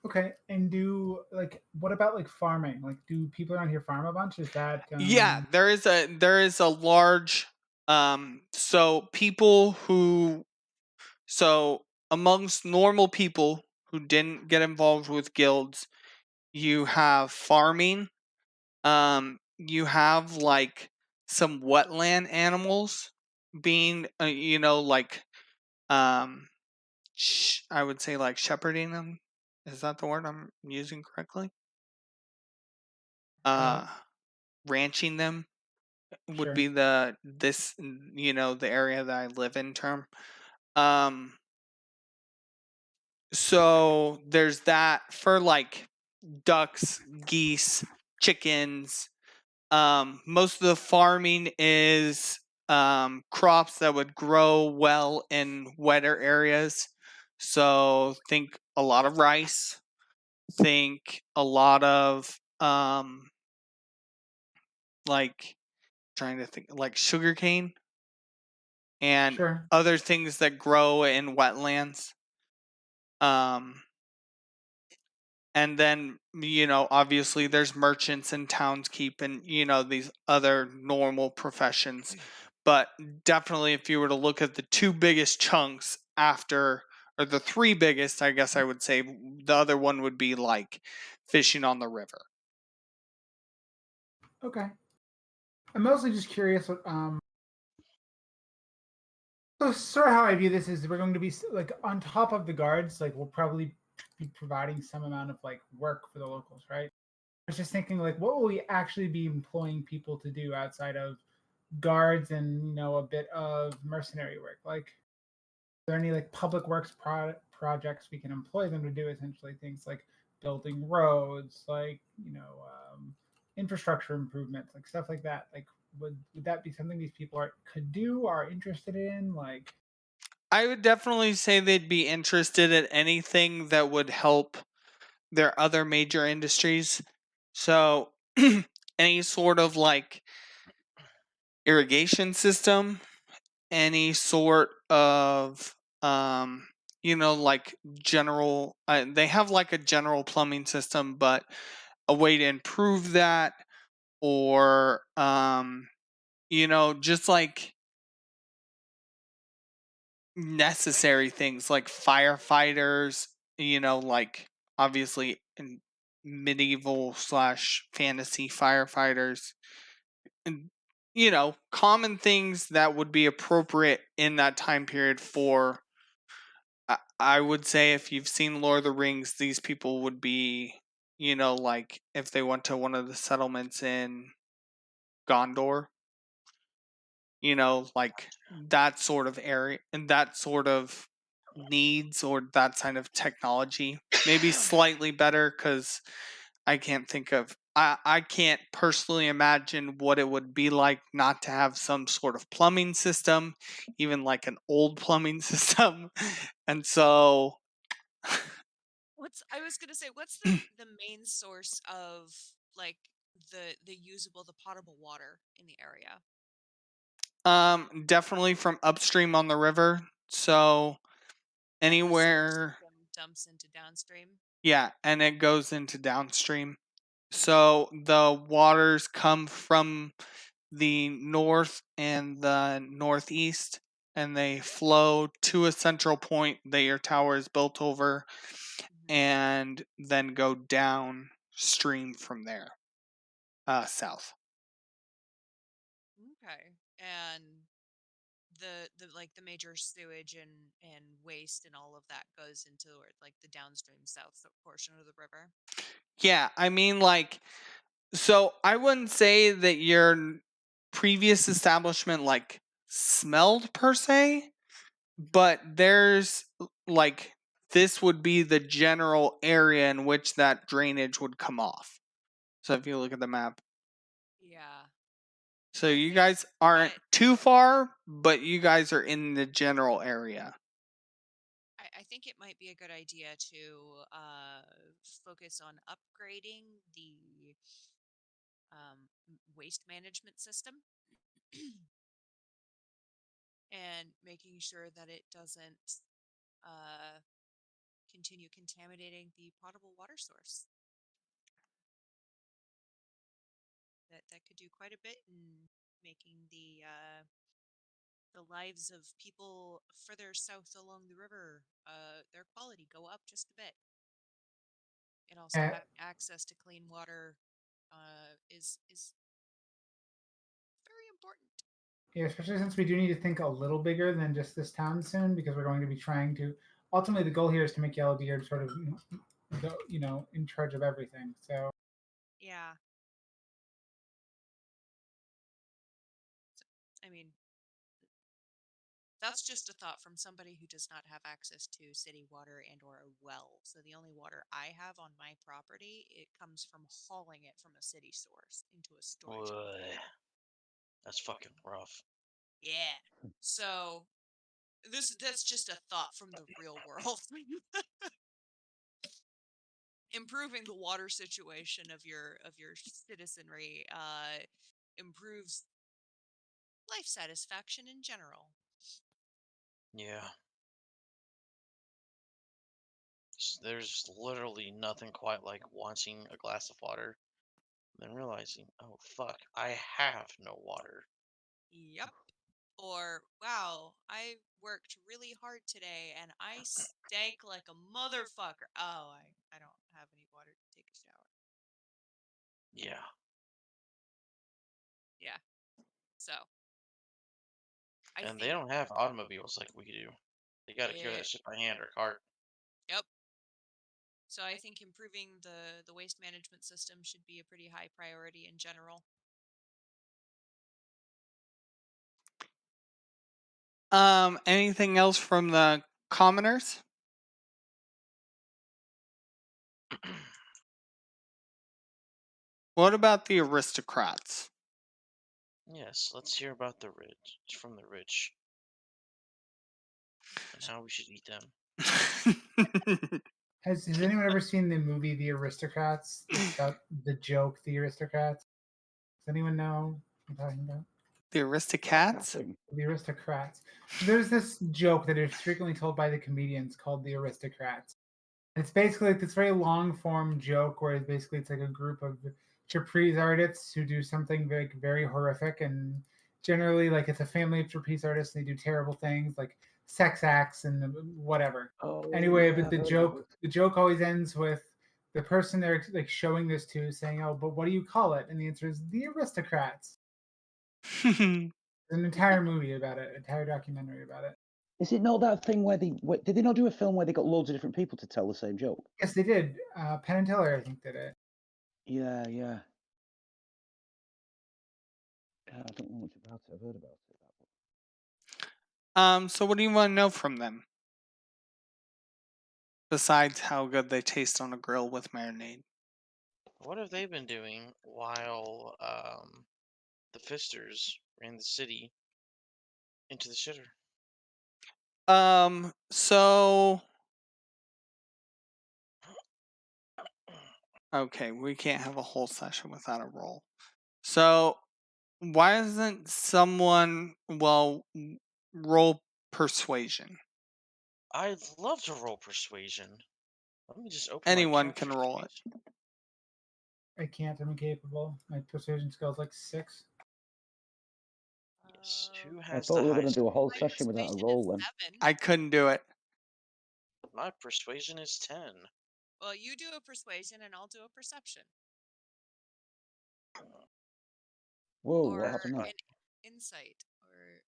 Okay. And what about like farming? Like do people around here farm a bunch? Is that Yeah, there is a large so people who so amongst normal people who didn't get involved with guilds, you have farming, you have like some wetland animals being you know, like um I would say like shepherding them. Is that the word I'm using correctly? uh, Ranching them would sure. be the area that I live in term. Um so there's that for like ducks, geese, chickens. Most of the farming is crops that would grow well in wetter areas. So think a lot of rice, think a lot of like trying to think like sugarcane and Sure. other things that grow in wetlands. Um and then, you know, obviously there's merchants and townskeep and, you know, these other normal professions. But definitely if you were to look at the two biggest chunks after, or the three biggest, I guess I would say the other one would be like fishing on the river. Okay. I'm mostly just curious what so sort of how I view this is we're going to be like on top of the guards, like we'll probably be providing some amount of like work for the locals, right? I was just thinking like what will we actually be employing people to do outside of guards and a bit of mercenary work? Like are there any like public works projects we can employ them to do, essentially things like building roads, like infrastructure improvements, like stuff like that? Like would that be something these people could do, are interested in? Like I would definitely say they'd be interested in anything that would help their other major industries. So any sort of like irrigation system, any sort of like general they have like a general plumbing system, but a way to improve that, or just like necessary things like firefighters, like obviously in medieval slash fantasy firefighters, and common things that would be appropriate in that time period for. I would say if you've seen Lord of the Rings, these people would be, like if they went to one of the settlements in Gondor, like that sort of area and that sort of needs or that kind of technology. Maybe slightly better because I can't think of I can't personally imagine what it would be like not to have some sort of plumbing system, even like an old plumbing system. And so I was gonna say, what's the main source of like the usable, the potable water in the area? definitely from upstream on the river. So And the sewer anywhere, system dumps into downstream. yeah, and it goes into downstream. So the waters come from the north and the northeast, and they flow to a central point that your tower is built over, Hmm. and then go downstream from there, south. Okay. And the like the major sewage and waste and all of that goes into like the downstream south portion of the river. Yeah, I mean, like, so I wouldn't say that your previous establishment like smelled per se, but there's like this would be the general area in which that drainage would come off. So if you look at the map, Yeah. so I you think guys aren't that too far, but you guys are in the general area. I think it might be a good idea to focus on upgrading the waste management system and making sure that it doesn't uh, continue contaminating the potable water source. That could do quite a bit in making the lives of people further south along the river, their quality go up just a bit. And also Uh, having access to clean water is very important. yeah, especially since we do need to think a little bigger than just this town soon, because we're going to be trying to. Ultimately, the goal here is to make Yellowbeard sort of, in charge of everything. So Yeah. So, I mean, that's just a thought from somebody who does not have access to city water and or a well. So the only water I have on my property, it comes from hauling it from a city source into a storage Boy, container. that's fucking rough. Yeah. So that's just a thought from the real world. Improving the water situation of your citizenry improves life satisfaction in general. Yeah. There's literally nothing quite like wanting a glass of water, and then realizing, oh fuck, I have no water. Yep. Or, wow, I worked really hard today and I stank like a motherfucker. Oh, I don't have any water to take a shower. Yeah. Yeah. So, I And they think, don't have automobiles like we do. They gotta carry yeah. that shit by hand or cart. Yep. So I think improving the waste management system should be a pretty high priority in general. Anything else from the commoners? What about the aristocrats? Yes, let's hear about the rich. It's from the rich and how we should eat them. has anyone ever seen the movie The Aristocrats? It's got the joke The Aristocrats. Does anyone know what I'm talking about? The aristocrats? Nothing. The Aristocrats. So there's this joke that is frequently told by the comedians called The Aristocrats. It's basically like this very long form joke where basically it's like a group of trapeze artists who do something very very horrific, and generally like it's a family of trapeze artists and they do terrible things like sex acts and whatever. Oh Anyway, yeah, but I've heard of it. the joke always ends with the person they're like showing this to saying, "Oh, but what do you call it?" And the answer is the aristocrats. There's an entire movie about it, entire documentary about it. Is it not that thing where did they not do a film where they got loads of different people to tell the same joke? Yes, they did. Penn and Teller, I think, did it. Yeah, yeah. I don't know much about it. I've heard about it. So what do you want to know from them? Besides how good they taste on a grill with marinade. What have they been doing while the Fisters ran the city into the shitter? So okay, we can't have a whole session without a roll. So why isn't someone roll persuasion? I'd love to roll persuasion. Let me just open Anyone my can character roll it. sheet. I can't. I'm incapable. My persuasion skill is like 6. Yes. Who I has thought the we were going highest? to do a whole My session without a persuasion roll is then. 7. I couldn't do it. My persuasion is 10. Well, you do a persuasion and I'll do a perception. Whoa, Or what happened there? an insight. Or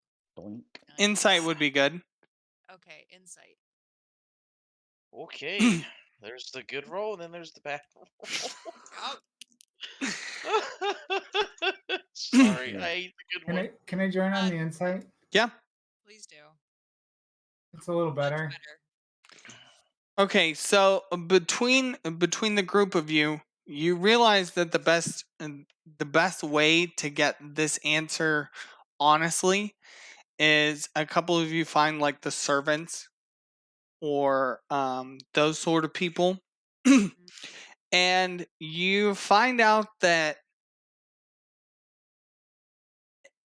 Doink. Insight would be good. Okay, insight. Okay. There's the good roll, then there's the bad roll. Oh, Sorry, Yeah. I hate the good one. Can I join on the insight? Yeah. please do. It's a little Much better. better. Okay, so between the group of you, you realize that the best way to get this answer honestly is a couple of you find like the servants or those sort of people and you find out that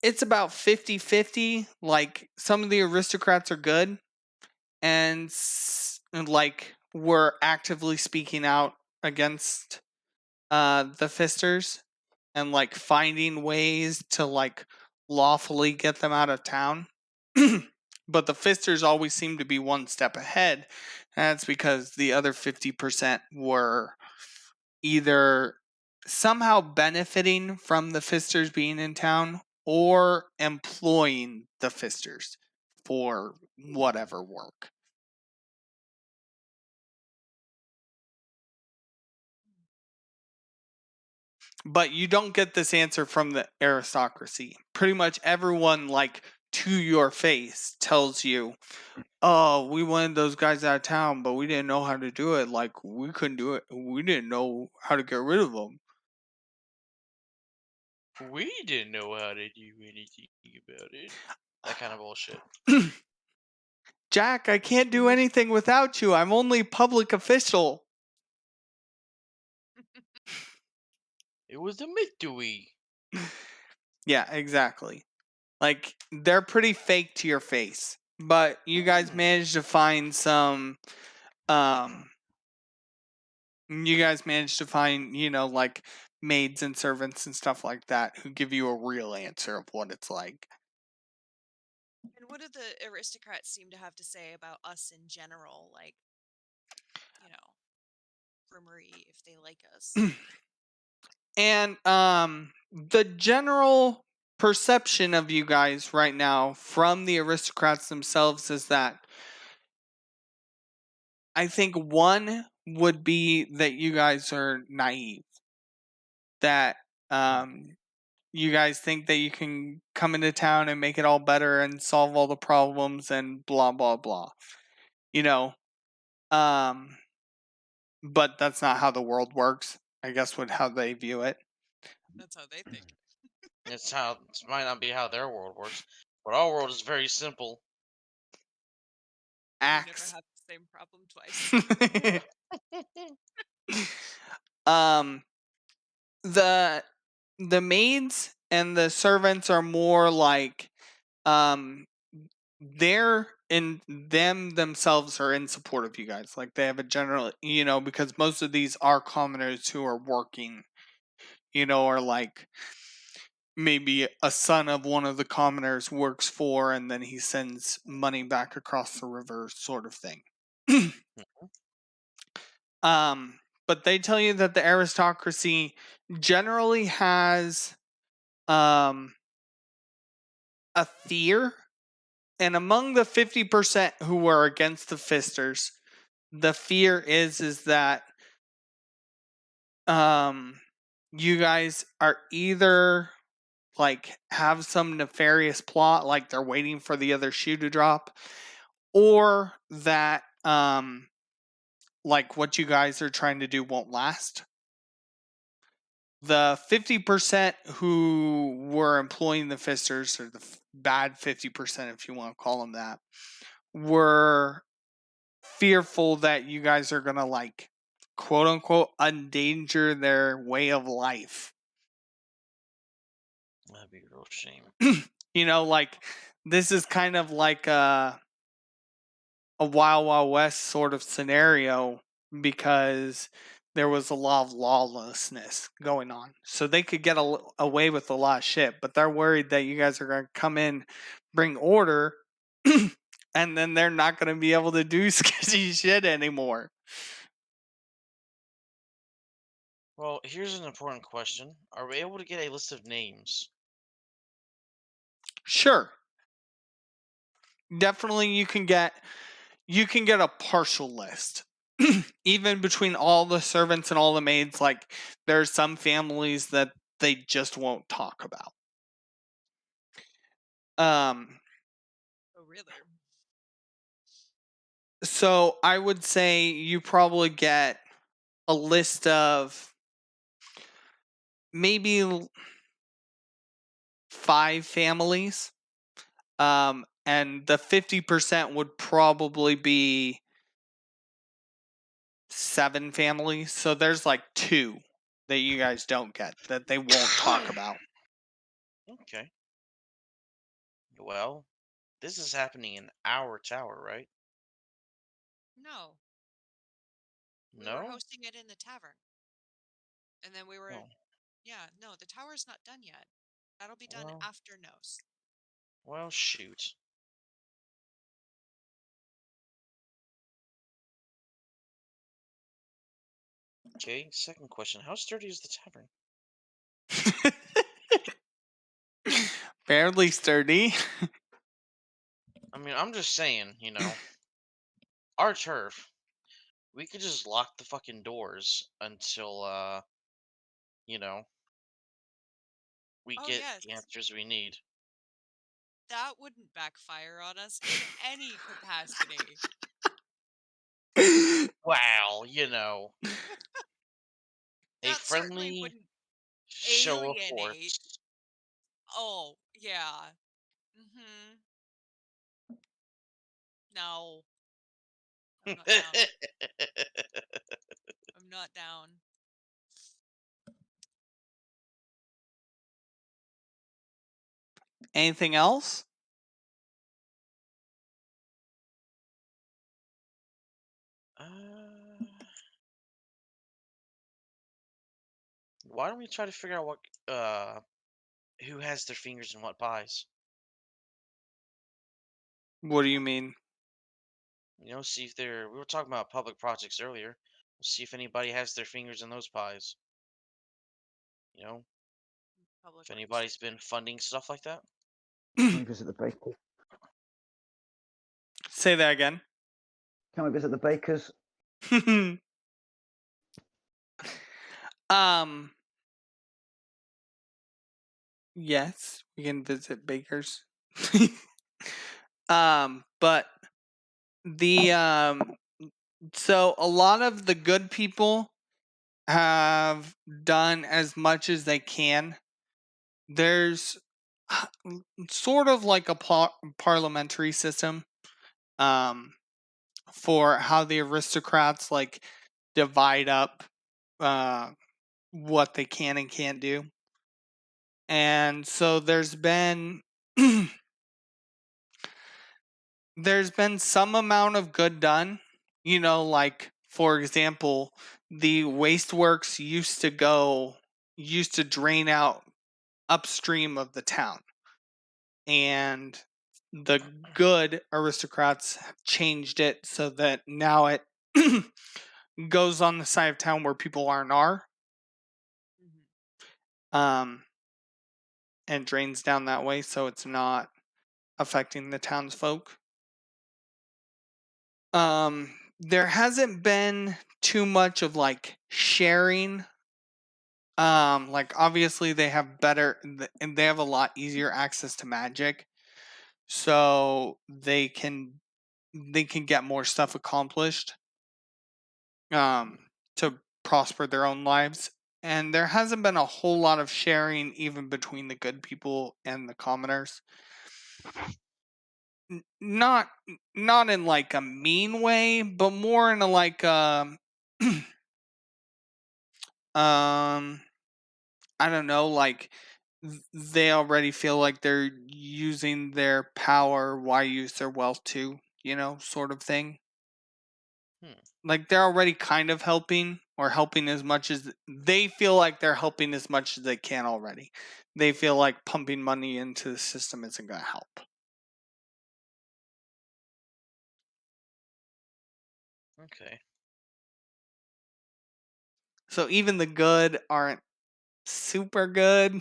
it's about 50-50. Like some of the aristocrats are good and like were actively speaking out against the Fisters and like finding ways to like lawfully get them out of town. But the Fisters always seem to be one step ahead. And that's because the other 50% were either somehow benefiting from the Fisters being in town or employing the Fisters for whatever work. But you don't get this answer from the aristocracy. Pretty much everyone, like to your face, tells you, "Oh, we wanted those guys out of town, but we didn't know how to do it. Like we couldn't do it. We didn't know how to get rid of them." We didn't know how to do anything about it. That kind of bullshit. Jack, I can't do anything without you. I'm only public official. It was a mystery. Yeah, exactly. Like they're pretty fake to your face, but you guys managed to find some you guys managed to find, like maids and servants and stuff like that who give you a real answer of what it's like. And what do the aristocrats seem to have to say about us in general? Like, Brimmery, if they like us. And the general perception of you guys right now from the aristocrats themselves is that I think one would be that you guys are naive. That you guys think that you can come into town and make it all better and solve all the problems and blah blah blah. You know, but that's not how the world works. I guess with how they view it. That's how they think. It might not be how their world works, but our world is very simple. We never Axe. have the same problem twice. The maids and the servants are more like they're in them themselves are in support of you guys. Like they have a general, because most of these are commoners who are working, or like maybe a son of one of the commoners works for and then he sends money back across the river sort of thing. But they tell you that the aristocracy generally has a fear. And among the 50% who are against the Fisters, the fear is that you guys are either like have some nefarious plot, like they're waiting for the other shoe to drop, or that like what you guys are trying to do won't last. The 50% who were employing the Fisters, or the bad 50%, if you want to call them that, were fearful that you guys are gonna like quote unquote endanger their way of life. That'd be a real shame. You know, like this is kind of like a Wild Wild West sort of scenario, because there was a lot of lawlessness going on. So they could get away with a lot of shit, but they're worried that you guys are going to come in, bring order, and then they're not going to be able to do sketchy shit anymore. Well, here's an important question. Are we able to get a list of names? Sure. Definitely you can get a partial list. Even between all the servants and all the maids, like there's some families that they just won't talk about. Oh, really? So I would say you probably get a list of maybe 5 families. And the 50% would probably be 7 families. So there's like 2 that you guys don't get, that they won't talk about. Okay. Well, this is happening in our tower, right? No. We were No? hosting it in the tavern. And then we were, Oh, yeah, no, the tower's not done yet. That'll be done well, after Nos. well, shoot. Okay, second question. How sturdy is the tavern? Fairly sturdy. I mean, I'm just saying, you know, our turf, we could just lock the fucking doors until, you know, we Oh, get yes. the answers we need. That wouldn't backfire on us in any capacity. Well, you know, a That certainly friendly wouldn't show of alienate. force. Oh, yeah. Mm-hmm. No. I'm not down. I'm not down. Anything else? Why don't we try to figure out what who has their fingers in what pies? What do you mean? You know, see if they're. We were talking about public projects earlier. See if anybody has their fingers in those pies. You know, Public if works. anybody's been funding stuff like that. Can we visit the baker? Say that again. Can we visit the bakers? Yes, we can visit bakers. But the so a lot of the good people have done as much as they can. There's sort of like a parliamentary system for how the aristocrats like divide up what they can and can't do. And so there's been some amount of good done. You know, like for example, the waste works used to drain out upstream of the town. And the good aristocrats have changed it so that now it goes on the side of town where people are. Mm-hmm. And drains down that way, so it's not affecting the townsfolk. There hasn't been too much of like sharing. Like obviously they have and they have a lot easier access to magic, so they can get more stuff accomplished. To prosper their own lives. And there hasn't been a whole lot of sharing even between the good people and the commoners. Not in like a mean way, but more in a like I don't know, like they already feel like they're using their power, why use their wealth too, sort of thing. Like they're already kind of helping or helping as much as they feel like they're helping as much as they can already. They feel like pumping money into the system isn't going to help. Okay. So even the good aren't super good.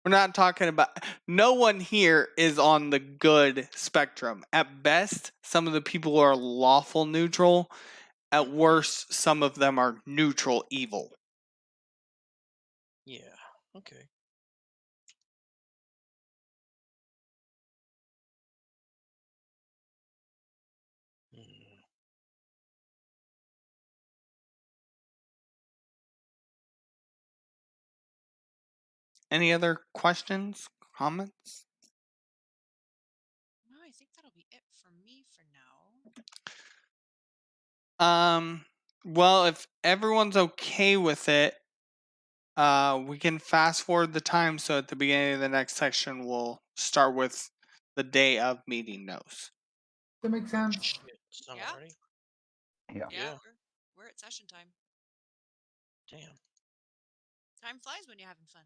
We're not talking about, no one here is on the good spectrum. At best, some of the people are lawful neutral. At worst, some of them are neutral evil. Yeah. Okay. Hmm. Any other questions, comments? No, I think that'll be it for me for now. Well, if everyone's okay with it, we can fast forward the time. So at the beginning of the next section, we'll start with the day of meeting notes. That makes sense. Shit. Someone Yeah. ready? Yeah. Yeah, Yeah. we're at session time. Damn. Time flies when you're having fun.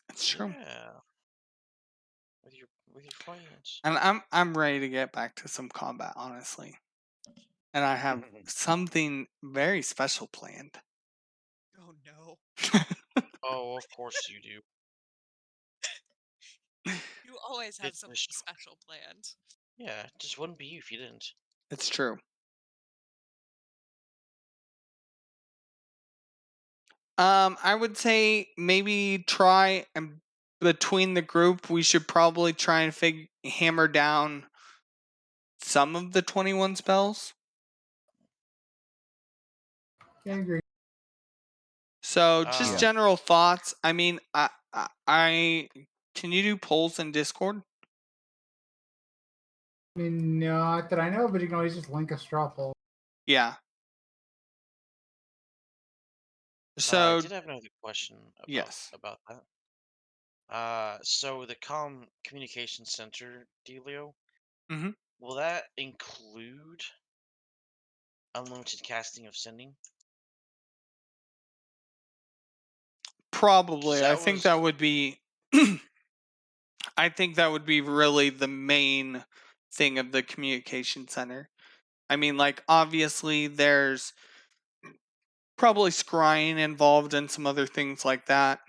It's true. Yeah. With your friends. And I'm ready to get back to some combat, honestly. And I have something very special planned. Oh no. Oh, of course you do. You always have It's something just- special planned. Yeah, it just wouldn't be you if you didn't. It's true. I would say maybe try and between the group, we should probably try and hammer down some of the 21 spells. Yeah, I agree. So just Yeah. general thoughts. I mean, I can you do polls in Discord? I mean, not that I know, but you can always just link a straw poll. Yeah. I So did have another question yes. about that. So the communication center, Delio, Mhm. will that include unlimited casting of sending? Probably. I That think was that would be I think that would be really the main thing of the communication center. I mean, like obviously there's probably scrying involved and some other things like that.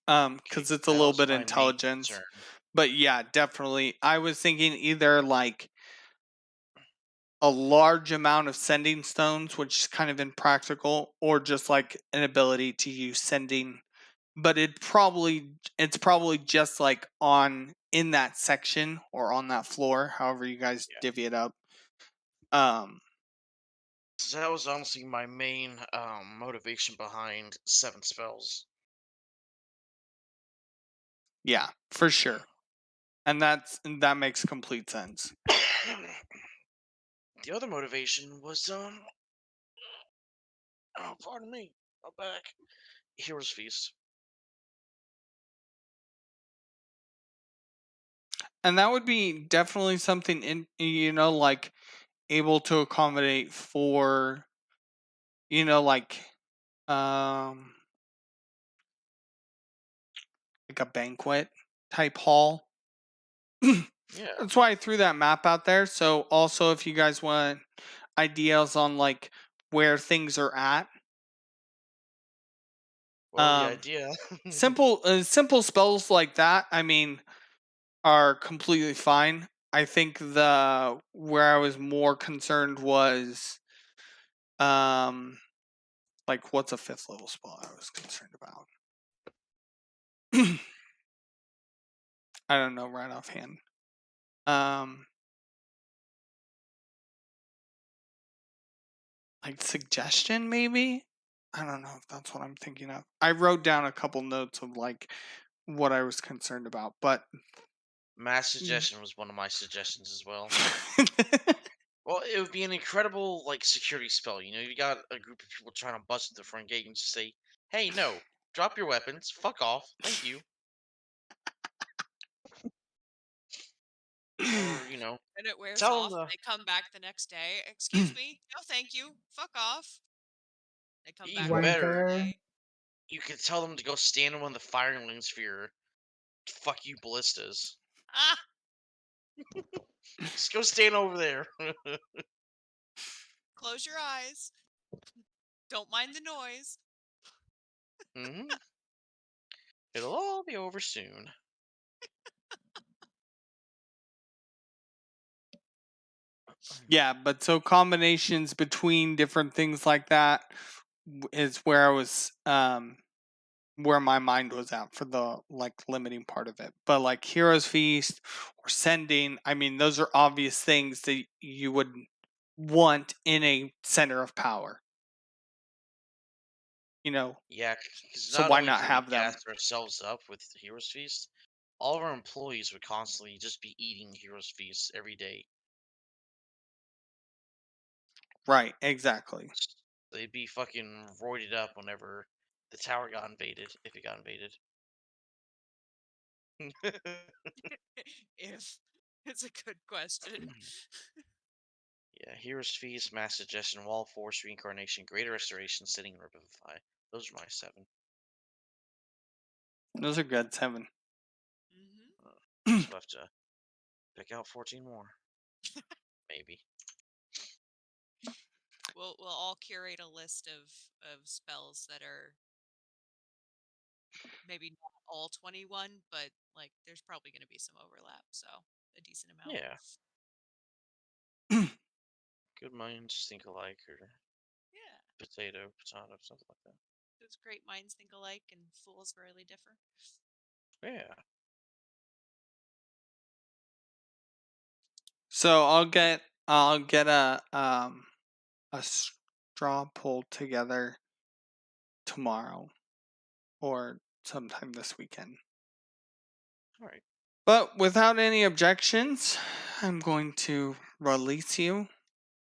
okay, Because it's a that little was bit my main intelligence. concern. But yeah, definitely. I was thinking either like a large amount of sending stones, which is kind of impractical, or just like an ability to use sending. But it's probably just like on in that section or on that floor, however you guys Yeah. divvy it up. Um, So that was honestly my main motivation behind 7 spells. yeah, for sure. And that makes complete sense. The other motivation was oh, pardon me, I'm back. Heroes Feast. And that would be definitely something like able to accommodate for like um like a banquet type hall. Yeah. That's why I threw that map out there. So also if you guys want ideas on like where things are at, Well, the Um, idea. simple spells like that, I mean, are completely fine. I think the where I was more concerned was like what's a 5th level spell I was concerned about. I don't know right offhand. Like suggestion maybe? I don't know if that's what I'm thinking of. I wrote down a couple notes of like what I was concerned about, but Mass suggestion was one of my suggestions as well. Well, it would be an incredible like security spell. You know, you got a group of people trying to bust the front gate and just say, "Hey, no, drop your weapons, fuck off, thank you." Or And it wears tell off. them They come back the next day. Excuse me? No, thank you. Fuck off. They come back even the Went next better. there. day. You could tell them to go stand in one of the firing lanes for your fuck you ballistas. Ah, Just go stand over there. close your eyes. Don't mind the noise. hmm It'll all be over soon. yeah, but so combinations between different things like that is where I was where my mind was at for the like limiting part of it. But like Heroes Feast or Sending, I mean those are obvious things that you would want in a center of power. You know, Yeah, because so not why only not could we have them? gas ourselves up with the Heroes Feast, all of our employees would constantly just be eating Heroes Feast every day. Right, exactly. They'd be fucking roided up whenever the tower got invaded, if it got invaded. If it's a good question. Yeah, Heroes Feast, Mass Suggestion, Wall Force, Reincarnation, Greater Restoration, Sitting, and Revivify. Those are my 7. Those are good 7. So I have to pick out 14 more. Maybe. We'll all curate a list of spells that are maybe not all 21, but like there's probably going to be some overlap, so a decent amount. Yeah. Good minds think alike, or Yeah. potato, something like that. Those great minds think alike and fools rarely differ. Yeah. So I'll get a straw pulled together tomorrow or sometime this weekend. All right. But without any objections, I'm going to release you.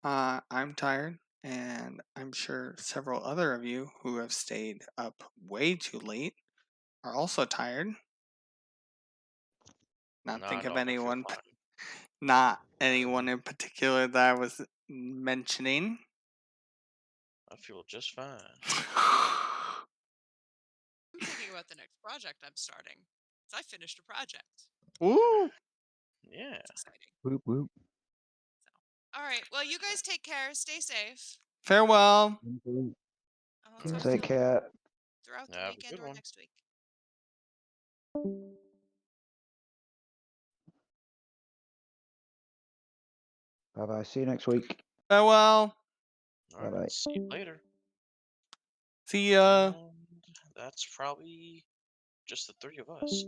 I'm tired, and I'm sure several other of you who have stayed up way too late are also tired. Not No, think of I feel anyone, fine. not anyone in particular that I was mentioning. I feel just fine. I'm thinking about the next project I'm starting. 'Cause I finished a project. Woo! Yeah. It's exciting. Whoop whoop. All right. Well, you guys take care. Stay safe. Farewell. I'll Yeah. talk Take to you care. throughout the Have a weekend good or one. next week. Bye bye. See you next week. Farewell. All right. Bye-bye. See you later. See ya. And that's probably just the 3 of us.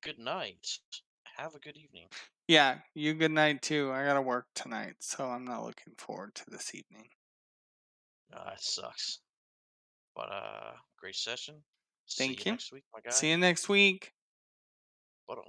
Good night. Have a good evening. Yeah, you good night too. I gotta work tonight, so I'm not looking forward to this evening. It sucks. But great session. See Thank you you. next week, my guy. See you next week. Bye.